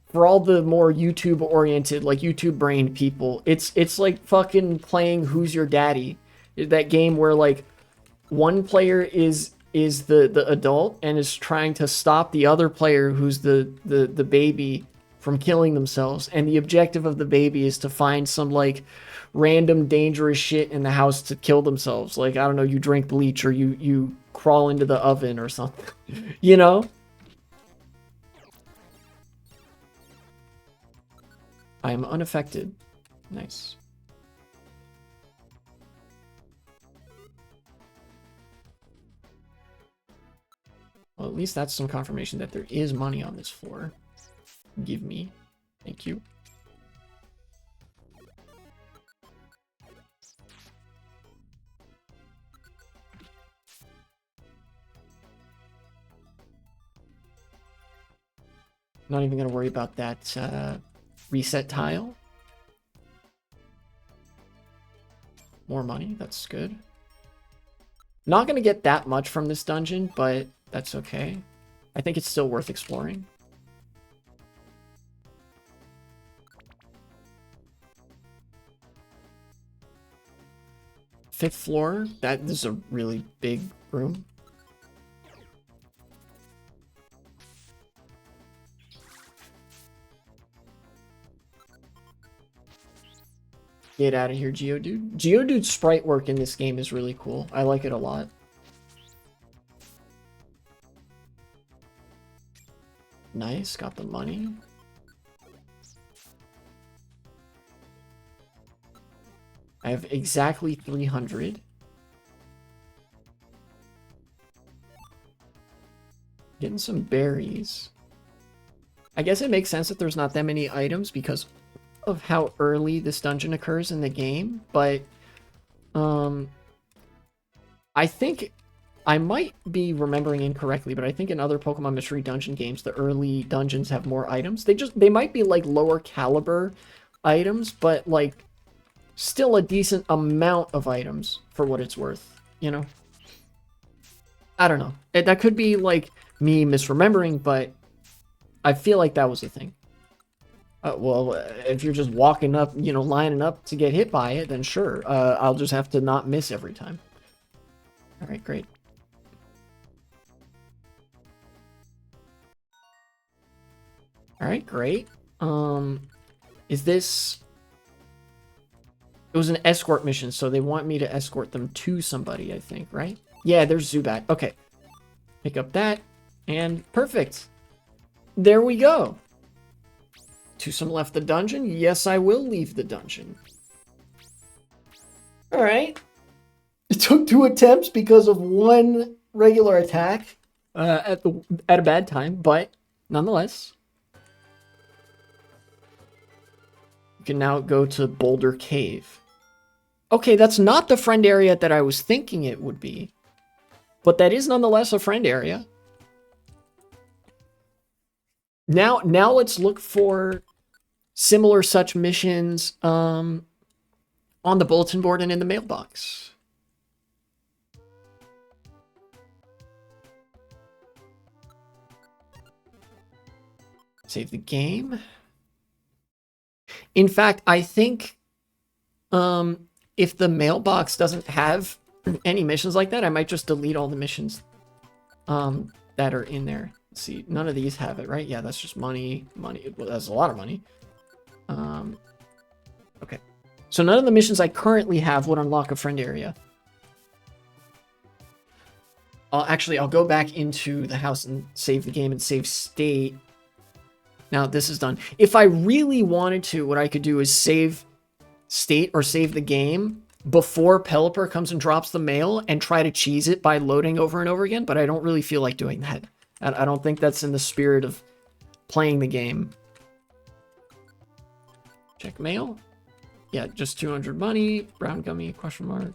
for all the more YouTube oriented, like YouTube brained people, it's like fucking playing Who's Your Daddy. That game where like one player is the adult and is trying to stop the other player who's the baby from killing themselves, and the objective of the baby is to find some like random dangerous shit in the house to kill themselves. Like, I don't know, you drink bleach or you crawl into the oven or something. You know? I am unaffected. Nice. Well, at least that's some confirmation that there is money on this floor. Give me. Thank you. Not even going to worry about that reset tile. More money. That's good. Not going to get that much from this dungeon, but that's okay. I think it's still worth exploring. Fifth floor. This is a really big room. Get out of here, Geodude. Geodude's sprite work in this game is really cool. I like it a lot. Nice, got the money. I have exactly 300. Getting some berries. I guess it makes sense that there's not that many items because of how early this dungeon occurs in the game, but I think I might be remembering incorrectly, but I think in other Pokemon Mystery Dungeon games, the early dungeons have more items. They might be like lower caliber items, but like still a decent amount of items for what it's worth, you know? I don't know. That could be like me misremembering, but I feel like that was a thing. Well, if you're just walking up, you know, lining up to get hit by it, then sure. I'll just have to not miss every time. All right, great. All right, great. Is this... It was an escort mission, so they want me to escort them to somebody, I think, right? Yeah, there's Zubat. Okay. Pick up that, and perfect. There we go. Twosome left the dungeon. Yes, I will leave the dungeon. All right. It took 2 attempts because of 1 regular attack at a bad time, but nonetheless. You can now go to Boulder Cave. Okay, that's not the friend area that I was thinking it would be, but that is nonetheless a friend area. Now let's look for similar such missions on the bulletin board and in the mailbox. Save the game. In fact, I think if the mailbox doesn't have any missions like that, I might just delete all the missions that are in there. Let's see, none of these have it, right? Yeah, that's just money. Well, that's a lot of money. Okay. So none of the missions I currently have would unlock a friend area. I'll go back into the house and save the game and save state. Now this is done. If I really wanted to, what I could do is save state or save the game before Pelipper comes and drops the mail and try to cheese it by loading over and over again, but I don't really feel like doing that. I don't think that's in the spirit of playing the game. Check mail. Yeah, just 200 money. Brown gummy, question mark.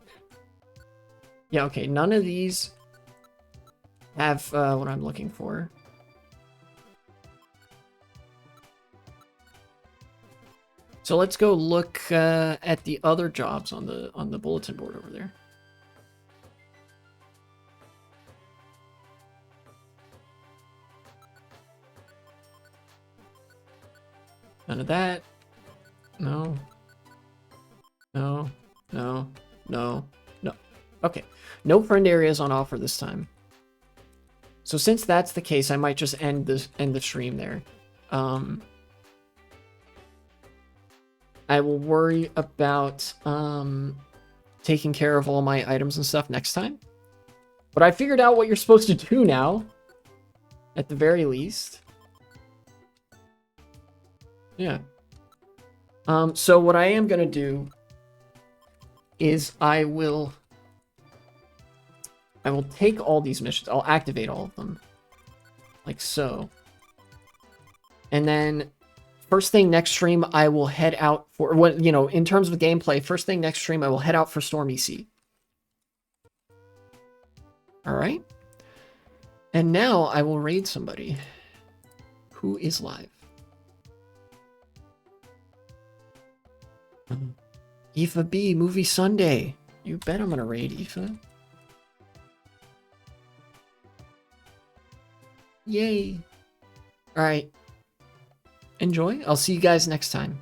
Yeah, okay, none of these have what I'm looking for. So let's go look at the other jobs on the bulletin board over there. None of that. No. No. No. No. No. Okay, no friend areas on offer this time. So since that's the case, I might just end the stream there. I will worry about taking care of all my items and stuff next time. But I figured out what you're supposed to do now, at the very least. Yeah. So what I am gonna do is I will take all these missions. I'll activate all of them, like so. And then first thing next stream, I will head out for what, you know, in terms of gameplay, first thing next stream, I will head out for Stormy Sea. All right. And now I will raid somebody who is live. Aoife B, Movie Sunday. You bet I'm gonna raid Aoife. Yay. All right. Enjoy. I'll see you guys next time.